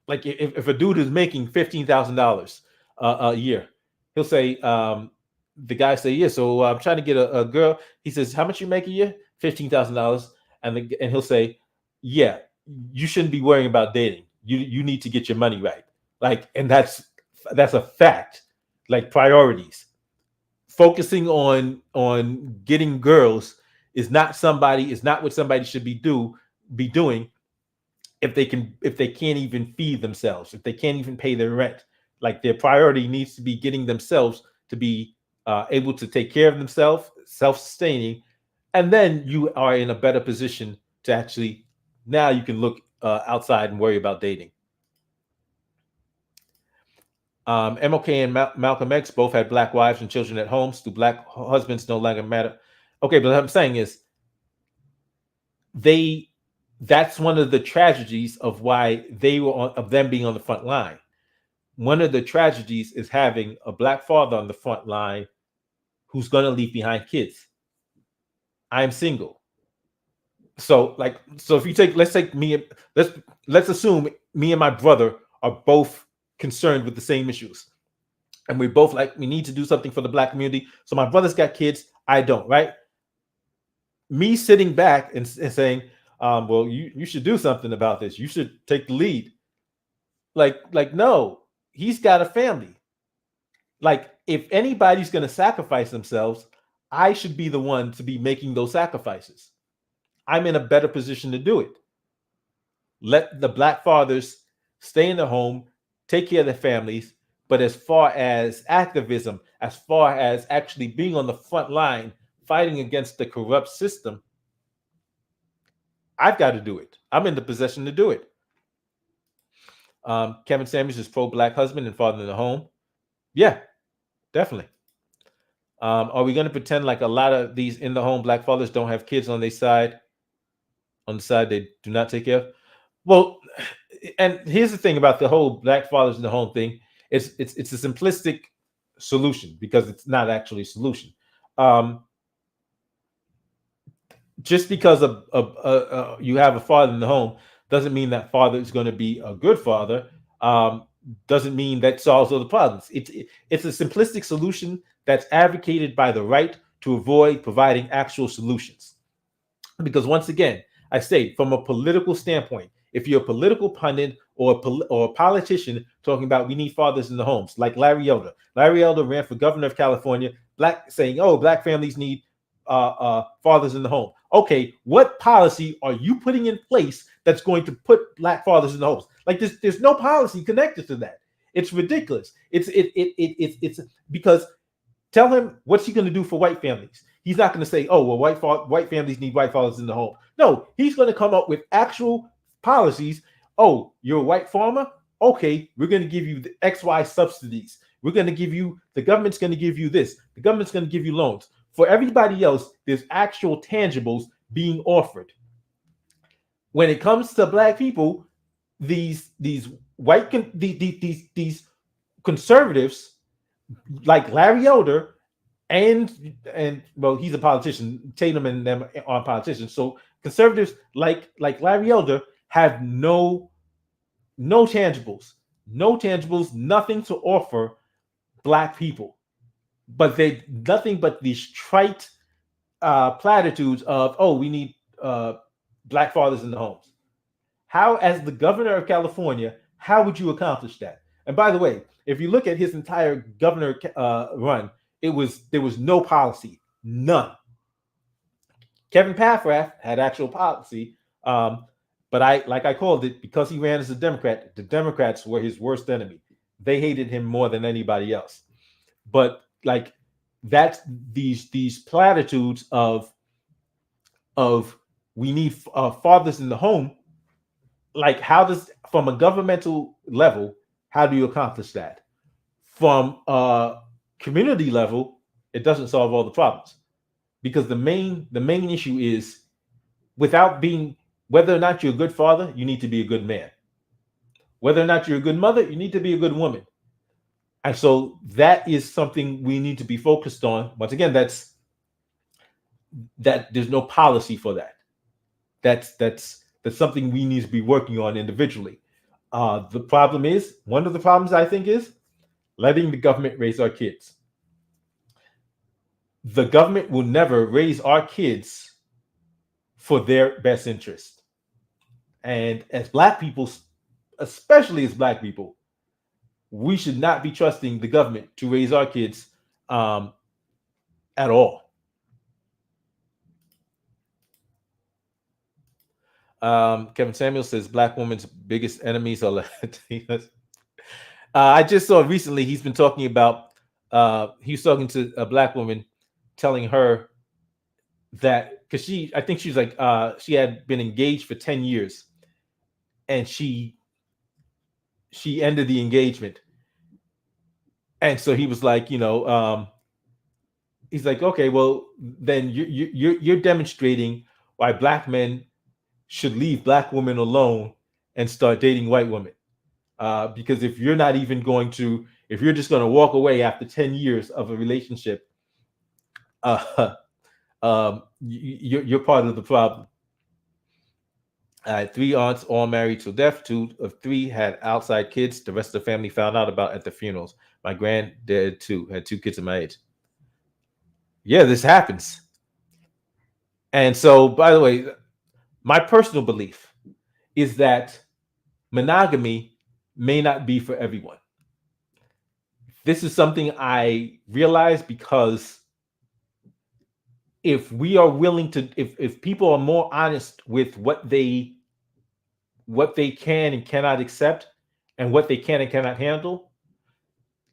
like if a dude is making $15,000 a year, he'll say the guy say yeah, so I'm trying to get a girl. He says how much you make a year? $15,000, and he'll say yeah, you shouldn't be worrying about dating. You need to get your money right. Like, and that's a fact. Like priorities, focusing on getting girls is not what somebody should be doing if they can't even feed themselves, if they can't even pay their rent. Like their priority needs to be getting themselves to be able to take care of themselves, self-sustaining, and then you are in a better position to actually now you can look outside and worry about dating. MLK and Malcolm X both had black wives and children at homes. Do black husbands no longer matter? Okay, but what I'm saying is they that's one of the tragedies of why they were of them being on the front line. One of the tragedies is having a black father on the front line who's going to leave behind kids. I'm single. So if you take let's take me let's assume me and my brother are both concerned with the same issues. And we both like we need to do something for the black community. So my brother's got kids, I don't, right? Me sitting back and saying, well, you should do something about this. You should take the lead. Like no, he's got a family. Like if anybody's going to sacrifice themselves, I should be the one to be making those sacrifices. I'm in a better position to do it. Let the black fathers stay in the home, take care of their families. But as far as activism, as far as actually being on the front line, fighting against the corrupt system, I've got to do it. I'm in the position to do it. Kevin Samuels is pro-black husband and father in the home. Yeah, definitely. Are we going to pretend like a lot of these in the home black fathers don't have kids on their side? On the side they do not take care of? Well, and here's the thing about the whole black fathers in the home thing. It's a simplistic solution because it's not actually a solution. Just because you have a father in the home doesn't mean that father is going to be a good father. Doesn't mean that solves all the problems. It's a simplistic solution that's advocated by the right to avoid providing actual solutions. Because once again, I say from a political standpoint, if you're a political pundit or a politician talking about we need fathers in the homes, like Larry Elder. Larry Elder ran for governor of California, saying, oh, black families need fathers in the home. Okay, what policy are you putting in place that's going to put black fathers in the homes? Like there's no policy connected to that. It's ridiculous. It's because tell him what's he going to do for white families. He's not going to say, oh, well, white families need white fathers in the home. No, he's going to come up with actual policies. Oh, you're a white farmer? Okay, we're going to give you the XY subsidies. We're going to give you, the government's going to give you this. The government's going to give you loans. For everybody else, there's actual tangibles being offered. When it comes to black people, these conservatives like Larry Elder and well, he's a politician. Tatum and them are politicians. So conservatives like Larry Elder have no tangibles, nothing to offer black people. But they nothing but these trite platitudes of, oh, we need black fathers in the homes. How, as the governor of California, how would you accomplish that? And by the way, if you look at his entire governor run, there was no policy, none. Kevin Paffrath had actual policy, but I called it, because he ran as a Democrat. The Democrats were his worst enemy. They hated him more than anybody else. But like that's these platitudes of we need fathers in the home. Like, how does, from a governmental level, how do you accomplish that? From a community level, it doesn't solve all the problems. because the main issue is, without being, whether or not you're a good father, you need to be a good man. Whether or not you're a good mother, you need to be a good woman. And so that is something we need to be focused on. Once again, that there's no policy for that. That's something we need to be working on individually. The problem is, one of the problems I think is letting the government raise our kids. The government will never raise our kids for their best interest. And as Black people, especially as Black people, we should not be trusting the government to raise our kids at all. Kevin Samuel says Black women's biggest enemies are Latinas. I just saw recently he's been talking about, he was talking to a Black woman, telling her that, because I think she was like, she had been engaged for 10 years and she ended the engagement. And so he was like, he's like, okay, well, then you're demonstrating why Black men should leave Black women alone and start dating white women. Because if you're not even going to, if you're just going to walk away after 10 years of a relationship, you're part of the problem. I had 3 aunts, all married till death. 2 of 3 had outside kids. The rest of the family found out about at the funerals. My granddad too had 2 kids of my age. Yeah, this happens. And so, by the way, my personal belief is that monogamy may not be for everyone. This is something I realize because if we are willing to, if people are more honest with what they can and cannot accept and what they can and cannot handle,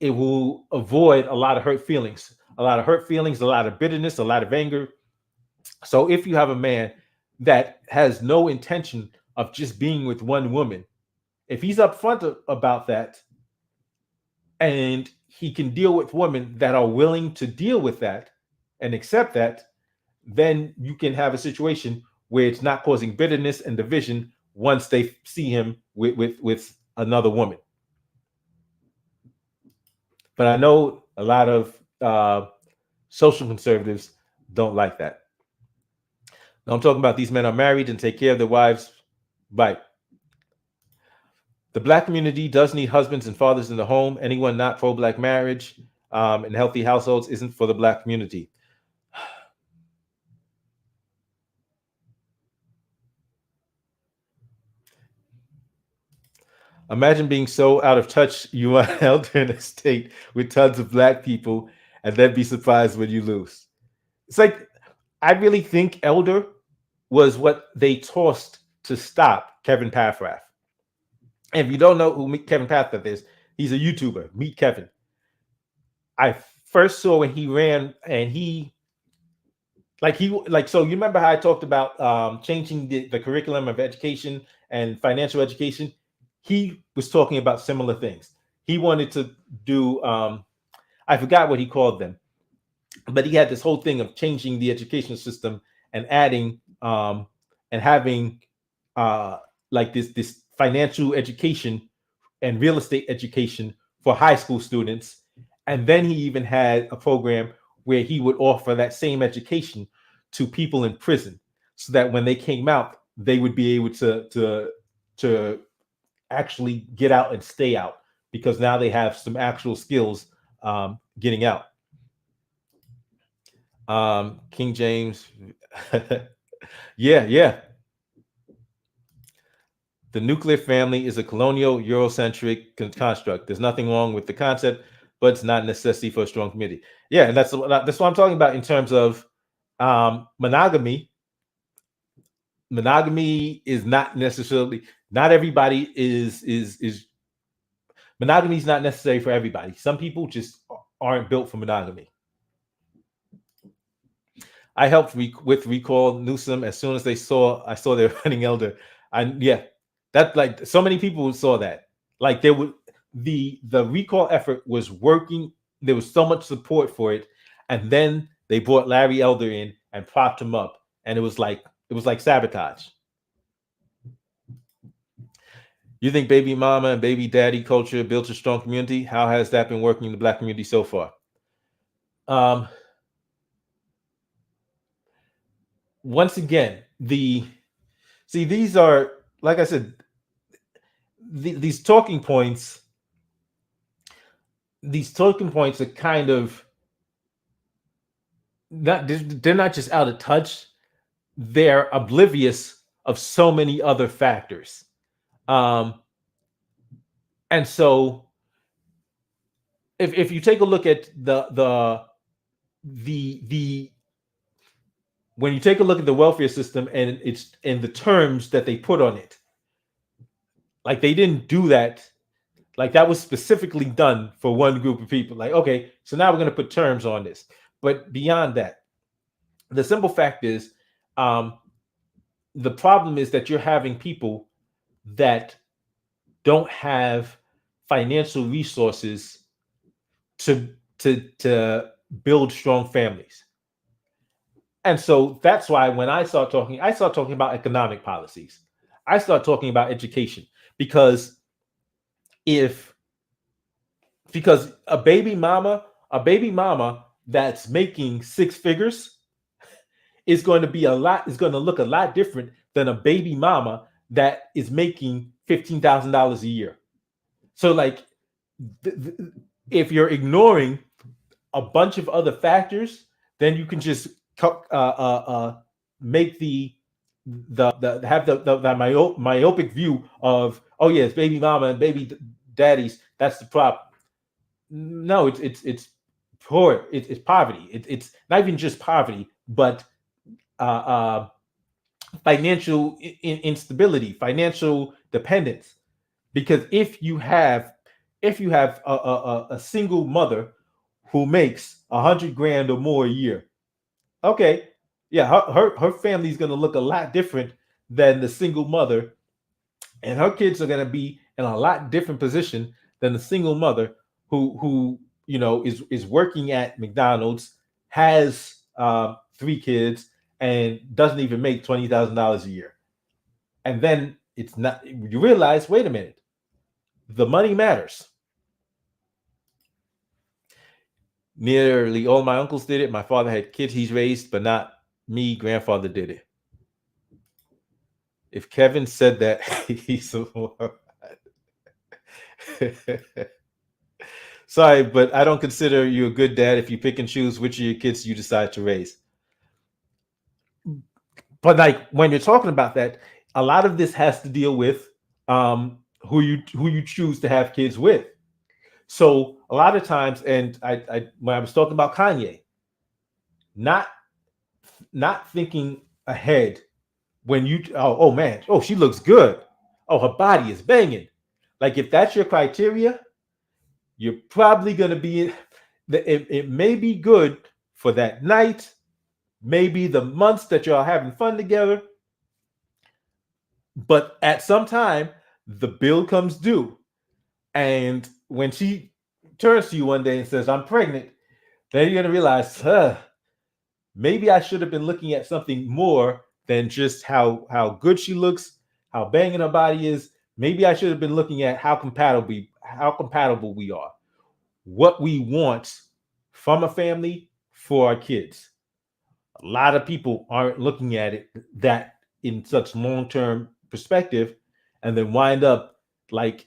it will avoid a lot of hurt feelings, a lot of bitterness, a lot of anger. So if you have a man that has no intention of just being with one woman, if he's upfront about that and he can deal with women that are willing to deal with that and accept that, then you can have a situation where it's not causing bitterness and division once they see him with another woman. But I know a lot of social conservatives don't like that. Now I'm talking about these men are married and take care of their wives. Right. The Black community does need husbands and fathers in the home. Anyone not pro-Black marriage and healthy households isn't for the Black community. Imagine being so out of touch you are elder in a state with tons of Black people and then be surprised when you lose. It's like, I really think elder was what they tossed to stop Kevin Paffrath. And if you don't know who Kevin Paffrath is, he's a YouTuber. Meet Kevin. I first saw when he ran, and so you remember how I talked about changing the curriculum of education and financial education? He was talking about similar things. He wanted to do, I forgot what he called them, but he had this whole thing of changing the education system and adding and having like this financial education and real estate education for high school students. And then he even had a program where he would offer that same education to people in prison, so that when they came out, they would be able to actually get out and stay out, because now they have some actual skills getting out. King James. Yeah. The nuclear family is a colonial, Eurocentric construct. There's nothing wrong with the concept, but it's not a necessity for a strong community. Yeah, and that's what I'm talking about in terms of monogamy. Monogamy is not necessarily, not everybody is monogamy is not necessary for everybody. Some people just aren't built for monogamy. I helped with recall Newsom as soon as I saw their running elder. That, like, so many people saw that. Like, there would the recall effort was working. There was so much support for it, and then they brought Larry Elder in and propped him up, and it was like sabotage. You think baby mama and baby daddy culture built a strong community? How has that been working in the Black community so far? Um, Once again, these are, like I said, these talking points. These talking points are kind of not. They're not just out of touch. They're oblivious of so many other factors. Um, and so, if you take a look at the when you take a look at the welfare system and it's in the terms that they put on it, like they didn't do that. Like that was specifically done for one group of people. Like, okay, so now we're going to put terms on this. But beyond that, the simple fact is, um, the problem is that you're having people that don't have financial resources to to build strong families. And so that's why when I start talking about economic policies. I start talking about education because if because a baby mama that's making six figures is going to look a lot different than a baby mama that is making $15,000 a year. So like th- th- if you're ignoring a bunch of other factors, then you can just make the have the myopic view of, oh yes, baby mama and baby daddies, that's the problem. No, it's poor. It's poverty. It's not even just poverty, but uh, uh, financial instability, financial dependence. Because if you have a single mother who makes 100 grand or more a year, okay, yeah, her family's going to look a lot different than the single mother, and her kids are going to be in a lot different position than the single mother who is working at McDonald's, has three kids, and doesn't even make $20,000 a year. And then it's not, you realize, wait a minute, the money matters. Nearly all my uncles did it. My father had kids he's raised, but not me. Grandfather did it. If Kevin said that, he's a moron. Sorry, but I don't consider you a good dad if you pick and choose which of your kids you decide to raise. But like when you're talking about that, a lot of this has to deal with who you choose to have kids with. So a lot of times, and I when I was talking about Kanye, not not thinking ahead when oh man, oh, she looks good, oh, her body is banging. Like if that's your criteria, you're probably going to be it may be good for that night, maybe the months that y'all having fun together, but at some time the bill comes due, and when she turns to you one day and says, I'm pregnant, then you're going to realize, maybe I should have been looking at something more than just how good she looks, how banging her body is. Maybe I should have been looking at how compatible we are, what we want from a family for our kids. A lot of people aren't looking at it that in such long-term perspective, and then wind up like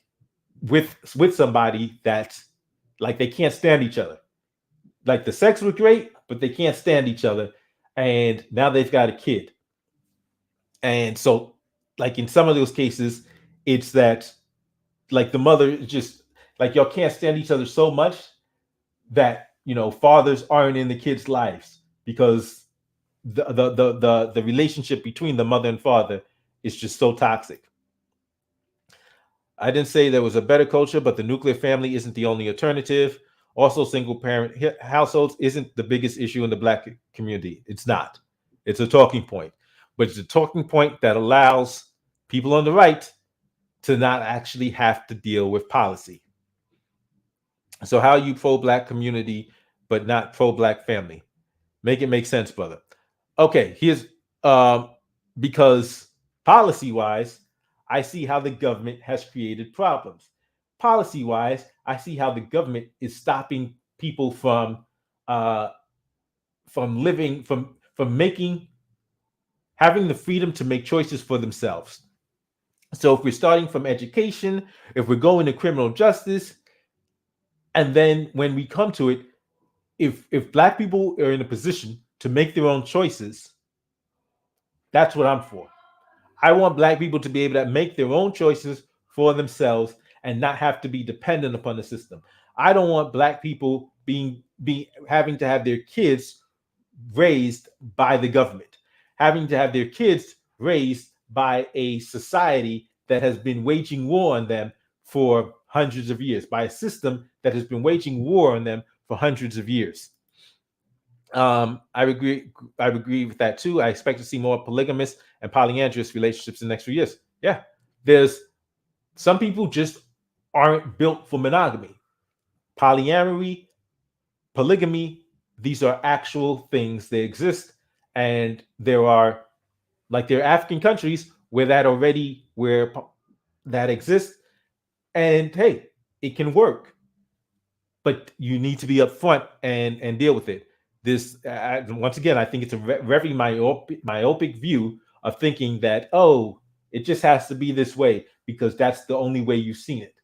with somebody that's like they can't stand each other. Like the sex was great, but they can't stand each other, and now they've got a kid. And so, like in some of those cases, it's that like the mother just like y'all can't stand each other so much that fathers aren't in the kids' lives because the relationship between the mother and father is just so toxic. I didn't say there was a better culture, but the nuclear family isn't the only alternative. Also, single parent households isn't the biggest issue in the Black community. It's not. It's a talking point, but it's a talking point that allows people on the right to not actually have to deal with policy. So, how are you pro Black community but not pro Black family? Make it make sense, brother. Okay, here's um because policy wise, I see how the government has created problems. Policy wise, I see how the government is stopping people uh living from making having the freedom to make choices for themselves. So if we're starting from education, if we're going to criminal justice, and then when we come to it, if black people are in a position to make their own choices, that's what I'm for. I want black people to be able to make their own choices for themselves and not have to be dependent upon the system. I don't want black people being having to have their kids raised by the government, having to have their kids raised by a society that has been waging war on them for hundreds of years, by a system that has been waging war on them for hundreds of years. I agree. I agree with that too. I expect to see more polygamous and polyandrous relationships in the next few years. Yeah, there's some people just aren't built for monogamy. Polyamory, polygamy, these are actual things. They exist, and there are African countries where that exists, and hey, it can work, but you need to be upfront and deal with it. This once again, I think it's a very myopic view of thinking that, oh, it just has to be this way because that's the only way you've seen it.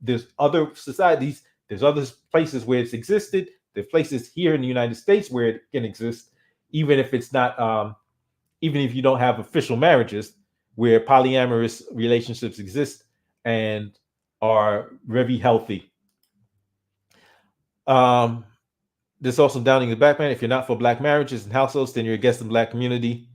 There's other societies, there's other places where it's existed. There's places here in the United States where it can exist, even if it's not, even if you don't have official marriages, where polyamorous relationships exist and are very healthy. There's also downing the black man. If you're not for black marriages and households, then you're against the black community.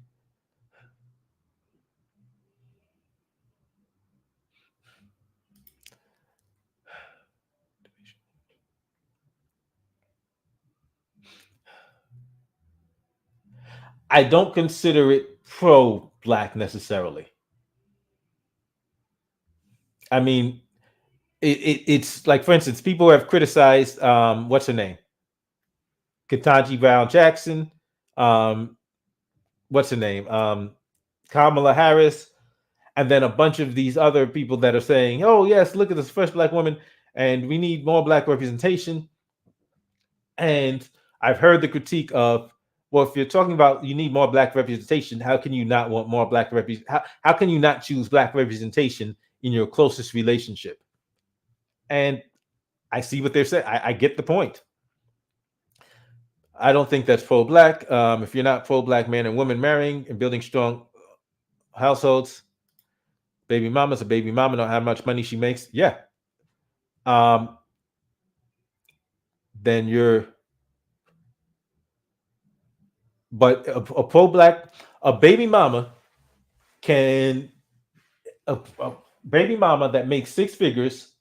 I don't consider it pro-black necessarily. I mean, it's like, for instance, people have criticized what's her name, Ketanji Brown Jackson, um, what's her name, Kamala Harris, and then a bunch of these other people that are saying, "Oh yes, look at this first black woman, and we need more black representation." And I've heard the critique of, well, if you're talking about you need more black representation, how can you not want more black representation? How can you not choose black representation in your closest relationship? And I see what they're saying. I get the point. I don't think that's pro-black. If you're not pro-black man and woman marrying and building strong households, baby mama's a baby mama, don't have much money she makes. Yeah. Um, then you're, but a pro-black, a baby mama can, a baby mama that makes six figures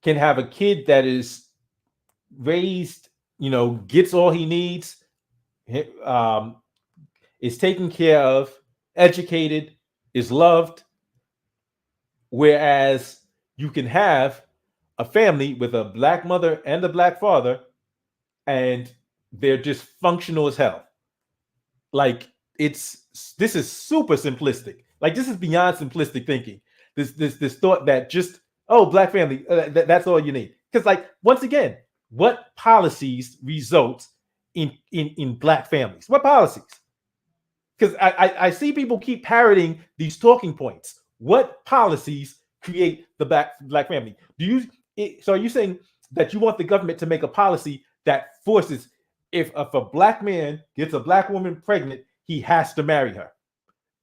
can have a kid that is raised, gets all he needs, um, is taken care of, educated, is loved. Whereas you can have a family with a black mother and a black father, and they're just functional as hell. Like, this is super simplistic. Like, this is beyond simplistic thinking. This thought that just, oh, black family, that's all you need. Because, like, once again, what policies result in black families? What policies? Because I see people keep parroting these talking points. What policies create the black family? So are you saying that you want the government to make a policy that forces, if a black man gets a black woman pregnant, he has to marry her?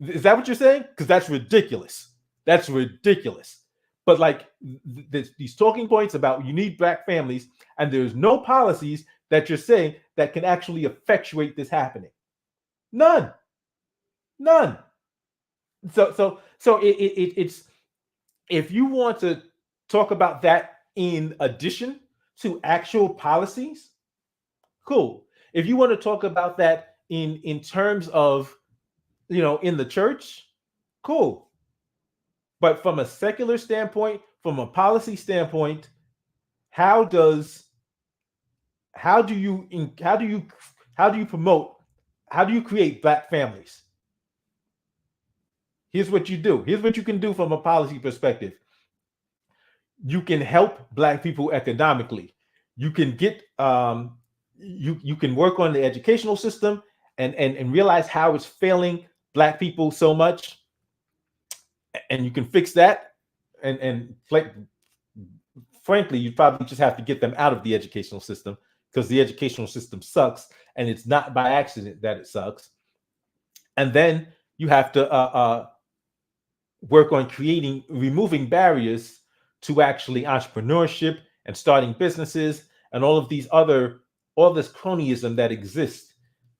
Is that what you're saying? Because that's ridiculous. That's ridiculous. But like these talking points about you need black families, and there's no policies that you're saying that can actually effectuate this happening. None. None. So it's, if you want to talk about that in addition to actual policies, cool. If you want to talk about that in terms of, in the church, cool. But from a secular standpoint, from a policy standpoint, how does how do you promote, how do you create black families? Here's what you do. Here's what you can do from a policy perspective. You can help black people economically. You can get you can work on the educational system and realize how it's failing black people so much, and you can fix that. And frankly, you probably just have to get them out of the educational system, because the educational system sucks, and it's not by accident that it sucks. And then you have to work on removing barriers to actually entrepreneurship and starting businesses and all this cronyism that exists,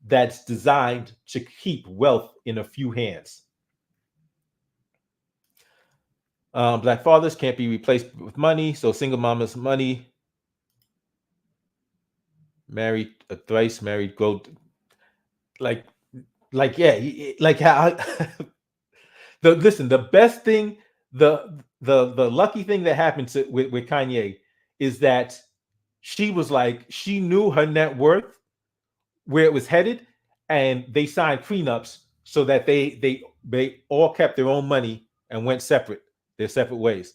that's designed to keep wealth in a few hands. Black fathers can't be replaced with money, so single mamas money. Married thrice, married go like yeah, like how the best thing, the lucky thing that happened with Kanye is that she was like, she knew her net worth, where it was headed, and they signed prenups so that they all kept their own money and went their separate ways.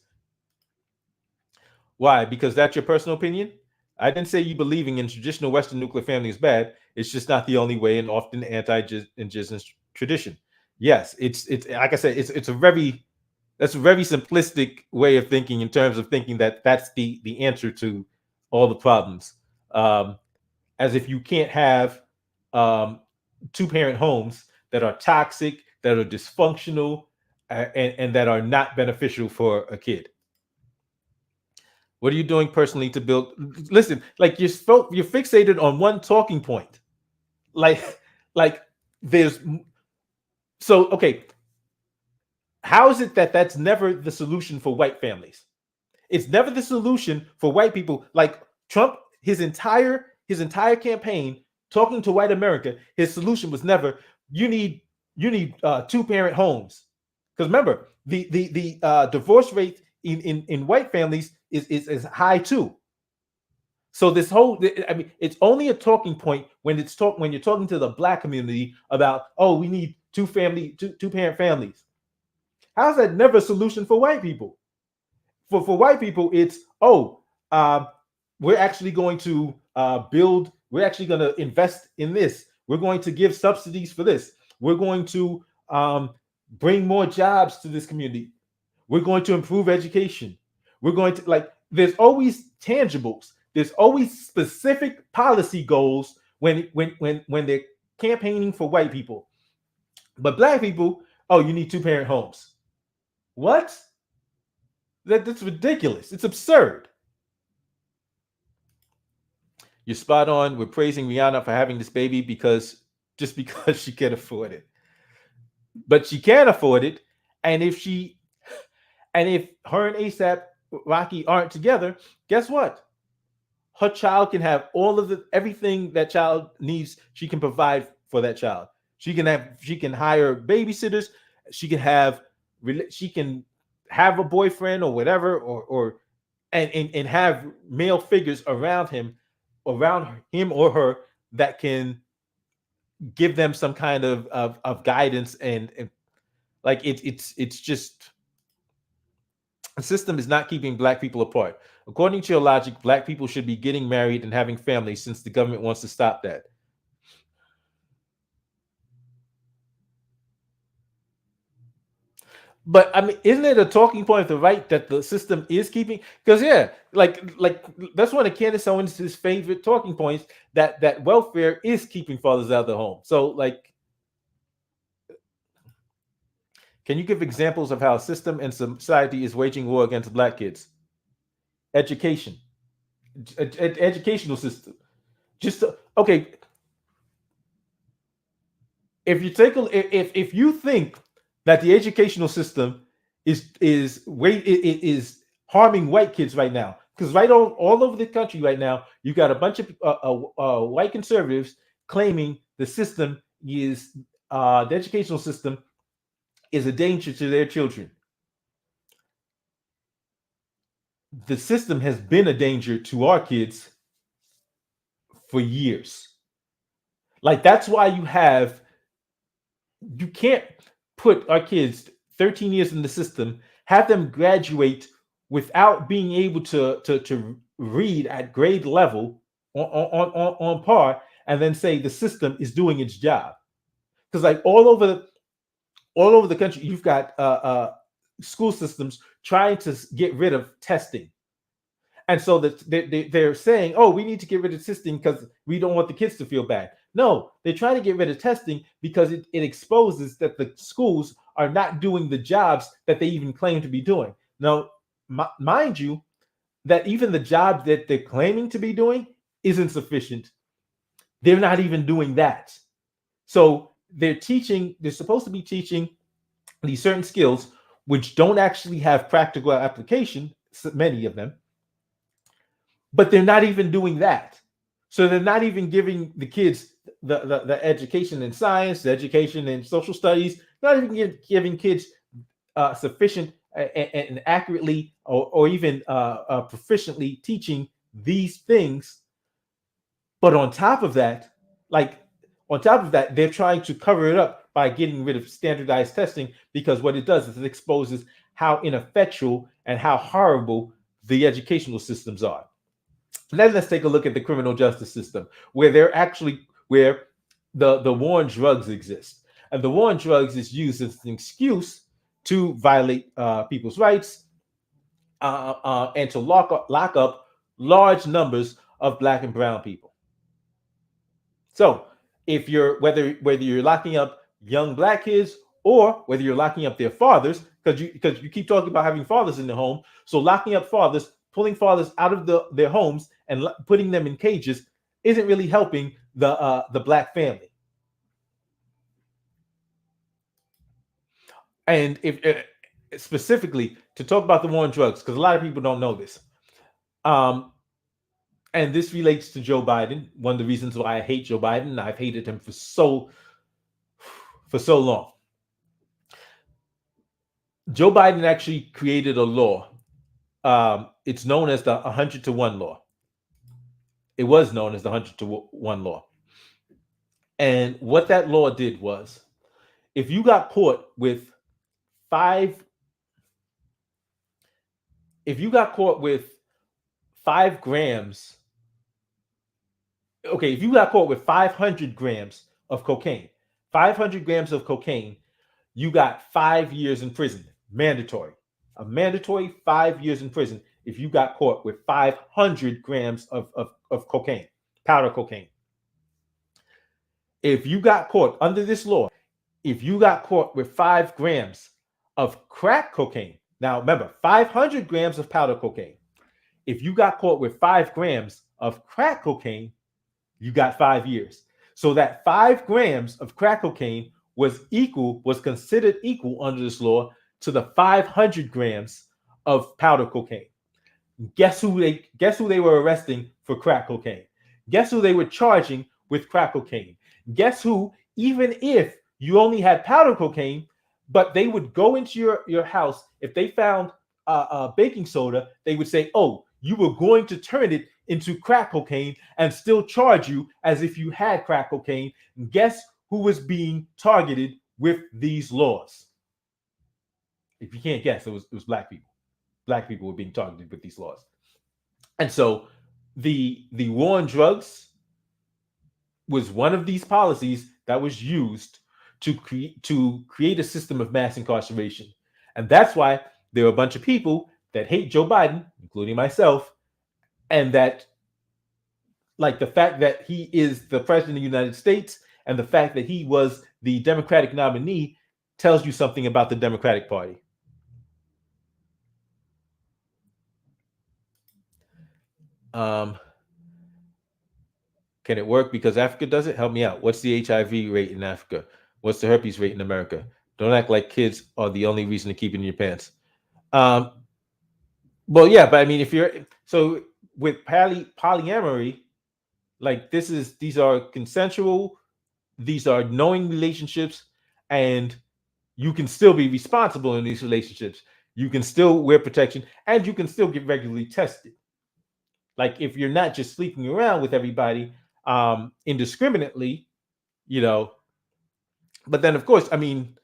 Why? Because that's your personal opinion. I didn't say you believing in traditional Western nuclear family is bad. It's just not the only way, and often anti-indigenous tradition. Yes, it's like I said, it's a very simplistic way of thinking, in terms of thinking that that's the answer to all the problems. As if you can't have two-parent homes that are toxic, that are dysfunctional, and that are not beneficial for a kid. What are you doing personally to build? Listen, like you're fixated on one talking point. Like there's so okay. How is it that that's never the solution for white families? It's never the solution for white people. Like Trump, his entire campaign talking to white America, his solution was never, you need two-parent homes. Because remember, the divorce rate in white families is high too. So this whole, I mean, it's only a talking point when you're talking to the black community about, oh, we need two-parent families. How's that never a solution for white people? For white people, it's, we're actually going to build. We're actually going to invest in this. We're going to give subsidies for this. We're going to bring more jobs to this community. We're going to improve education. We're going to, there's always tangibles. There's always specific policy goals when they're campaigning for white people. But black people, oh, you need two-parent homes. What? That's ridiculous. It's absurd. You're spot on. We're praising Rihanna for having this baby because she can afford it. But she can't afford it, and if her and ASAP Rocky aren't together, guess what? Her child can have everything that child needs. She can provide for that child. She can hire babysitters. She can have a boyfriend or whatever, or have male figures around him or her that can give them some kind of guidance, and like it's just, the system is not keeping black people apart. According to your logic, black people should be getting married and having families, since the government wants to stop that. But I mean, isn't it a talking point of the right that the system is keeping? Because like that's one of Candace Owens' favorite talking points, that welfare is keeping fathers out of the home. So, like, can you give examples of how a system and society is waging war against black kids? Education, educational system. Okay. If you think that the educational system is harming white kids right now, because all over the country right now, you got a bunch of white conservatives claiming the educational system is a danger to their children. The system has been a danger to our kids for years. Like that's why you can't put our kids 13 years in the system, have them graduate without being able to read at grade level on par, and then say the system is doing its job. Because like all over the country, you've got school systems trying to get rid of testing. And so that they're saying, oh, we need to get rid of testing because we don't want the kids to feel bad. No, they're trying to get rid of testing because it exposes that the schools are not doing the jobs that they even claim to be doing. Now, mind you, that even the job that they're claiming to be doing isn't sufficient. They're not even doing that. So they're supposed to be teaching these certain skills which don't actually have practical application, many of them, but they're not even doing that. So they're not even giving the kids the education in science, the education in social studies, not even giving kids sufficient and accurately or even proficiently teaching these things. But on top of that, they're trying to cover it up by getting rid of standardized testing, because what it does is it exposes how ineffectual and how horrible the educational systems are. Then let's take a look at the criminal justice system, where the war on drugs exists, and the war on drugs is used as an excuse to violate people's rights and to lock up large numbers of Black and brown people. So, if you're whether you're locking up young Black kids or whether you're locking up their fathers, because you keep talking about having fathers in the home, so locking up fathers, pulling fathers out of their homes and putting them in cages isn't really helping the Black family. And if specifically to talk about the war on drugs, because a lot of people don't know this, and this relates to Joe Biden. One of the reasons why I hate Joe Biden, I've hated him for so long. Joe Biden actually created a law. It's known as the 100 to 1 law. It was known as the 100 to 1 law. And what that law did was, if you got caught with 5 grams, okay, if you got caught with 500 grams of cocaine, 500 grams of cocaine, you got 5 years in prison, mandatory. A mandatory 5 years in prison if you got caught with 500 grams of cocaine, powder cocaine. If you got caught under this law, if you got caught with 5 grams of crack cocaine, now remember, 500 grams of powder cocaine. If you got caught with 5 grams of crack cocaine, you got 5 years. So that 5 grams of crack cocaine was considered equal under this law to the 500 grams of powder cocaine. Guess who they were arresting for crack cocaine? Guess who they were charging with crack cocaine? Guess who, even if you only had powder cocaine, but they would go into your house, if they found baking soda, they would say, oh, you were going to turn it into crack cocaine and still charge you as if you had crack cocaine. And guess who was being targeted with these laws? If you can't guess, it was Black people. Black people were being targeted with these laws. And so the war on drugs was one of these policies that was used to create a system of mass incarceration. And that's why there are a bunch of people that hate Joe Biden, including myself, and that like the fact that he is the president of the United States and the fact that he was the Democratic nominee tells you something about the Democratic Party. Can it work because Africa does it? Help me out. What's the HIV rate in Africa? What's the herpes rate in America? Don't act like kids are the only reason to keep it in your pants. Well, yeah, but I mean, if you're so with polyamory, like these are consensual, these are knowing relationships, and you can still be responsible in these relationships. You can still wear protection, and you can still get regularly tested. Like if you're not just sleeping around with everybody, indiscriminately, you know. But then, of course, I mean,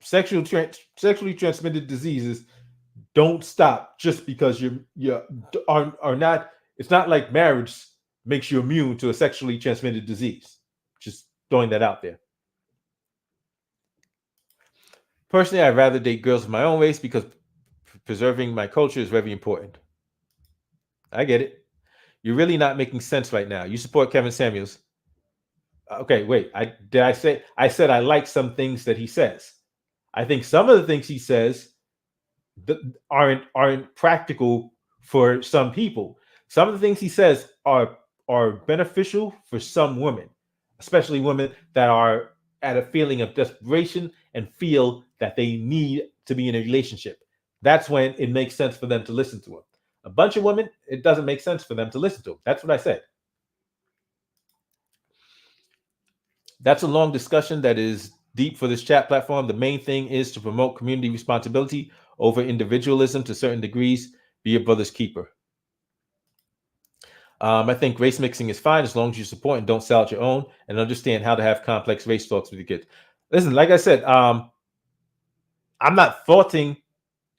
sexually transmitted diseases don't stop just because you are not. It's not like marriage makes you immune to a sexually transmitted disease. Just throwing that out there. Personally, I'd rather date girls of my own race because preserving my culture is very important. I get it. You're really not making sense right now. You support Kevin Samuels. Okay, wait. I said I like some things that he says. I think some of the things he says aren't practical for some people. Some of the things he says are beneficial for some women, especially women that are at a feeling of desperation and feel that they need to be in a relationship. That's when it makes sense for them to listen to him. A bunch of women, it doesn't make sense for them to listen to him. That's what I said. That's a long discussion that is deep for this chat platform. The main thing is to promote community responsibility over individualism to certain degrees. Be your brother's keeper. I think race mixing is fine as long as you support and don't sell out your own and understand how to have complex race talks with your kids. Listen, like I said, I'm not faulting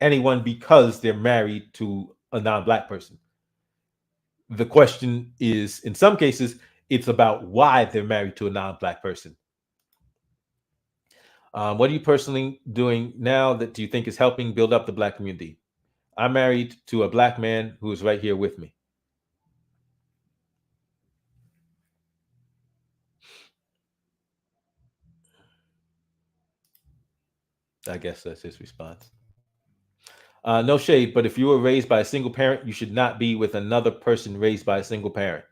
anyone because they're married to a non-Black person. The question is, in some cases, it's about why they're married to a non-Black person. What are you personally doing now that do you think is helping build up the Black community? I'm married to a Black man who is right here with me. I guess that's his response. No shade, but if you were raised by a single parent, you should not be with another person raised by a single parent.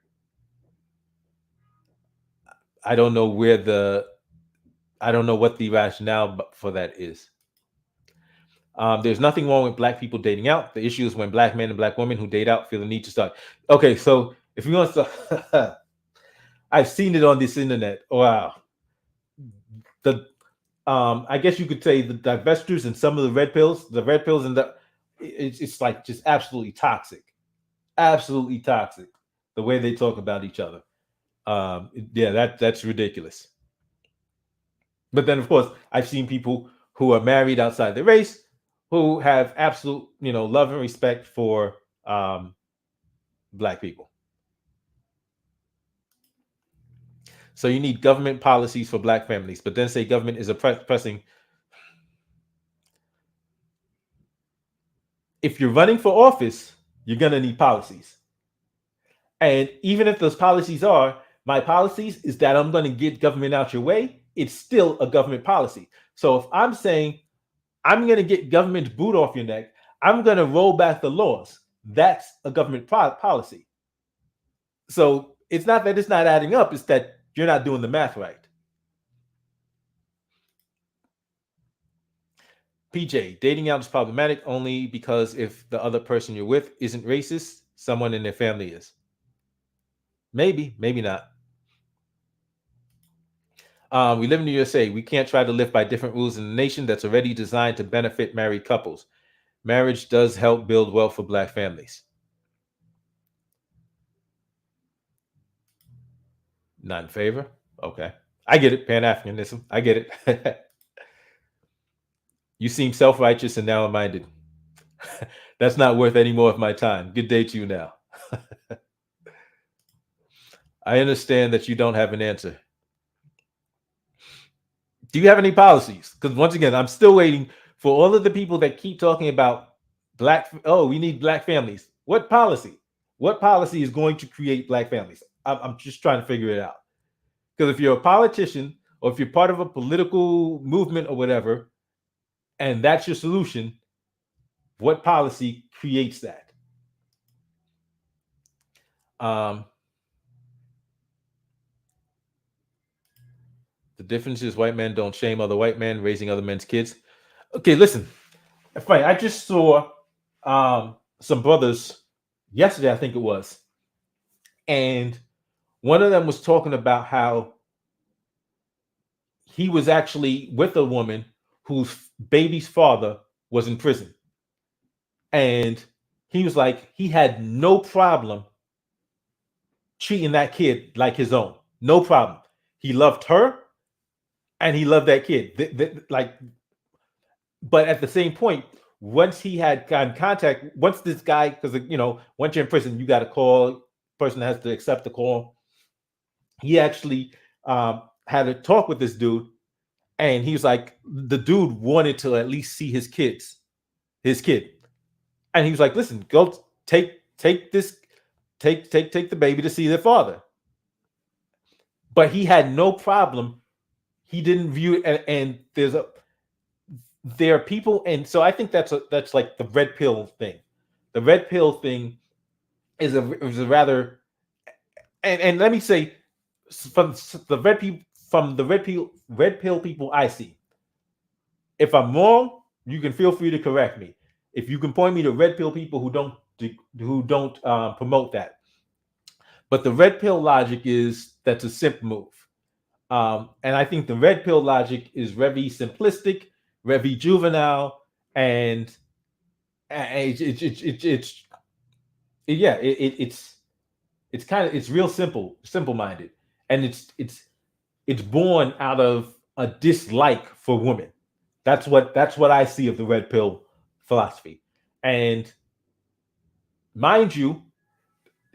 I don't know what the rationale for that is. There's nothing wrong with Black people dating out. The issue is when Black men and Black women who date out feel the need to start. Okay, so if you want to, I've seen it on this internet. Wow, I guess you could say the divestors and some of the red pills, and it's like just absolutely toxic, the way they talk about each other. Yeah, that's ridiculous. But then, of course, I've seen people who are married outside their race who have absolute, love and respect for Black people. So you need government policies for Black families, but then say government is oppressing. If you're running for office, you're going to need policies. And even if those policies are, my policies is that I'm going to get government out your way, it's still a government policy. So if I'm saying I'm going to get government's boot off your neck, I'm going to roll back the laws, that's a government policy. So it's not that it's not adding up, it's that you're not doing the math right. PJ, dating out is problematic only because if the other person you're with isn't racist, someone in their family is. Maybe not. We live in the USA. We can't try to live by different rules in a nation that's already designed to benefit married couples. Marriage does help build wealth for Black families. Not in favor? Okay. I get it. Pan-Africanism. I get it. You seem self-righteous and narrow-minded. That's not worth any more of my time. Good day to you now. I understand that you don't have an answer. Do you have any policies? Because once again, I'm still waiting for all of the people that keep talking about we need Black families. What policy? What policy is going to create Black families? I'm just trying to figure it out. Because if you're a politician or if you're part of a political movement or whatever, and that's your solution, what policy creates that? The difference is white men don't shame other white men raising other men's kids. Okay, listen. Funny, I just saw some brothers yesterday, I think it was, and one of them was talking about how he was actually with a woman whose baby's father was in prison. And he was like, he had no problem treating that kid like his own. No problem. He loved her and he loved that kid. Like, but at the same point, once he had gotten contact, once this guy, because once you're in prison, you got to call. Person has to accept the call. He actually had a talk with this dude, and he was like, the dude wanted to at least see his kid, and he was like, listen, go take this, take the baby to see their father. But he had no problem. He didn't view it, and there are people, and so I think that's like the red pill thing. The red pill thing is a rather, and let me say, from the red pill people I see. If I'm wrong, you can feel free to correct me. If you can point me to red pill people who don't promote that. But the red pill logic is that's a simp move. And I think the red pill logic is very simplistic, very juvenile, and it's it's real simple minded, and it's born out of a dislike for women. That's what I see of the red pill philosophy. And mind you,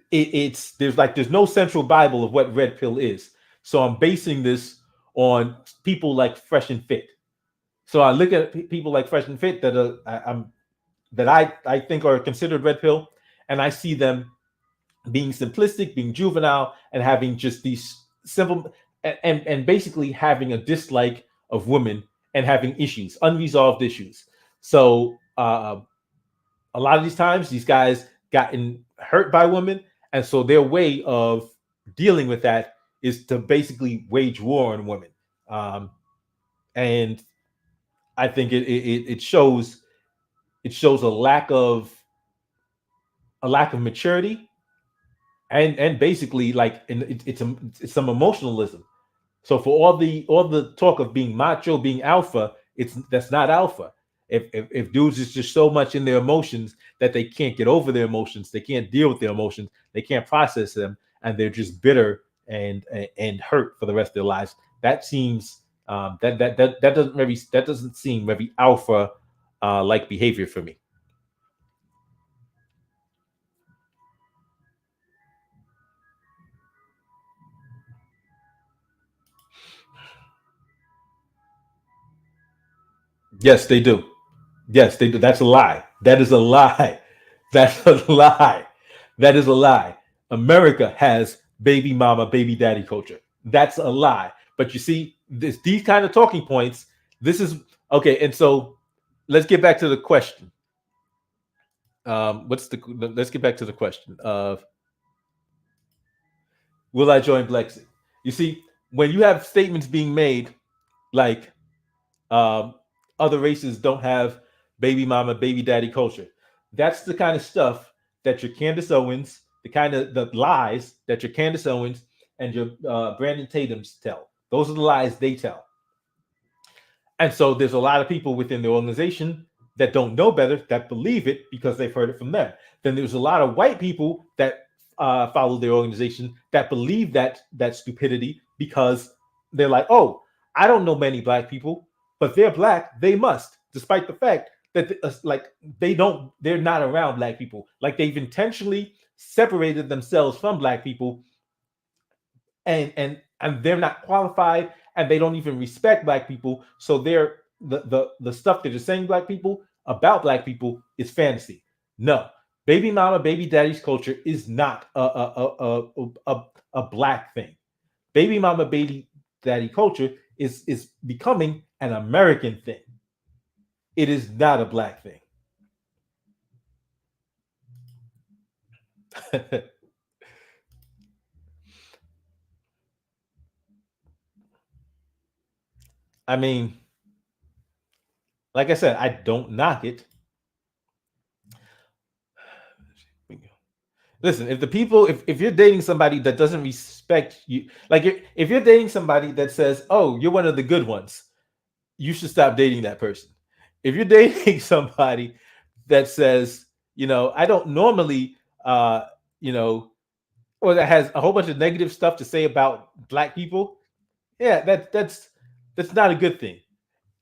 it's there's no central Bible of what red pill is. So I'm basing this on people like Fresh and Fit. So I look at people like Fresh and Fit that I think are considered red pill, and I see them being simplistic, being juvenile, and having just these simple and basically having a dislike of women and having issues, unresolved issues. So a lot of these times, these guys gotten hurt by women, and so their way of dealing with that is to basically wage war on women. And I think it shows a lack of maturity, and basically like it's some emotionalism. So for all the talk of being macho, being alpha, that's not alpha. If dudes is just so much in their emotions that they can't get over their emotions, they can't deal with their emotions, they can't process them, and they're just bitter and hurt for the rest of their lives. That seems that doesn't seem very alpha like behavior for me. Yes, they do. Yes, they do. That's a lie. That is a lie. That's a lie. That is a lie. America has baby mama, baby daddy culture. That's a lie. But you see, these kind of talking points. This is okay. And so let's get back to the question. Let's get back to the question of will I join Blexit? You see, when you have statements being made like um, other races don't have baby mama, baby daddy culture. That's the kind of stuff that your Candace Owens, the lies that your Candace Owens and your Brandon Tatum's tell. Those are the lies they tell. And so there's a lot of people within the organization that don't know better that believe it because they've heard it from them. Then there's a lot of white people that follow their organization that believe that stupidity because they're like, oh, I don't know many black people, but they're black, they must, despite the fact that like they're not around black people. Like they've intentionally separated themselves from black people, and they're not qualified, and they don't even respect black people. So they're the stuff that they're saying black people about black people is fantasy. No, baby mama, baby daddy's culture is not a black thing. Baby mama, baby daddy culture is becoming an American thing. It is not a black thing. I mean, like I said, I don't knock it. Listen, if you're dating somebody that doesn't respect you, like if you're dating somebody that says, "Oh, you're one of the good ones," you should stop dating that person. If you're dating somebody that says, I don't normally, you know, or that has a whole bunch of negative stuff to say about black people, yeah, that's not a good thing.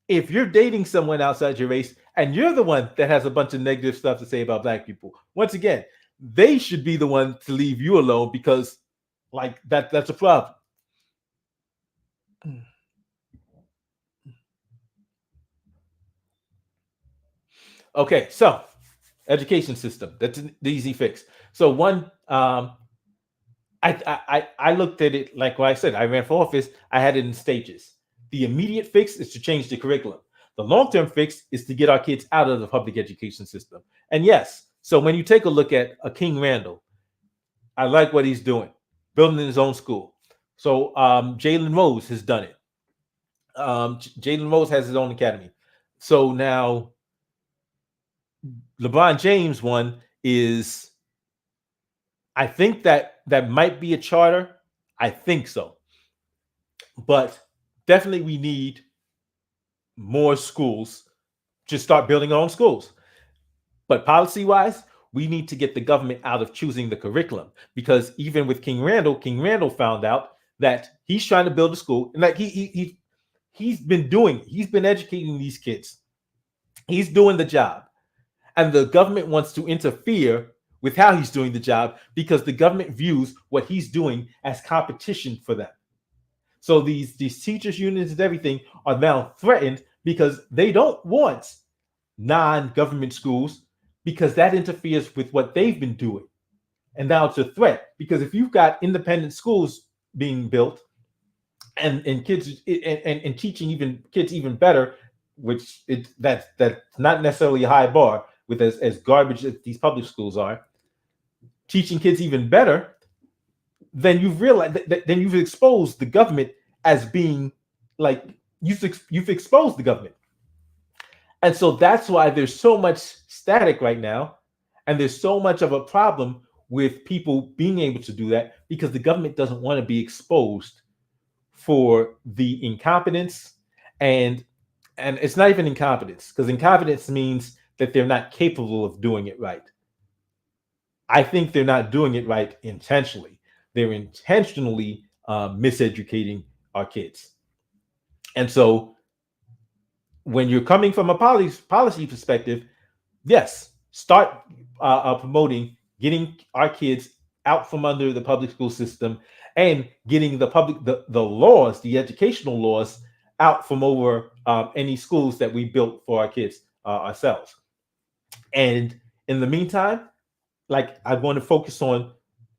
If you're dating someone outside your race and you're the one that has a bunch of negative stuff to say about black people, once again, they should be the one to leave you alone because like that's a problem. Okay, so education system. That's the easy fix. So one, I looked at it like what I said. I ran for office. I had it in stages. The immediate fix is to change the curriculum. The long term fix is to get our kids out of the public education system. And yes, so when you take a look at a King Randall, I like what he's doing, building his own school. So Jalen Rose has done it. Jalen Rose has his own academy. So now LeBron James one is, I think that might be a charter. I think so, but definitely we need more schools to start building our own schools. But policy wise, we need to get the government out of choosing the curriculum because even with King Randall found out that he's trying to build a school and like he's been educating these kids. He's doing the job. And the government wants to interfere with how he's doing the job because the government views what he's doing as competition for them. So these teachers unions and everything are now threatened because they don't want non-government schools because that interferes with what they've been doing. And now it's a threat because if you've got independent schools being built and kids and teaching even kids even better, which that's not necessarily a high bar with as garbage as these public schools are, teaching kids even better, then you've realized then you've exposed the government as being like you've exposed the government. And so that's why there's so much static right now. And there's so much of a problem with people being able to do that because the government doesn't want to be exposed for the incompetence and it's not even incompetence because incompetence means that they're not capable of doing it right. I think they're not doing it right intentionally. They're intentionally miseducating our kids. And so when you're coming from a policy perspective, yes, start promoting getting our kids out from under the public school system and getting the laws, the educational laws, out from over any schools that we built for our kids ourselves. And in the meantime, like I want to focus on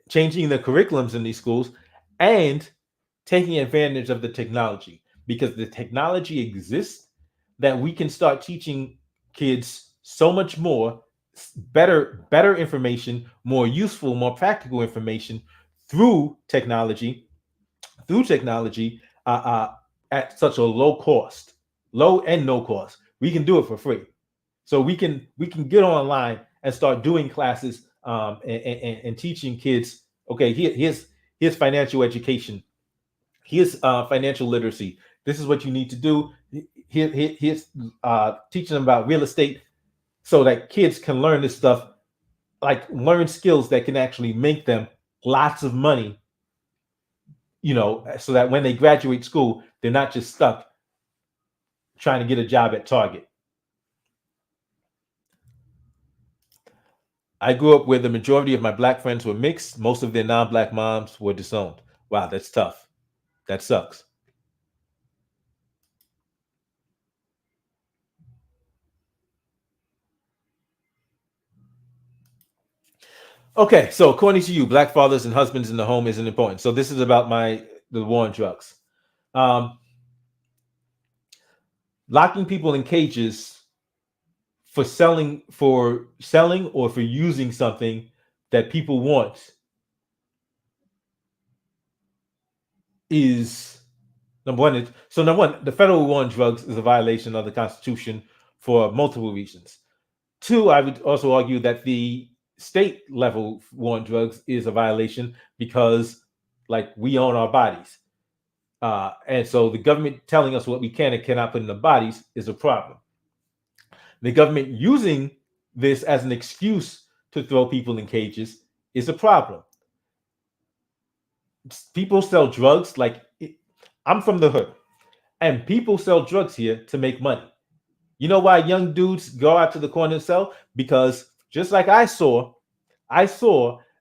changing the curriculums in these schools and taking advantage of the technology because the technology exists that we can start teaching kids so much more better information, more useful, more practical information through technology uh, uh, at such a low and no cost. We can do it for free. So we can get online and start doing classes and teaching kids. Okay, here's financial education. Here's financial literacy. This is what you need to do. Here's teaching them about real estate so that kids can learn this stuff, like learn skills that can actually make them lots of money, so that when they graduate school, they're not just stuck trying to get a job at Target. I grew up where the majority of my black friends were mixed. Most of their non-black moms were disowned. Wow, that's tough. That sucks. Okay, so according to you, black fathers and husbands in the home isn't important. So this is about the war on drugs. Um, Locking people in cages for selling or for using something that people want is number one. So number one, the federal war on drugs is a violation of the Constitution for multiple reasons. Two, I would also argue that the state level war on drugs is a violation because, like, we own our bodies. And so the government telling us what we can and cannot put in the bodies is a problem. The government using this as an excuse to throw people in cages is a problem. People sell drugs I'm from the hood, and people sell drugs here to make money. You know why young dudes go out to the corner and sell? Because just like I saw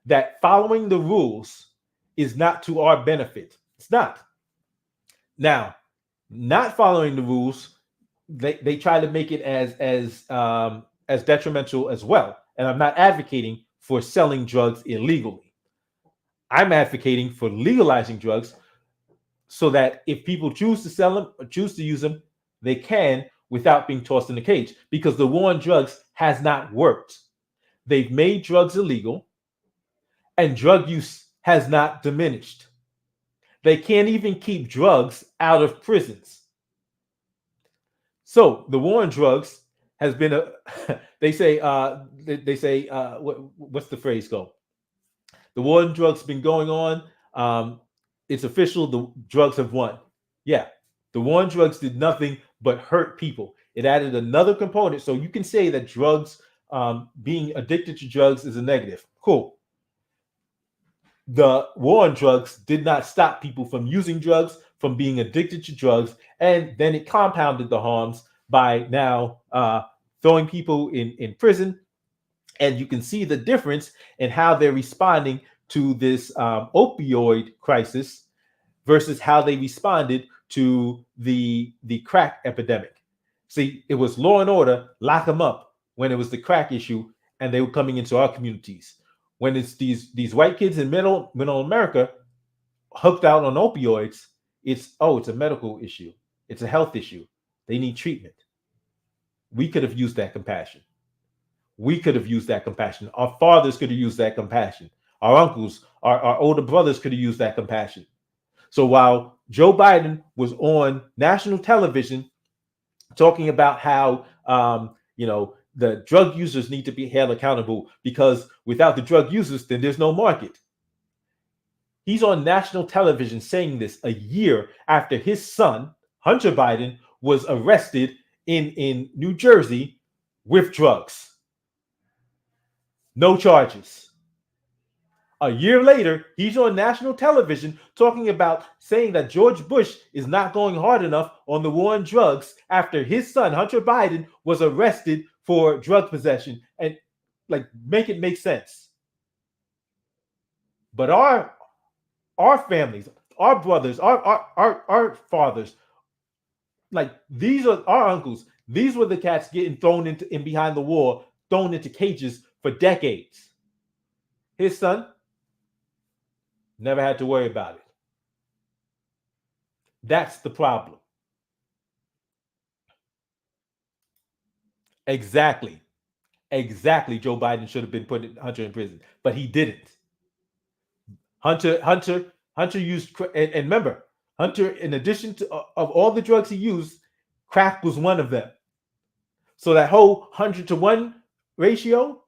that following the rules is not to our benefit. It's not. Now, not following the rules, they try to make it as detrimental as well. And I'm not advocating for selling drugs illegally. I'm advocating for legalizing drugs so that if people choose to sell them or choose to use them, they can without being tossed in the cage. Because the war on drugs has not worked. They've made drugs illegal, and drug use has not diminished. They can't even keep drugs out of prisons. So the war on drugs has been a. What's the phrase go? The war on drugs has been going on. It's official. The drugs have won. Yeah, the war on drugs did nothing but hurt people. It added another component. So you can say that drugs, being addicted to drugs, is a negative. Cool. The war on drugs did not stop people from using drugs, from being addicted to drugs, and then it compounded the harms by now throwing people in prison. And you can see the difference in how they're responding to this opioid crisis versus how they responded to the crack epidemic. See, it was law and order, lock them up when it was the crack issue, and they were coming into our communities. When it's these white kids in middle America hooked out on opioids, it's a medical issue. It's a health issue. They need treatment. We could have used that compassion. We could have used that compassion. Our fathers could have used that compassion. Our uncles, our older brothers could have used that compassion. So while Joe Biden was on national television talking about how the drug users need to be held accountable because without the drug users, then there's no market. He's on national television saying this a year after his son, Hunter Biden, was arrested in New Jersey with drugs. No charges. A year later, he's on national television talking about saying that George Bush is not going hard enough on the war on drugs after his son, Hunter Biden, was arrested for drug possession. And make it make sense. But our families, our brothers, our fathers, these are our uncles. These were the cats getting thrown in behind the wall, thrown into cages for decades. His son never had to worry about it. That's the problem. Exactly. Joe Biden should have been putting Hunter in prison, but he didn't. Hunter used, and remember, Hunter, in addition to of all the drugs he used, crack was one of them. So that whole 100-to-1 ratio,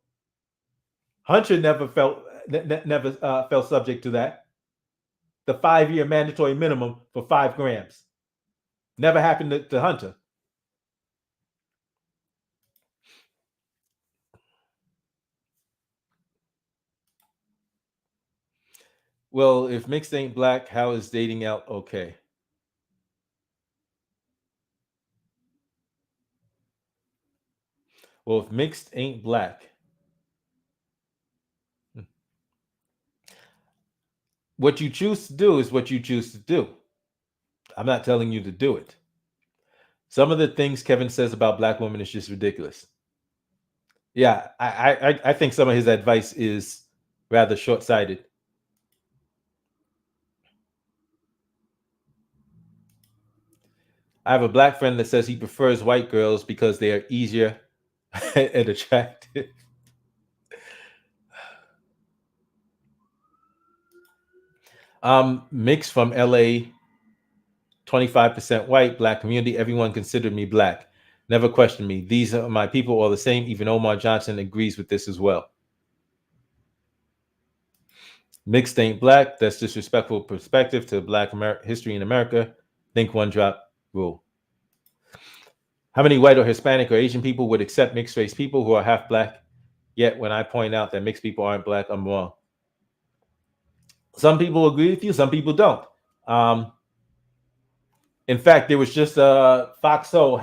Hunter never felt subject to that. The 5-year mandatory minimum for 5 grams never happened to Hunter. Well, if mixed ain't black, how is dating out okay? Well, if mixed ain't black, what you choose to do is what you choose to do. I'm not telling you to do it. Some of the things Kevin says about black women is just ridiculous. Yeah, I think some of his advice is rather short-sighted. I have a black friend that says he prefers white girls because they are easier and attractive. Mixed from LA, 25% white, black community. Everyone considered me black. Never questioned me. These are my people all the same. Even Omar Johnson agrees with this as well. Mixed ain't black. That's disrespectful perspective to black history in America. Think one drop rule. How many white or Hispanic or Asian people would accept mixed race people who are half black? Yet when I point out that mixed people aren't black, I'm wrong. Some people agree with you, some people don't. Um, in fact, there was just Foxo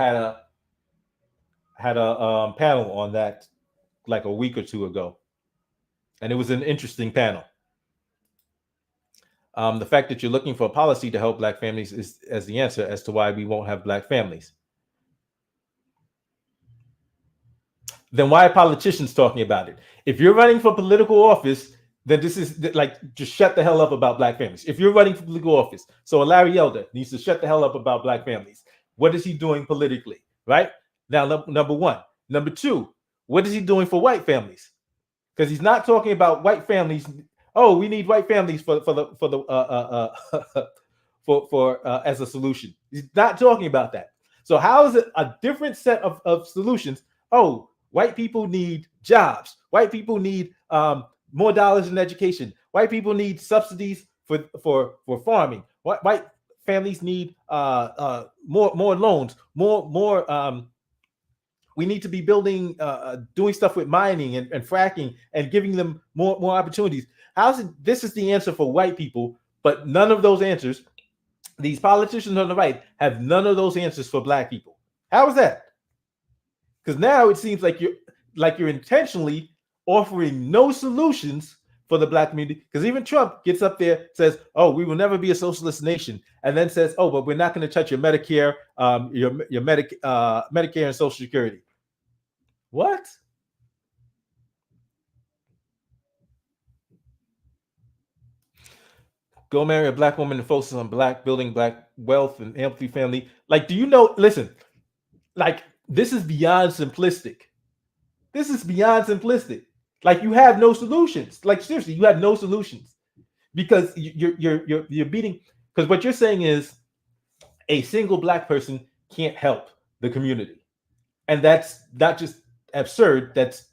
had a panel on that like a week or two ago, and it was an interesting panel. The fact that you're looking for a policy to help Black families is as the answer as to why we won't have Black families. Then why are politicians talking about it? If you're running for political office, then this is like just shut the hell up about Black families. If you're running for political office, so a Larry Elder needs to shut the hell up about Black families. What is he doing politically? Right now, number one. Number two, what is he doing for white families? Because he's not talking about white families. Oh, we need white families for as a solution. He's not talking about that. So how is it a different set of solutions? Oh, white people need jobs. White people need more dollars in education. White people need subsidies for farming. White families need more loans, more. We need to be building, doing stuff with mining and fracking and giving them more opportunities. How's it? This is the answer for white people, but none of those answers. These politicians on the right have none of those answers for Black people. How is that? Because now it seems like you're intentionally offering no solutions for the Black community. Because even Trump gets up there, says, "Oh, we will never be a socialist nation," and then says, "Oh, but we're not going to touch your Medicare, your Medicare and Social Security." What? Go marry a Black woman and focus on building Black wealth and healthy family. Like, do you know? Listen, like this is beyond simplistic. This is beyond simplistic. Like you have no solutions. Like seriously, you have no solutions because you're beating. Because what you're saying is a single Black person can't help the community, and that's not just absurd. That's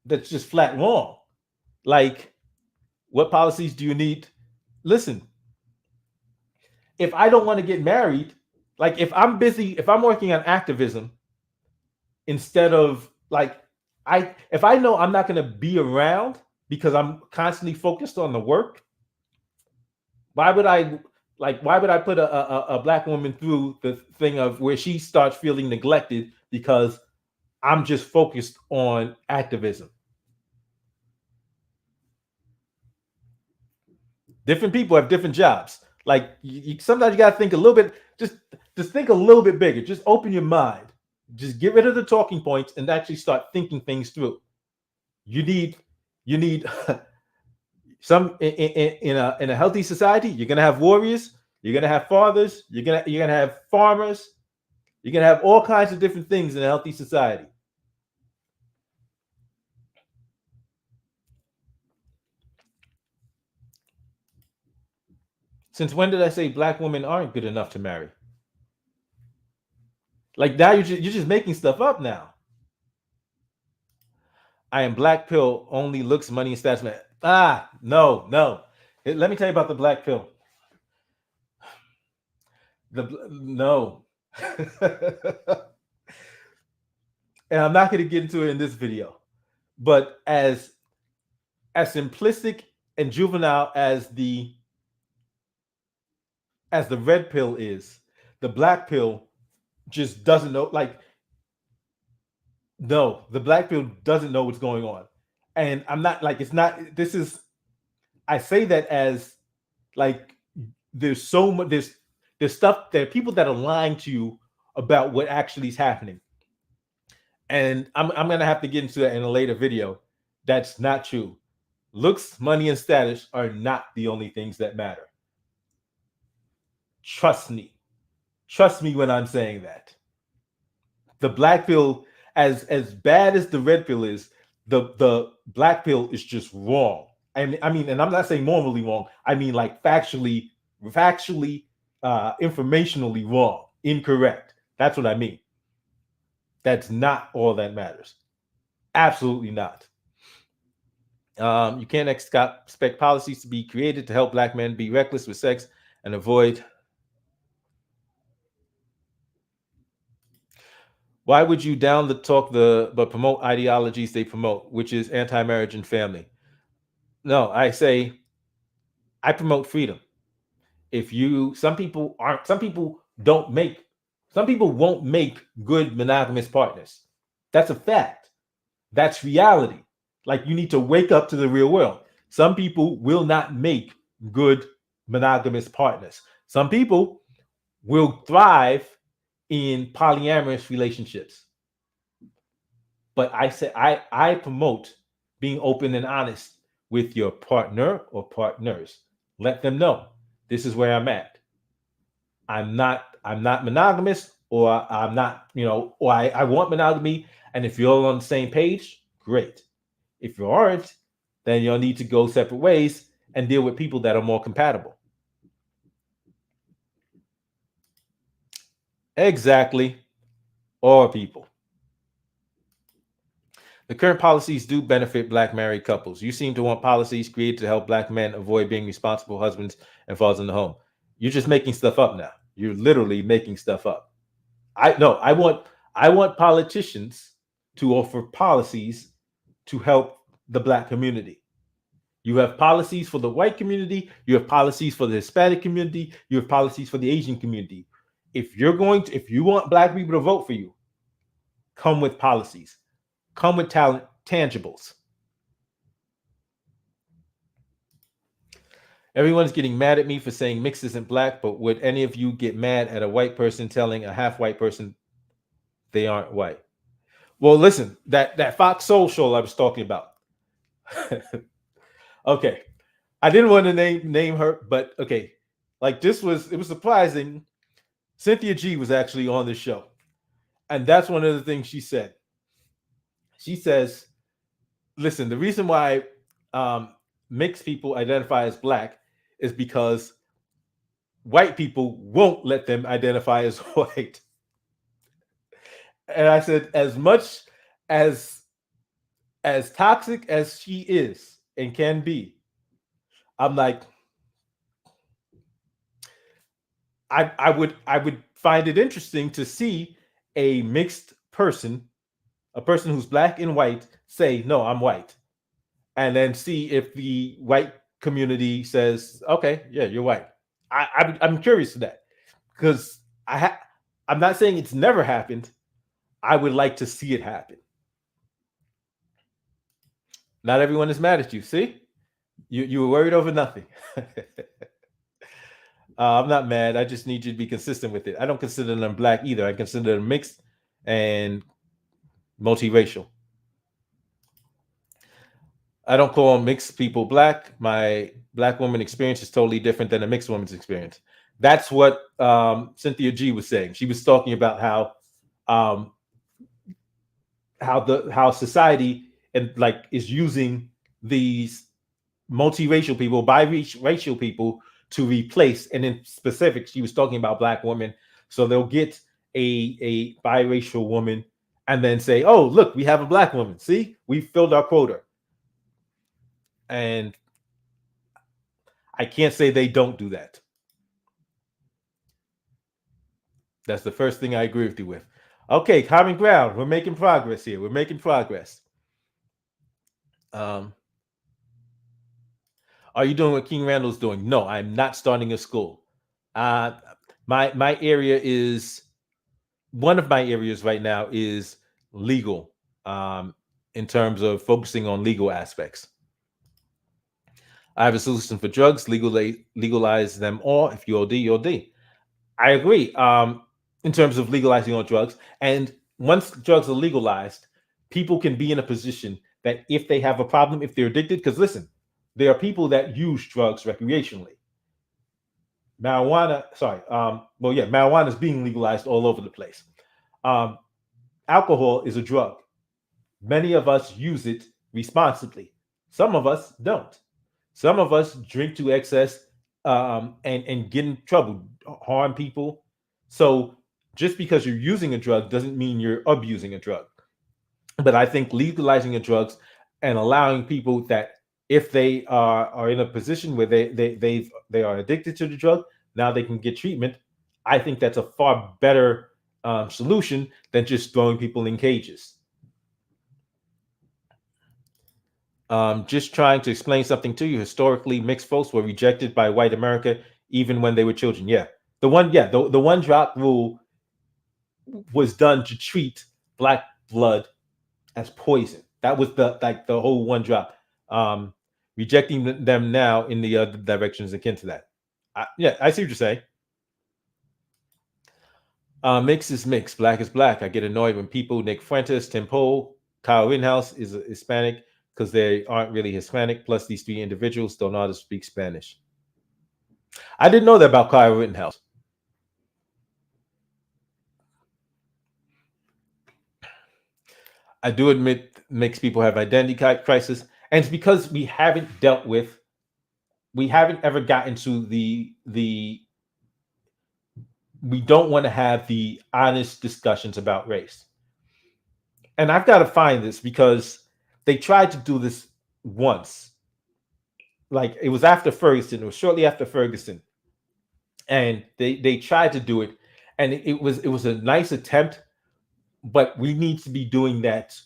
just flat wrong. Like, what policies do you need? Listen, if I don't want to get married, like if I'm busy, if I'm working on activism instead of like if I know I'm not going to be around because I'm constantly focused on the work, why would I put a Black woman through the thing of where she starts feeling neglected because I'm just focused on activism? Different people have different jobs. Like sometimes you got to think a little bit, just think a little bit bigger. Just open your mind. Just get rid of the talking points and actually start thinking things through. You need some in a healthy society. You're gonna have warriors. You're gonna have fathers. You're gonna have farmers. You're gonna have all kinds of different things in a healthy society. Since when did I say Black women aren't good enough to marry? Like now you're just making stuff up now. I am Black pill, only looks, money, and status. Man. No. Let me tell you about the Black pill. No. And I'm not going to get into it in this video, but as simplistic and juvenile as the red pill is, the Black pill just doesn't know. Like, no, the Black pill doesn't know what's going on, and I'm not like it's not. This is. I say that as like there's so much. There's stuff. There are people that are lying to you about what actually is happening, and I'm gonna have to get into that in a later video. That's not true. Looks, money, and status are not the only things that matter. Trust me. Trust me when I'm saying that. The Black pill, as bad as the red pill is, the Black pill is just wrong. And I mean, and I'm not saying morally wrong. I mean like factually, informationally wrong, incorrect. That's what I mean. That's not all that matters. Absolutely not. You can't expect policies to be created to help Black men be reckless with sex and avoid. Why would you down the talk but promote ideologies they promote, which is anti-marriage and family? No, I say I promote freedom. If you, some people aren't, some people don't make, some people won't make good monogamous partners. That's a fact. That's reality. Like, you need to wake up to the real world. Some people will not make good monogamous partners. Some people will thrive in polyamorous relationships. But I say I promote being open and honest with your partner or partners. Let them know this is where I'm at. I'm not monogamous, or I'm not, or I want monogamy. And if you're all on the same page, great. If you aren't, then you'll need to go separate ways and deal with people that are more compatible. Exactly. Or people. The current policies do benefit Black married couples. You seem to want policies created to help Black men avoid being responsible husbands and fathers in the home. You're just making stuff up now. You're literally making stuff up. I want politicians to offer policies to help the Black community. You have policies for the white community, you have policies for the Hispanic community, you have policies for the Asian community. If you want Black people to vote for you, come with policies, come with talent, tangibles. Everyone's getting mad at me for saying mixed isn't Black, but would any of you get mad at a white person telling a half white person they aren't white? Well, listen, that Fox Soul show I was talking about. Okay, I didn't want to name her, but okay, like it was surprising. Cynthia G was actually on the show, and that's one of the things she said. She says, "Listen, the reason why mixed people identify as Black is because white people won't let them identify as white." And I said, as much as toxic as she is and can be, I'm like, I would find it interesting to see a mixed person, a person who's Black and white, say, no, I'm white. And then see if the white community says, okay, yeah, you're white. I'm curious to that, because I'm not saying it's never happened. I would like to see it happen. Not everyone is mad at you. See, you were worried over nothing. I'm not mad. I just need you to be consistent with it. I don't consider them Black either. I consider them mixed and multiracial. I don't call mixed people Black. My Black woman experience is totally different than a mixed woman's experience. That's what Cynthia G was saying. She was talking about how society and like is using these multiracial people, biracial people to replace, and in specific, she was talking about Black women. So they'll get a biracial woman and then say, "Oh, look, we have a Black woman. See, we filled our quota." And I can't say they don't do that. That's the first thing I agree with you with. Okay, common ground. We're making progress here. We're making progress. Are you doing what King Randall's doing? No, I'm not starting a school. My area is, one of my areas right now is legal, in terms of focusing on legal aspects. I have a solution for drugs. Legalize them all. If you OD, you OD. I agree. In terms of legalizing all drugs, and once drugs are legalized, people can be in a position that if they have a problem, if they're addicted, because listen, there are people that use drugs recreationally. Marijuana, sorry, marijuana is being legalized all over the place. Alcohol is a drug. Many of us use it responsibly. Some of us don't. Some of us drink to excess, and get in trouble, harm people. So just because you're using a drug doesn't mean you're abusing a drug. But I think legalizing the drugs and allowing people that if they are in a position where they are addicted to the drug, now they can get treatment. I think that's a far better solution than just throwing people in cages. Just trying to explain something to you. Historically, mixed folks were rejected by white America even when they were children. Yeah, the one drop rule was done to treat black blood as poison. That was the whole one drop. Um, Rejecting them now in the other directions akin to that. Yeah, I see what you're saying. Mix is mix. Black is black. I get annoyed when people Nick Fuentes, Tim Poe, Kyle Rittenhouse is a Hispanic because they aren't really Hispanic. Plus, these three individuals don't know how to speak Spanish. I didn't know that about Kyle Rittenhouse. I do admit mixed people have identity crisis, and it's because we haven't ever gotten to the we don't want to have the honest discussions about race. And I've got to find this because they tried to do this once. Like it was after Ferguson, it was shortly after Ferguson, and they tried to do it, and it was a nice attempt, but we need to be doing that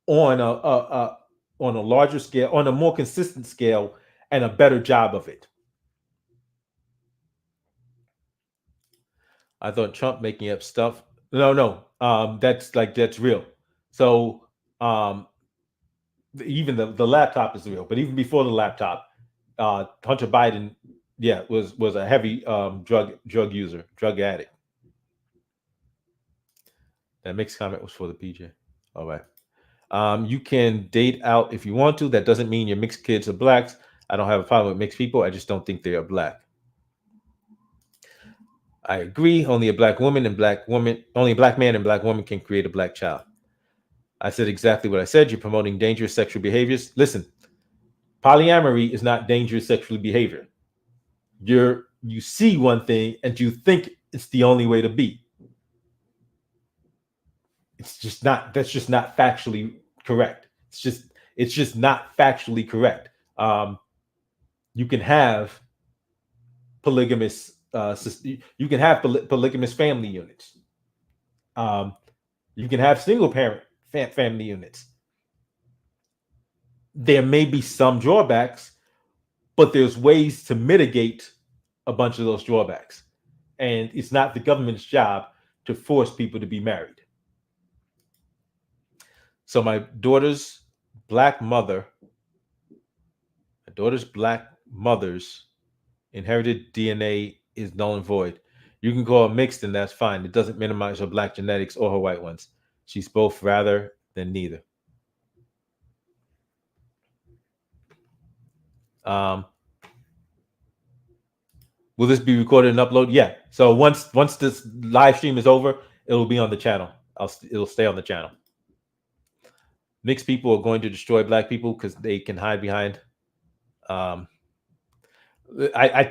on a larger scale, on a more consistent scale, and a better job of it. I thought Trump making up stuff. No. That's real. So even the laptop is real. But even before the laptop, Hunter Biden, yeah, was a heavy drug user, drug addict. That mixed comment was for the PJ. All right. You can date out if you want to. That doesn't mean your mixed kids are blacks. I don't have a problem with mixed people. I just don't think they are black. I agree. Only a black woman, only a black man and black woman can create a black child. I said exactly what I said. You're promoting dangerous sexual behaviors. Listen, polyamory is not dangerous sexual behavior. You see one thing and you think it's the only way to be. It's just not. That's just not factually correct. It's just not factually correct. You can have polygamous. You can have polygamous family units. You can have single parent family units. There may be some drawbacks, but there's ways to mitigate a bunch of those drawbacks. And it's not the government's job to force people to be married. So my daughter's black mother's inherited DNA is null and void. You can call her mixed, and that's fine. It doesn't minimize her black genetics or her white ones. She's both rather than neither. Will this be recorded and uploaded? Yeah. So once this live stream is over, it'll be on the channel. It'll stay on the channel. Mixed people are going to destroy black people because they can hide behind. I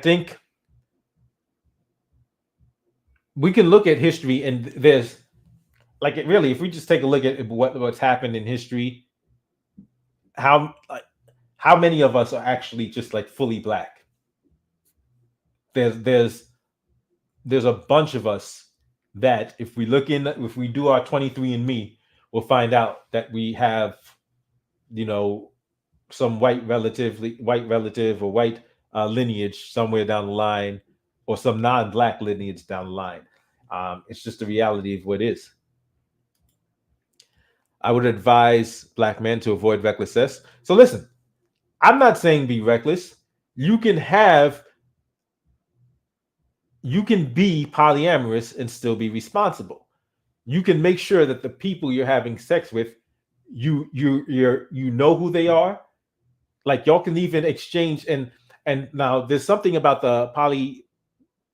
think we can look at history, and there's like it really. If we just take a look at what's happened in history, how many of us are actually just like fully black? There's a bunch of us that if we do our 23andMe, we'll find out that we have, some white relative or white lineage somewhere down the line, or some non-black lineage down the line. It's just the reality of what it is. I would advise black men to avoid reckless sex. So listen, I'm not saying be reckless. You can be polyamorous and still be responsible. You can make sure that the people you're having sex with, you know who they are. Like y'all can even exchange and now there's something about many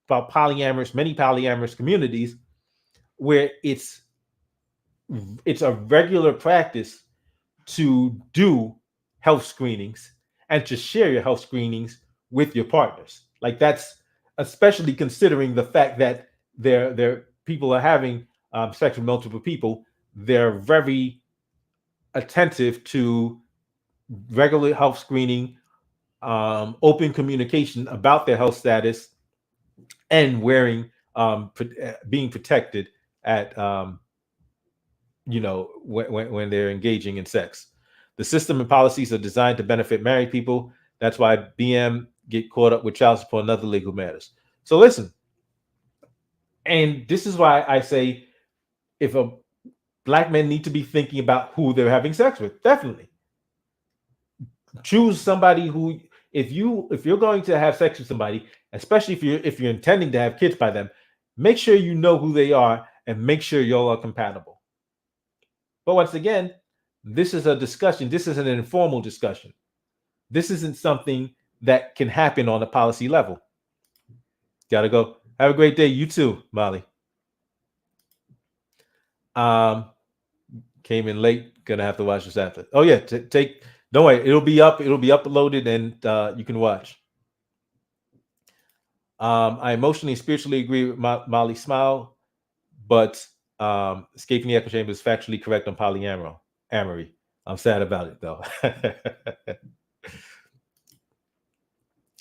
polyamorous communities where it's a regular practice to do health screenings and to share your health screenings with your partners. Like that's especially considering the fact that there people are having sex with multiple people. They're very attentive to regular health screening, open communication about their health status, and being protected at when they're engaging in sex. The system and policies are designed to benefit married people. That's why BM get caught up with child support and other legal matters. So listen, and this is why I say if a black men need to be thinking about who they're having sex with. Definitely choose somebody who, if you're going to have sex with somebody, especially if you're intending to have kids by them, make sure you know who they are and make sure y'all are compatible. But once again, this is a discussion. This is an informal discussion. This isn't something that can happen on a policy level. Gotta go. Have a great day. You too, Molly. Came in late. Gonna have to watch this after. Oh yeah, take. Don't worry. It'll be up. It'll be uploaded, and you can watch. I emotionally and spiritually agree with Molly Smile, but escaping the echo chamber is factually correct on polyamory. I'm sad about it though.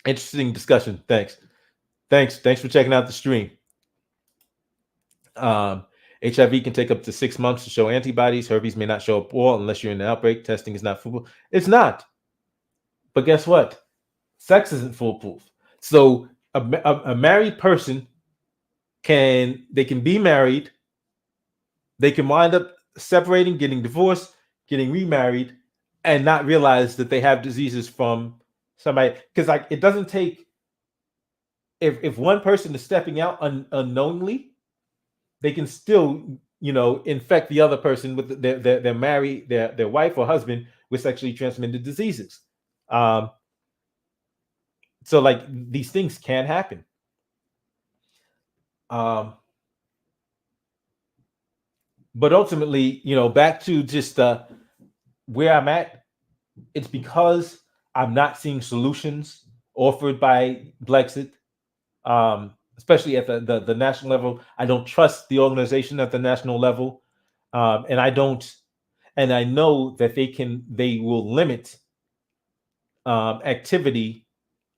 Interesting discussion. Thanks for checking out the stream. HIV can take up to 6 months to show antibodies. Herpes may not show up all unless you're in an outbreak. Testing is not foolproof. It's not. But guess what? Sex isn't foolproof. So a married person can be married. They can wind up separating, getting divorced, getting remarried, and not realize that they have diseases from somebody. Because like it doesn't take, if one person is stepping out unknowingly, they can still, infect the other person with their wife or husband with sexually transmitted diseases. So like these things can happen. But ultimately, back to just where I'm at, it's because I'm not seeing solutions offered by Blexit, especially at the national level. I don't trust the organization at the national level, and I know that they will limit activity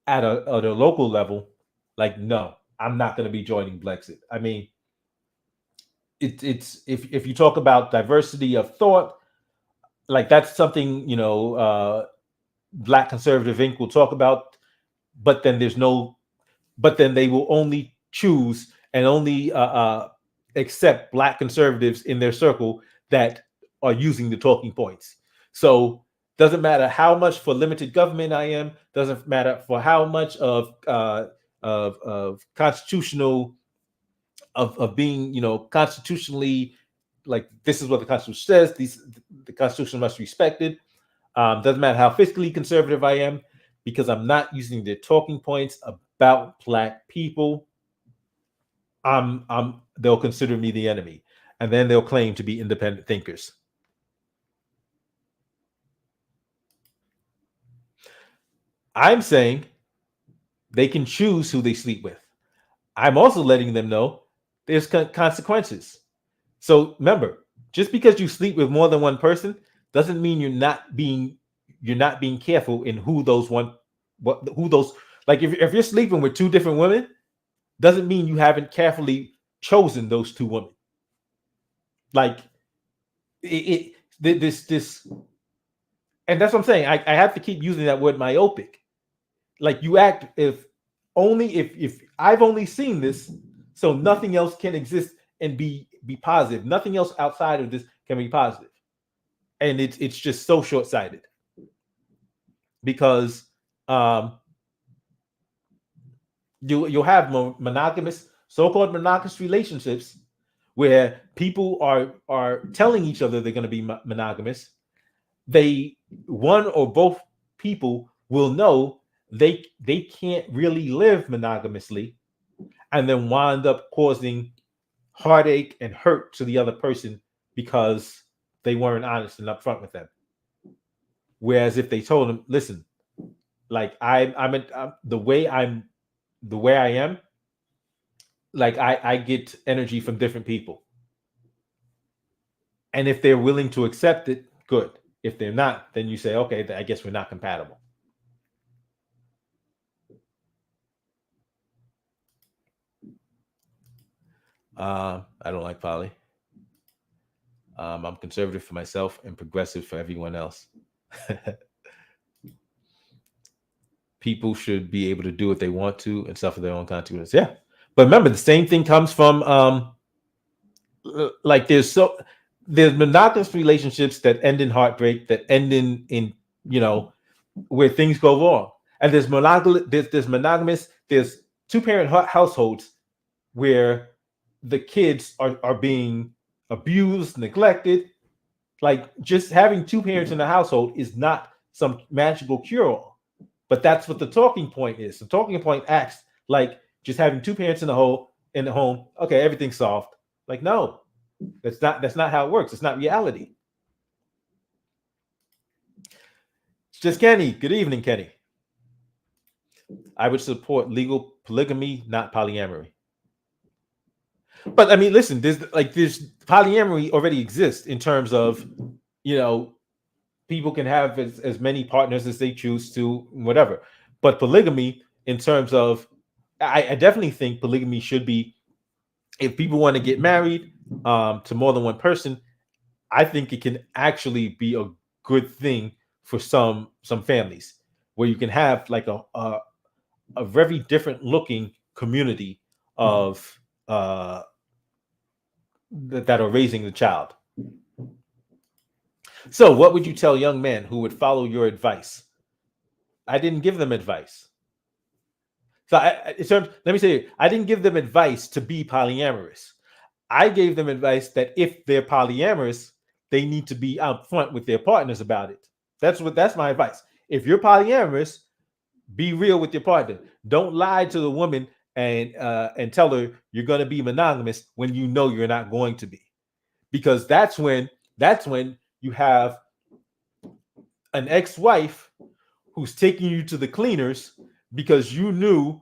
at a local level. Like, no, I'm not going to be joining Blexit. I mean, it's if you talk about diversity of thought, like that's something Black Conservative Inc. will talk about, but then they will only choose and only accept Black conservatives in their circle that are using the talking points. So doesn't matter how much for limited government I am, doesn't matter for how much of constitutional of being constitutionally, like this is what the Constitution says. The Constitution must be respected. Doesn't matter how fiscally conservative I am, because I'm not using their talking points about Black people. They'll consider me the enemy, and then they'll claim to be independent thinkers. I'm saying they can choose who they sleep with. I'm also letting them know there's consequences. So remember, just because you sleep with more than one person doesn't mean you're not being careful in who those like if you're sleeping with two different women, doesn't mean you haven't carefully chosen those two women. Like this, and that's what I'm saying. I have to keep using that word myopic. Like you act if I've only seen this, so nothing else can exist and be positive. Nothing else outside of this can be positive. And it's just so short-sighted. Because you'll have monogamous, so-called monogamous relationships where people are telling each other they're going to be monogamous. One or both people will know they can't really live monogamously, and then wind up causing heartache and hurt to the other person because they weren't honest and upfront with them. Whereas if they told them, listen, like I'm the way I am, like I get energy from different people. And if they're willing to accept it, good. If they're not, then you say, okay, I guess we're not compatible. I don't like poly. I'm conservative for myself and progressive for everyone else. People should be able to do what they want to and suffer their own consequences. Yeah, but remember, the same thing comes from like there's monogamous relationships that end in heartbreak, that end in you know where things go wrong, and there's monogamous, there's two-parent households where the kids are being abused, neglected. Like, just having two parents in the household is not some magical cure-all, but that's what the talking point is. The talking point acts like just having two parents in the home. Okay, everything's solved. Like, no, that's not how it works. It's not reality. It's just Kenny. Good evening, Kenny. I would support legal polygamy, not polyamory. But I mean, listen, there's polyamory already exists in terms of, people can have as many partners as they choose to, whatever. But polygamy, in terms of, I definitely think polygamy should be, if people want to get married to more than one person, I think it can actually be a good thing for some families, where you can have like a very different looking community of that are raising the child. So what would you tell young men who would follow your advice? I didn't give them advice. So let me say, I didn't give them advice to be polyamorous. I gave them advice that if they're polyamorous, they need to be upfront with their partners about it. That's my advice. If you're polyamorous, be real with your partner. Don't lie to the woman and tell her you're going to be monogamous when you know you're not going to be, because that's when you have an ex-wife who's taking you to the cleaners because you knew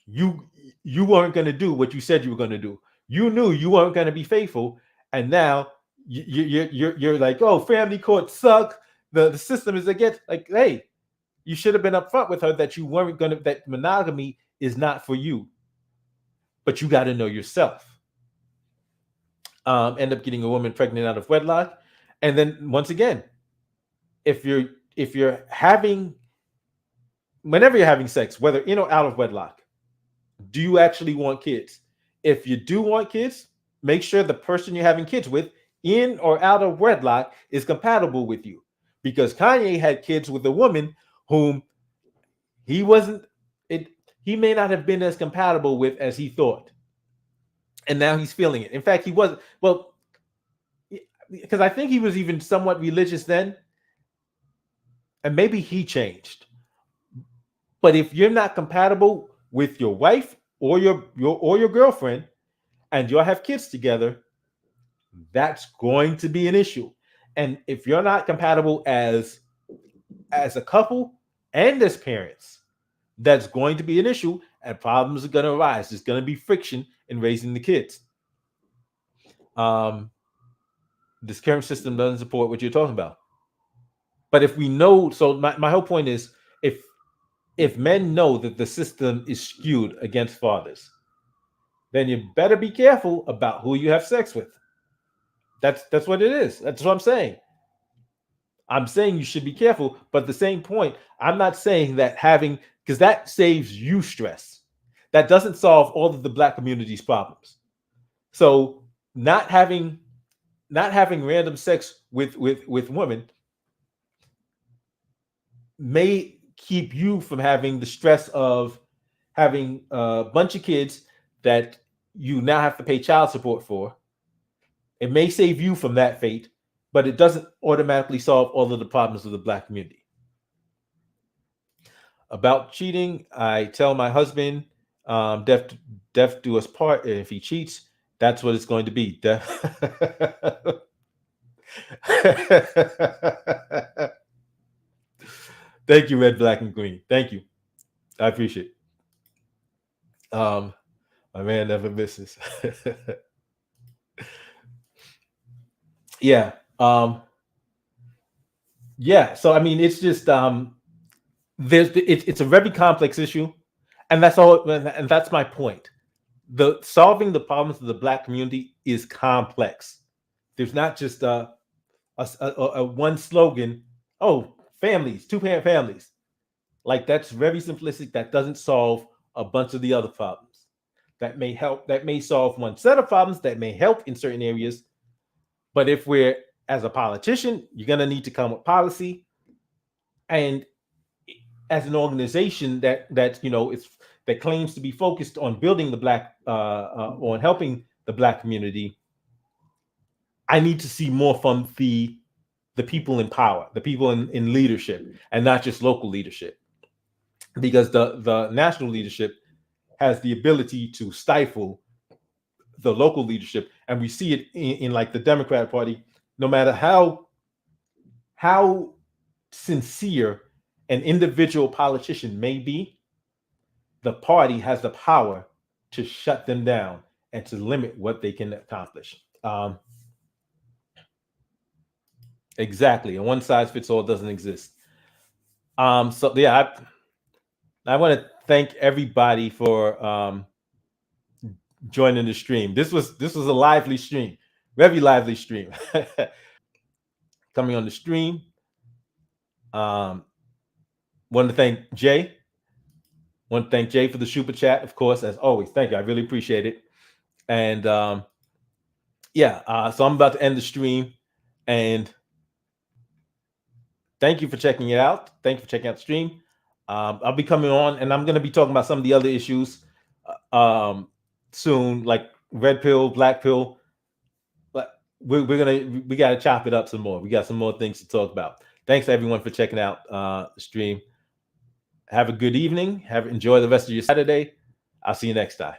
you weren't going to do what you said you were going to do. You knew you weren't going to be faithful, and now you're like, oh, family court suck. The system is against. Like, hey, you should have been upfront with her that you weren't going to. That monogamy is not for you. But you got to know yourself. End up getting a woman pregnant out of wedlock, and then once again, if you're having, whenever you're having sex, whether in or out of wedlock, do you actually want kids? If you do want kids, make sure the person you're having kids with, in or out of wedlock, is compatible with you. Because Kanye had kids with a woman whom he may not have been as compatible with as he thought. And now he's feeling it. In fact, he wasn't, well, because I think he was even somewhat religious then. And maybe he changed. But if you're not compatible with your wife or your girlfriend, and you'll have kids together, that's going to be an issue. And if you're not compatible as a couple and as parents, that's going to be an issue, and problems are going to arise. There's going to be friction in raising the kids. This current system doesn't support what you're talking about. But if we know, so my whole point is, if men know that the system is skewed against fathers, then you better be careful about who you have sex with. That's what it is. That's what I'm saying. I'm saying you should be careful, but at the same point, I'm not saying that because that saves you stress. That doesn't solve all of the Black community's problems. So not having random sex with women may keep you from having the stress of having a bunch of kids that you now have to pay child support for. It may save you from that fate, but it doesn't automatically solve all of the problems of the Black community. About cheating, I tell my husband, death do us part, and if he cheats, that's what it's going to be. Thank you, Red, Black, and Green. Thank you. I appreciate it. My man never misses. Yeah. Yeah. So I mean, it's just it's a very complex issue, and that's all. And that's my point. Solving the problems of the Black community is complex. There's not just a one slogan. Oh, families, two-parent families. Like, that's very simplistic. That doesn't solve a bunch of the other problems. That may help. That may solve one set of problems. That may help in certain areas. But if we're, as a politician, you're going to need to come with policy, and as an organization that that claims to be focused on building the black on helping the black community, I need to see more from the people in power, the people in leadership, and not just local leadership, because the national leadership has the ability to stifle the local leadership, and we see it in like the Democrat Party. No matter how sincere an individual politician may be, the party has the power to shut them down and to limit what they can accomplish. Exactly. A one size fits all doesn't exist. So yeah, I want to thank everybody for joining the stream. This was a lively stream, very lively stream. Coming on the stream. Want to thank Jay. Want to thank Jay for the super chat, of course, as always. Thank you. I really appreciate it. And so I'm about to end the stream. And thank you for checking it out. Thank you for checking out the stream. I'll be coming on, and I'm going to be talking about some of the other issues soon, like red pill, black pill. But we got to chop it up some more. We got some more things to talk about. Thanks everyone for checking out the stream. Have a good evening. Enjoy the rest of your Saturday. I'll see you next time.